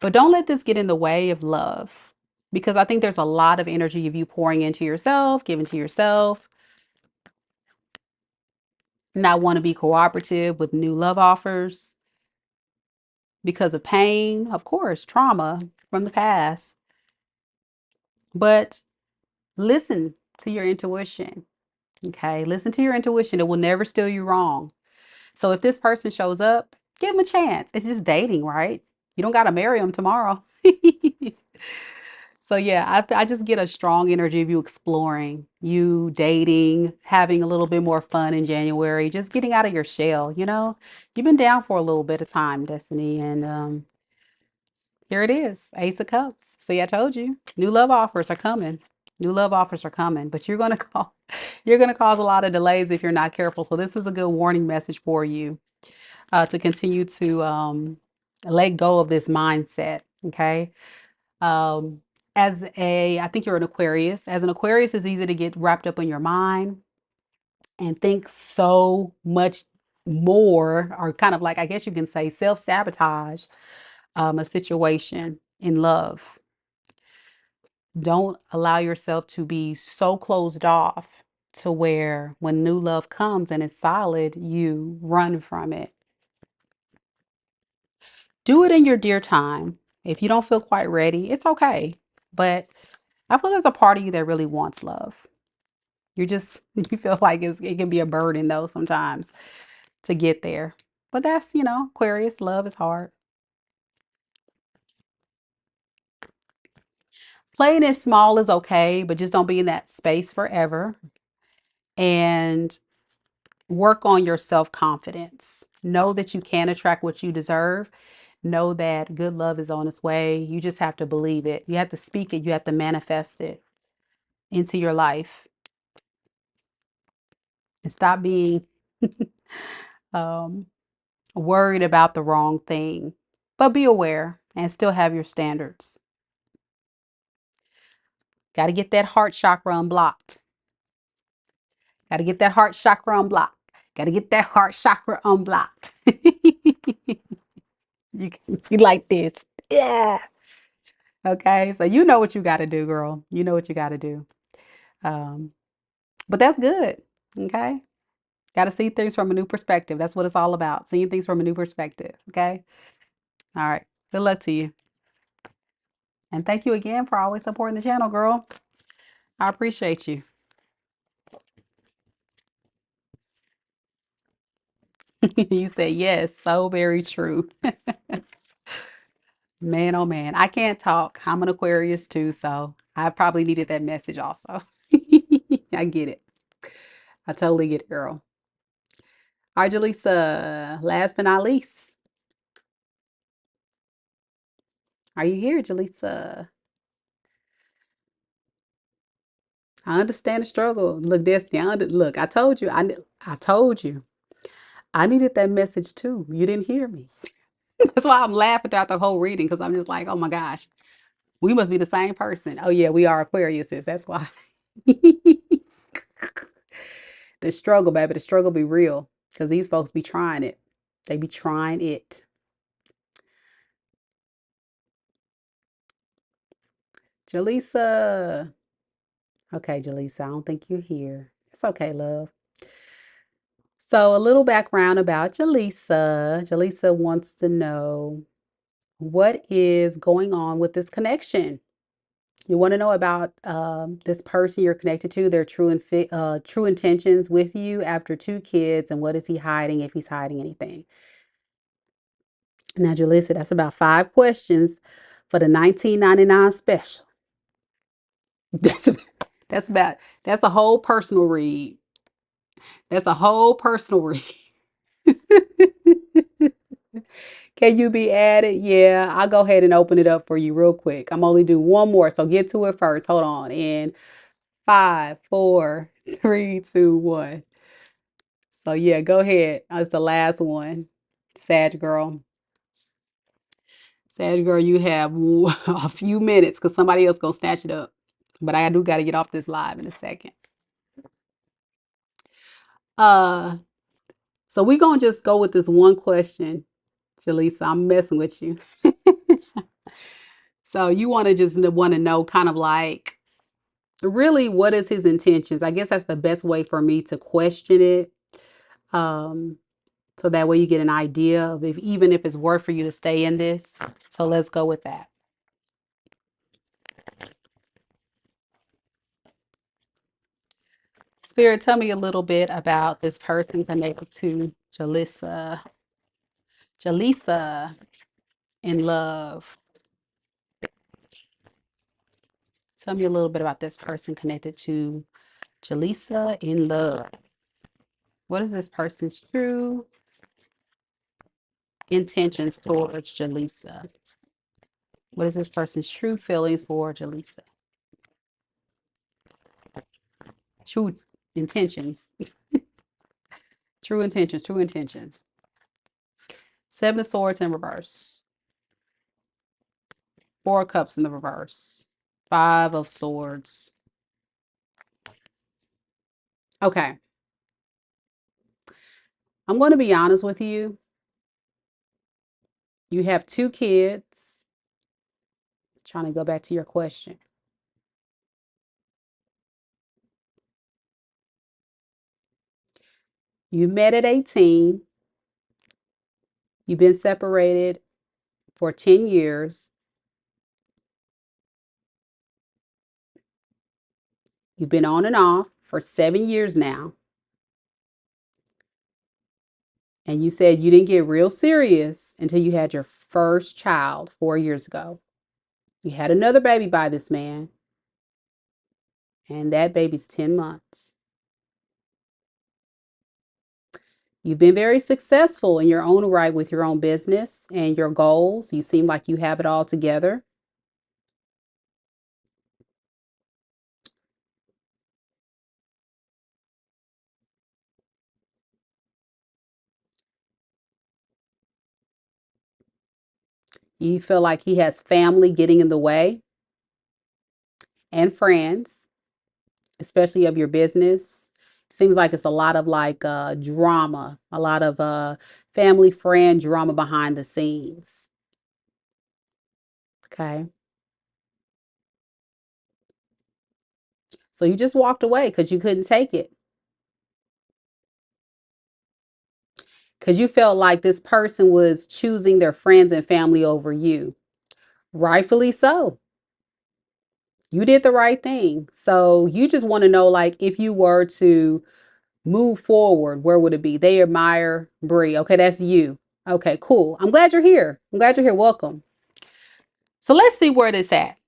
but don't let this get in the way of love because I think there's a lot of energy of you pouring into yourself, giving to yourself, not want to be cooperative with new love offers because of pain, of course, trauma from the past. But listen to your intuition. Okay, listen to your intuition. It will never steer you wrong. So if this person shows up, give them a chance. It's just dating, right? You don't got to marry them tomorrow. So yeah, I just get a strong energy of you exploring, you dating, having a little bit more fun in January, just getting out of your shell, you know? You've been down for a little bit of time, Destiny, and here it is, Ace of Cups. See, I told you, new love offers are coming. New love offers are coming, but you're gonna cause a lot of delays if you're not careful. So this is a good warning message for you to continue to let go of this mindset. Okay. Um, I think you're an Aquarius. As an Aquarius, it's easy to get wrapped up in your mind and think so much more, or kind of like, I guess you can say, self sabotage a situation in love. Don't allow yourself to be so closed off to where when new love comes and it's solid, you run from it. Do it in your dear time. If you don't feel quite ready, it's okay. But I feel there's a part of you that really wants love. You feel like it can be a burden though sometimes to get there. But that's, Aquarius, love is hard. Playing it small is okay, but just don't be in that space forever. And work on your self-confidence. Know that you can attract what you deserve. Know that good love is on its way. You just have to believe it. You have to speak it. You have to manifest it into your life and stop being um, worried about the wrong thing. But be aware and still have your standards. Got to get that heart chakra unblocked. Got to get that heart chakra unblocked. Got to get that heart chakra unblocked. You like this. Yeah. Okay. So you know what you got to do, girl. You know what you got to do. Um, but that's good. Okay. Got to see things from a new perspective. That's what it's all about. Seeing things from a new perspective. Okay. All right. Good luck to you. And thank you again for always supporting the channel, girl. I appreciate you. You said yes. So very true. Man, oh man. I can't talk. I'm an Aquarius too. So I probably needed that message also. I get it. I totally get it, girl. All right, Jaleesa. Last but not least, are you here, Jaleesa? I understand the struggle. Look, Destiny, look, I told you. I told you. I needed that message too. You didn't hear me. That's why I'm laughing throughout the whole reading because I'm just like, oh my gosh, we must be the same person. Oh yeah, we are Aquariuses. That's why. The struggle, baby, the struggle be real because these folks be trying it. They be trying it. Jaleesa. Okay, Jaleesa, I don't think you're here. It's okay, love. So, a little background about Jaleesa. Jaleesa wants to know what is going on with this connection. You want to know about this person you're connected to, their true intentions with you after 2 kids, and what is he hiding if he's hiding anything. Now, Jalissa, that's about 5 questions for the 19.99 special. That's that's about that's a whole personal read. That's a whole personal read. Can you be added? Yeah, I'll go ahead and open it up for you real quick. I'm only do one more, so get to it first. Hold on. In 5, 4, 3, 2, 1. So yeah, go ahead. That's the last one. Sag girl. Sag girl, you have a few minutes because somebody else gonna snatch it up. But I do gotta get off this live in a second. Uh, so we gonna just go with this one question, Jaleesa. I'm messing with you. So you want to just want to know kind of like really what is his intentions? I guess that's the best way for me to question it. Um, so that way you get an idea of if even if it's worth for you to stay in this. So let's go with that. Spirit, tell me a little bit about this person connected to Jalissa. Jalissa in love. Tell me a little bit about this person connected to Jalissa in love. What is this person's true intentions towards Jalissa? What is this person's true feelings for Jalissa? True intentions. True intentions. True intentions. 7 of Swords in reverse. 4 of Cups in the reverse. 5 of Swords. Okay. I'm going to be honest with you. You have 2 kids. Trying to go back to your question. You met at 18. You've been separated for 10 years. You've been on and off for 7 years now. And you said you didn't get real serious until you had your first child 4 years ago. You had another baby by this man, and that baby's 10 months. You've been very successful in your own right with your own business and your goals. You seem like you have it all together. You feel like he has family getting in the way and friends, especially of your business. Seems like it's a lot of like drama, a lot of family friend drama behind the scenes. Okay. So you just walked away because you couldn't take it. Because you felt like this person was choosing their friends and family over you. Rightfully so. You did the right thing. So you just want to know, like, if you were to move forward, where would it be? They admire Bree. Okay, that's you. Okay, cool. I'm glad you're here. I'm glad you're here. Welcome. So let's see where this at.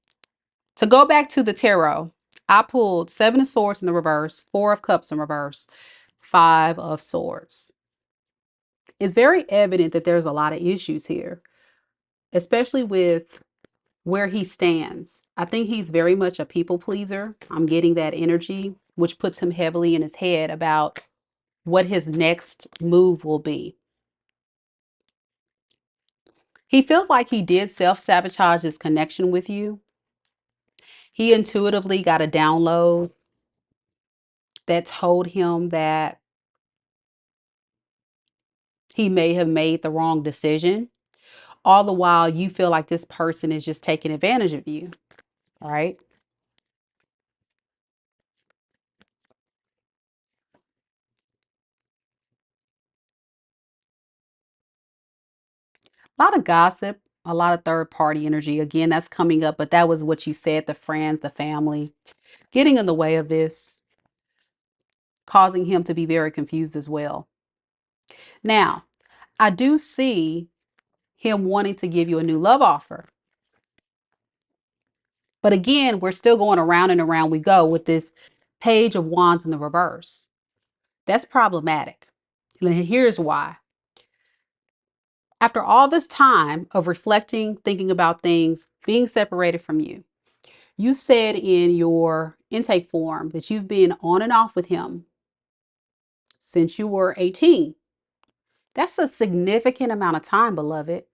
To go back to the tarot, I pulled 7 of Swords in the reverse, 4 of Cups in reverse, 5 of Swords. It's very evident that there's a lot of issues here, especially with where he stands. I think he's very much a people pleaser. I'm getting that energy, which puts him heavily in his head about what his next move will be. He feels like he did self-sabotage his connection with you. He intuitively got a download that told him that he may have made the wrong decision. All the while, you feel like this person is just taking advantage of you, right? A lot of gossip, a lot of third party energy. Again, that's coming up, but that was what you said, the friends, the family, getting in the way of this, causing him to be very confused as well. Now, I do see him wanting to give you a new love offer. But again, we're still going around and around we go with this Page of Wands in the reverse. That's problematic. And here's why. After all this time of reflecting, thinking about things, being separated from you, you said in your intake form that you've been on and off with him since you were 18. That's a significant amount of time, beloved.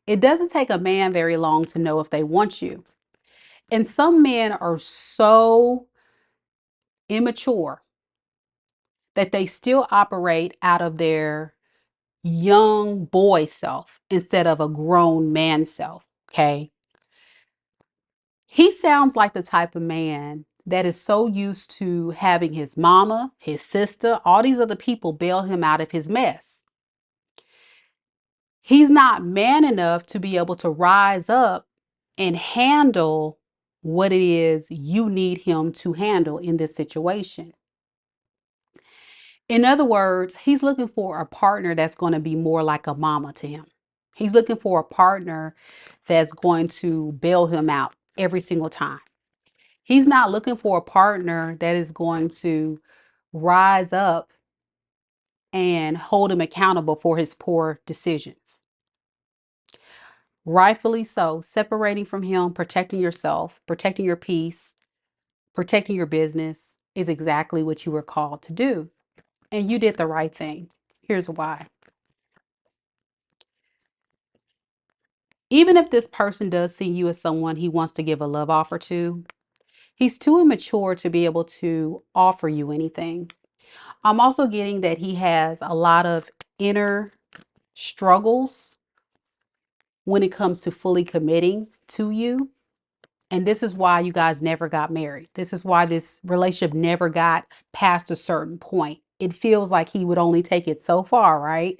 It doesn't take a man very long to know if they want you. And some men are so immature that they still operate out of their young boy self instead of a grown man self. Okay. He sounds like the type of man that is so used to having his mama, his sister, all these other people bail him out of his mess. He's not man enough to be able to rise up and handle what it is you need him to handle in this situation. In other words, he's looking for a partner that's going to be more like a mama to him. He's looking for a partner that's going to bail him out every single time. He's not looking for a partner that is going to rise up and hold him accountable for his poor decisions. Rightfully so, separating from him, protecting yourself, protecting your peace, protecting your business is exactly what you were called to do. And you did the right thing. Here's why. Even if this person does see you as someone he wants to give a love offer to, he's too immature to be able to offer you anything. I'm also getting that he has a lot of inner struggles when it comes to fully committing to you. And this is why you guys never got married. This is why this relationship never got past a certain point. It feels like he would only take it so far, right?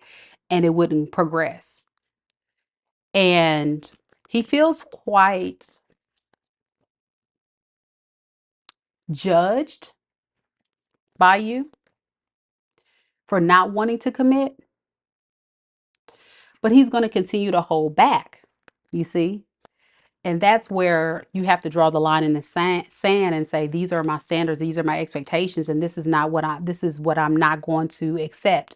And it wouldn't progress. And he feels quite judged by you for not wanting to commit, but he's going to continue to hold back, you see? And that's where you have to draw the line in the sand and say, these are my standards, these are my expectations, and this is what I'm not going to accept.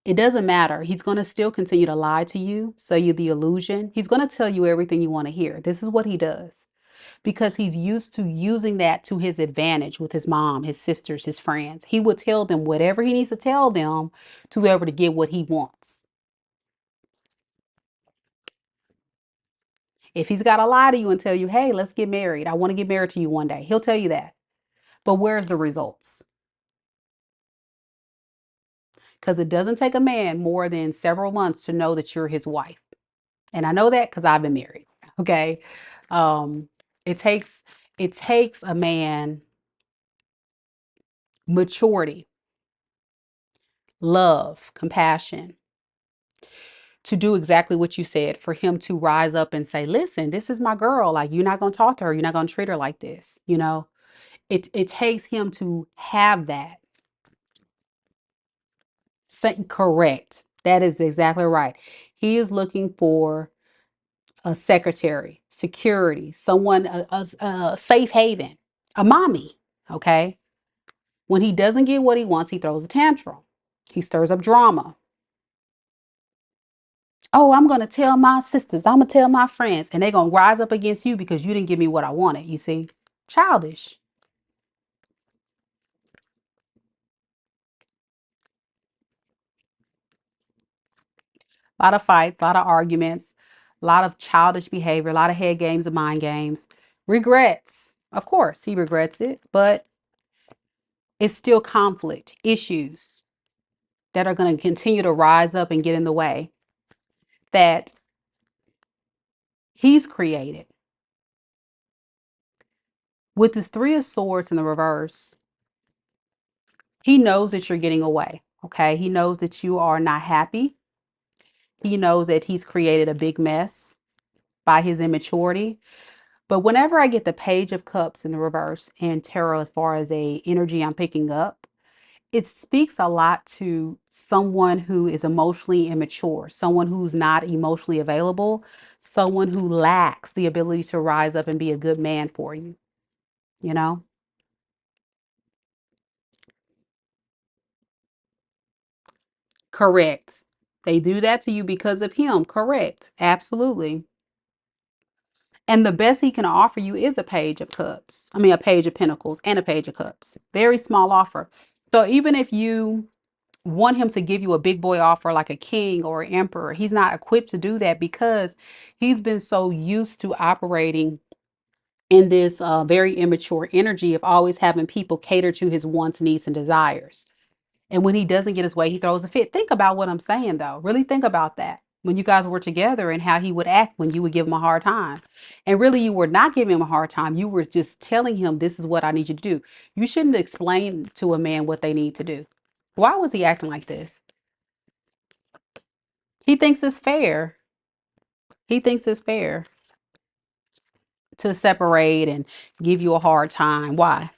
It doesn't matter. He's going to still continue to lie to you, sell you the illusion. He's going to tell you everything you want to hear. This is what he does because he's used to using that to his advantage with his mom, his sisters, his friends. He will tell them whatever he needs to tell them to be able to get what he wants. If he's got to lie to you and tell you, hey, let's get married. I want to get married to you one day. He'll tell you that. But where's the results? Because it doesn't take a man more than several months to know that you're his wife. And I know that because I've been married. Okay. Um, it takes a man maturity, love, compassion to do exactly what you said, for him to rise up and say, listen, this is my girl. Like, you're not going to talk to her. You're not going to treat her like this. You know, it takes him to have that. Correct. That is exactly right. He is looking for a secretary, security, someone, a safe haven, a mommy. Okay. When he doesn't get what he wants, he throws a tantrum. He stirs up drama. Oh, I'm going to tell my sisters. I'm going to tell my friends. And they're going to rise up against you because you didn't give me what I wanted. You see? Childish. A lot of fights, a lot of arguments, a lot of childish behavior, a lot of head games and mind games. Regrets. Of course, he regrets it, but it's still conflict, issues that are going to continue to rise up and get in the way that he's created. With this Three of Swords in the reverse, he knows that you're getting away. Okay. He knows that you are not happy. He knows that he's created a big mess by his immaturity. But whenever I get the Page of Cups in the reverse and tarot as far as a energy I'm picking up, it speaks a lot to someone who is emotionally immature, someone who's not emotionally available, someone who lacks the ability to rise up and be a good man for you, you know? Correct. They do that to you because of him. Correct. Absolutely. And the best he can offer you is a Page of Cups. I mean, a Page of Pentacles and a Page of Cups. Very small offer. So even if you want him to give you a big boy offer like a king or an emperor, he's not equipped to do that because he's been so used to operating in this very immature energy of always having people cater to his wants, needs, and desires. And when he doesn't get his way, he throws a fit. Think about what I'm saying, though. Really think about that. When you guys were together and how he would act when you would give him a hard time. And really, you were not giving him a hard time. You were just telling him, this is what I need you to do. You shouldn't explain to a man what they need to do. Why was he acting like this? He thinks it's fair. He thinks it's fair to separate and give you a hard time. Why?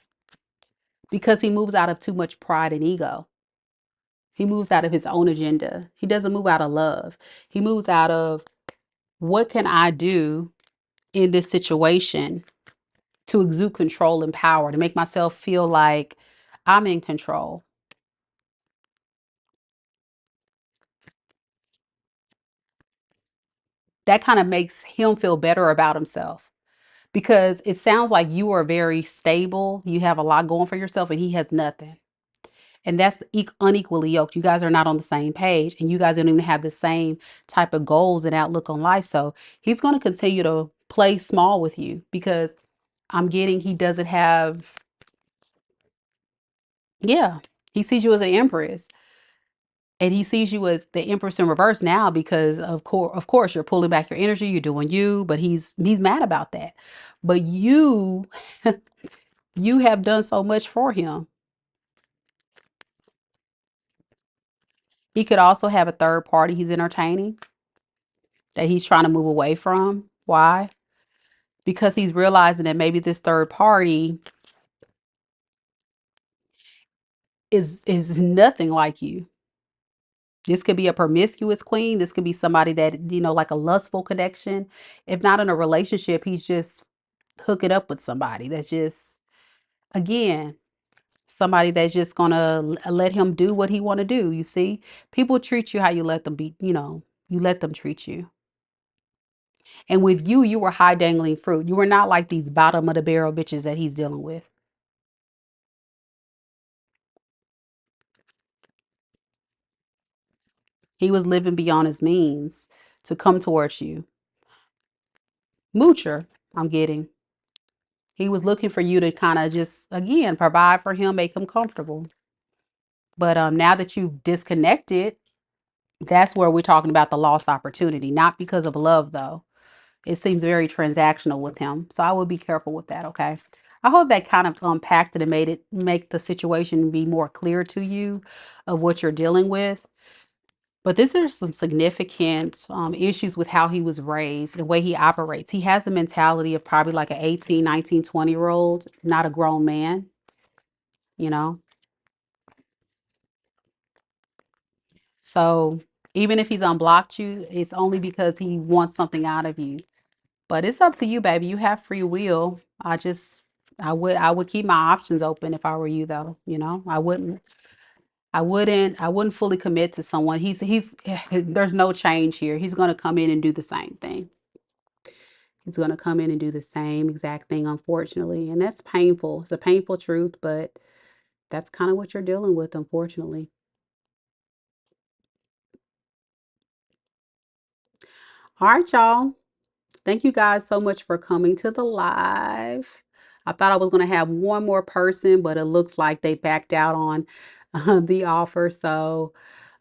Because he moves out of too much pride and ego. He moves out of his own agenda. He doesn't move out of love. He moves out of, what can I do in this situation to exude control and power, to make myself feel like I'm in control? That kind of makes him feel better about himself because it sounds like you are very stable. You have a lot going for yourself and he has nothing. And that's unequally yoked. You guys are not on the same page and you guys don't even have the same type of goals and outlook on life. So he's going to continue to play small with you because I'm getting he doesn't have, yeah, he sees you as an empress and he sees you as the empress in reverse now because of course you're pulling back your energy, you're doing you, but he's mad about that. But you you have done so much for him. He could also have a third party he's entertaining that he's trying to move away from. Why? Because he's realizing that maybe this third party is nothing like you. This could be a promiscuous queen. This could be somebody that, like a lustful connection. If not in a relationship, he's just hooking up with somebody that's just, again, somebody that's just gonna let him do what he want to do. You see, people treat you how you let them be, you let them treat you. And with you, you were high dangling fruit. You were not like these bottom of the barrel bitches that he's dealing with. He was living beyond his means to come towards you. Moocher, I'm getting. He was looking for you to kind of just, again, provide for him, make him comfortable. But now that you've disconnected, that's where we're talking about the lost opportunity, not because of love, though. It seems very transactional with him. So I would be careful with that, okay? I hope that kind of unpacked it and make the situation be more clear to you of what you're dealing with. But these are some significant issues with how he was raised, the way he operates. He has the mentality of probably like an 18, 19, 20-year old, not a grown man, you know? So even if he's unblocked you, it's only because he wants something out of you. But it's up to you, baby. You have free will. I would keep my options open if I were you, though. I wouldn't fully commit to someone. He's there's no change here. He's gonna come in and do the same thing. He's gonna come in and do the same exact thing, unfortunately. And that's painful. It's a painful truth, but that's kind of what you're dealing with, unfortunately. All right, y'all. Thank you guys so much for coming to the live. I thought I was going to have one more person, but it looks like they backed out on the offer. So,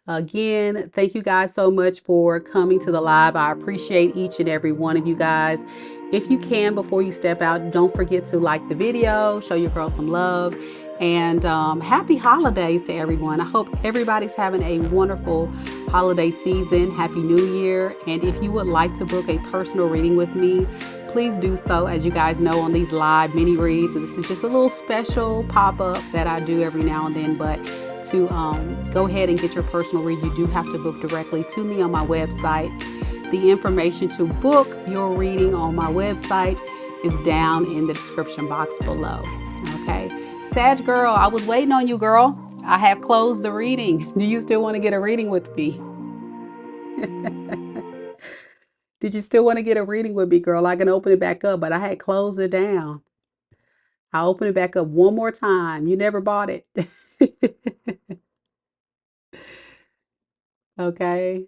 again, thank you guys so much for coming to the live. I appreciate each and every one of you guys. If you can, before you step out, don't forget to like the video, show your girl some love. And happy holidays to everyone. I hope everybody's having a wonderful holiday season. Happy New Year. And if you would like to book a personal reading with me, please do so. As you guys know, on these live mini reads, and this is just a little special pop-up that I do every now and then. But to go ahead and get your personal read, you do have to book directly to me on my website. The information to book your reading on my website is down in the description box below. Okay. Sag girl, I was waiting on you, girl. I have closed the reading. Do you still want to get a reading with me? Did you still want to get a reading with me, girl? I can open it back up, but I had closed it down. I'll open it back up one more time. You never bought it. Okay.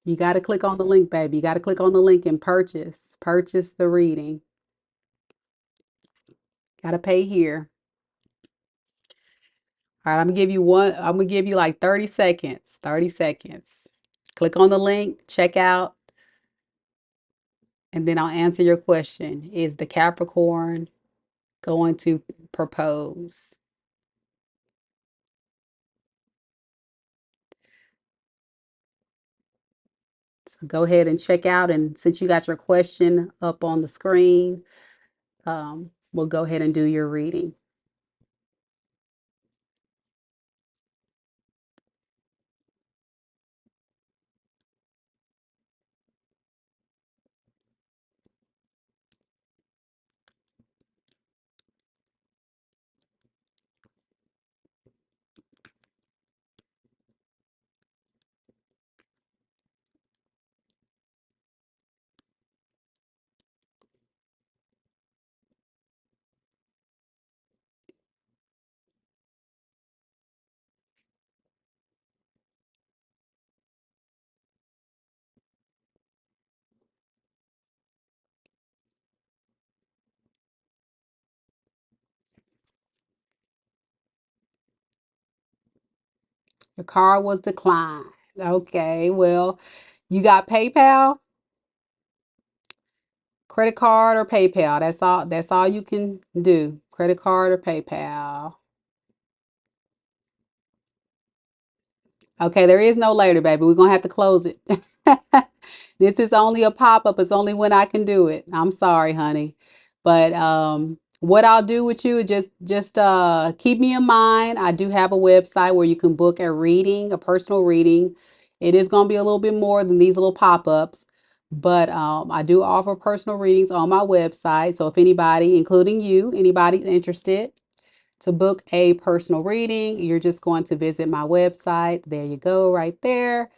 You got to click on the link, baby. You got to click on the link and purchase. Purchase the reading. Got to pay here. All right, I'm gonna give you like 30 seconds. 30 seconds. Click on the link, check out, and then I'll answer your question. Is the Capricorn going to propose? So go ahead and check out. And since you got your question up on the screen, we'll go ahead and do your reading. The card was declined. Okay, well, you got PayPal, credit card, or PayPal. That's all you can do. Credit card or PayPal. Okay, there is no later, baby. We're gonna have to close it. This is only a pop-up. It's only when I can do it. I'm sorry, honey. But what I'll do with you is just keep me in mind. I do have a website where you can book a reading, a personal reading. It is gonna be a little bit more than these little pop-ups, but I do offer personal readings on my website. So if anybody, including you, anybody's interested, to book a personal reading, you're just going to visit my website. There you go, right there.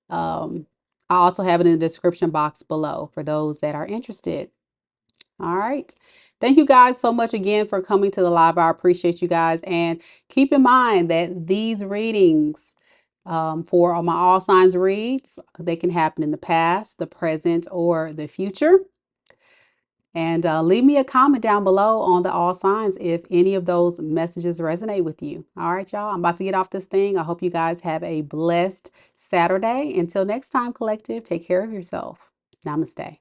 Um, I also have it in the description box below for those that are interested. All right. Thank you guys so much again for coming to the live. I appreciate you guys. And keep in mind that these readings for my all signs reads, they can happen in the past, the present, or the future. And leave me a comment down below on the all signs if any of those messages resonate with you. All right, y'all. I'm about to get off this thing. I hope you guys have a blessed Saturday. Until next time, collective, take care of yourself. Namaste.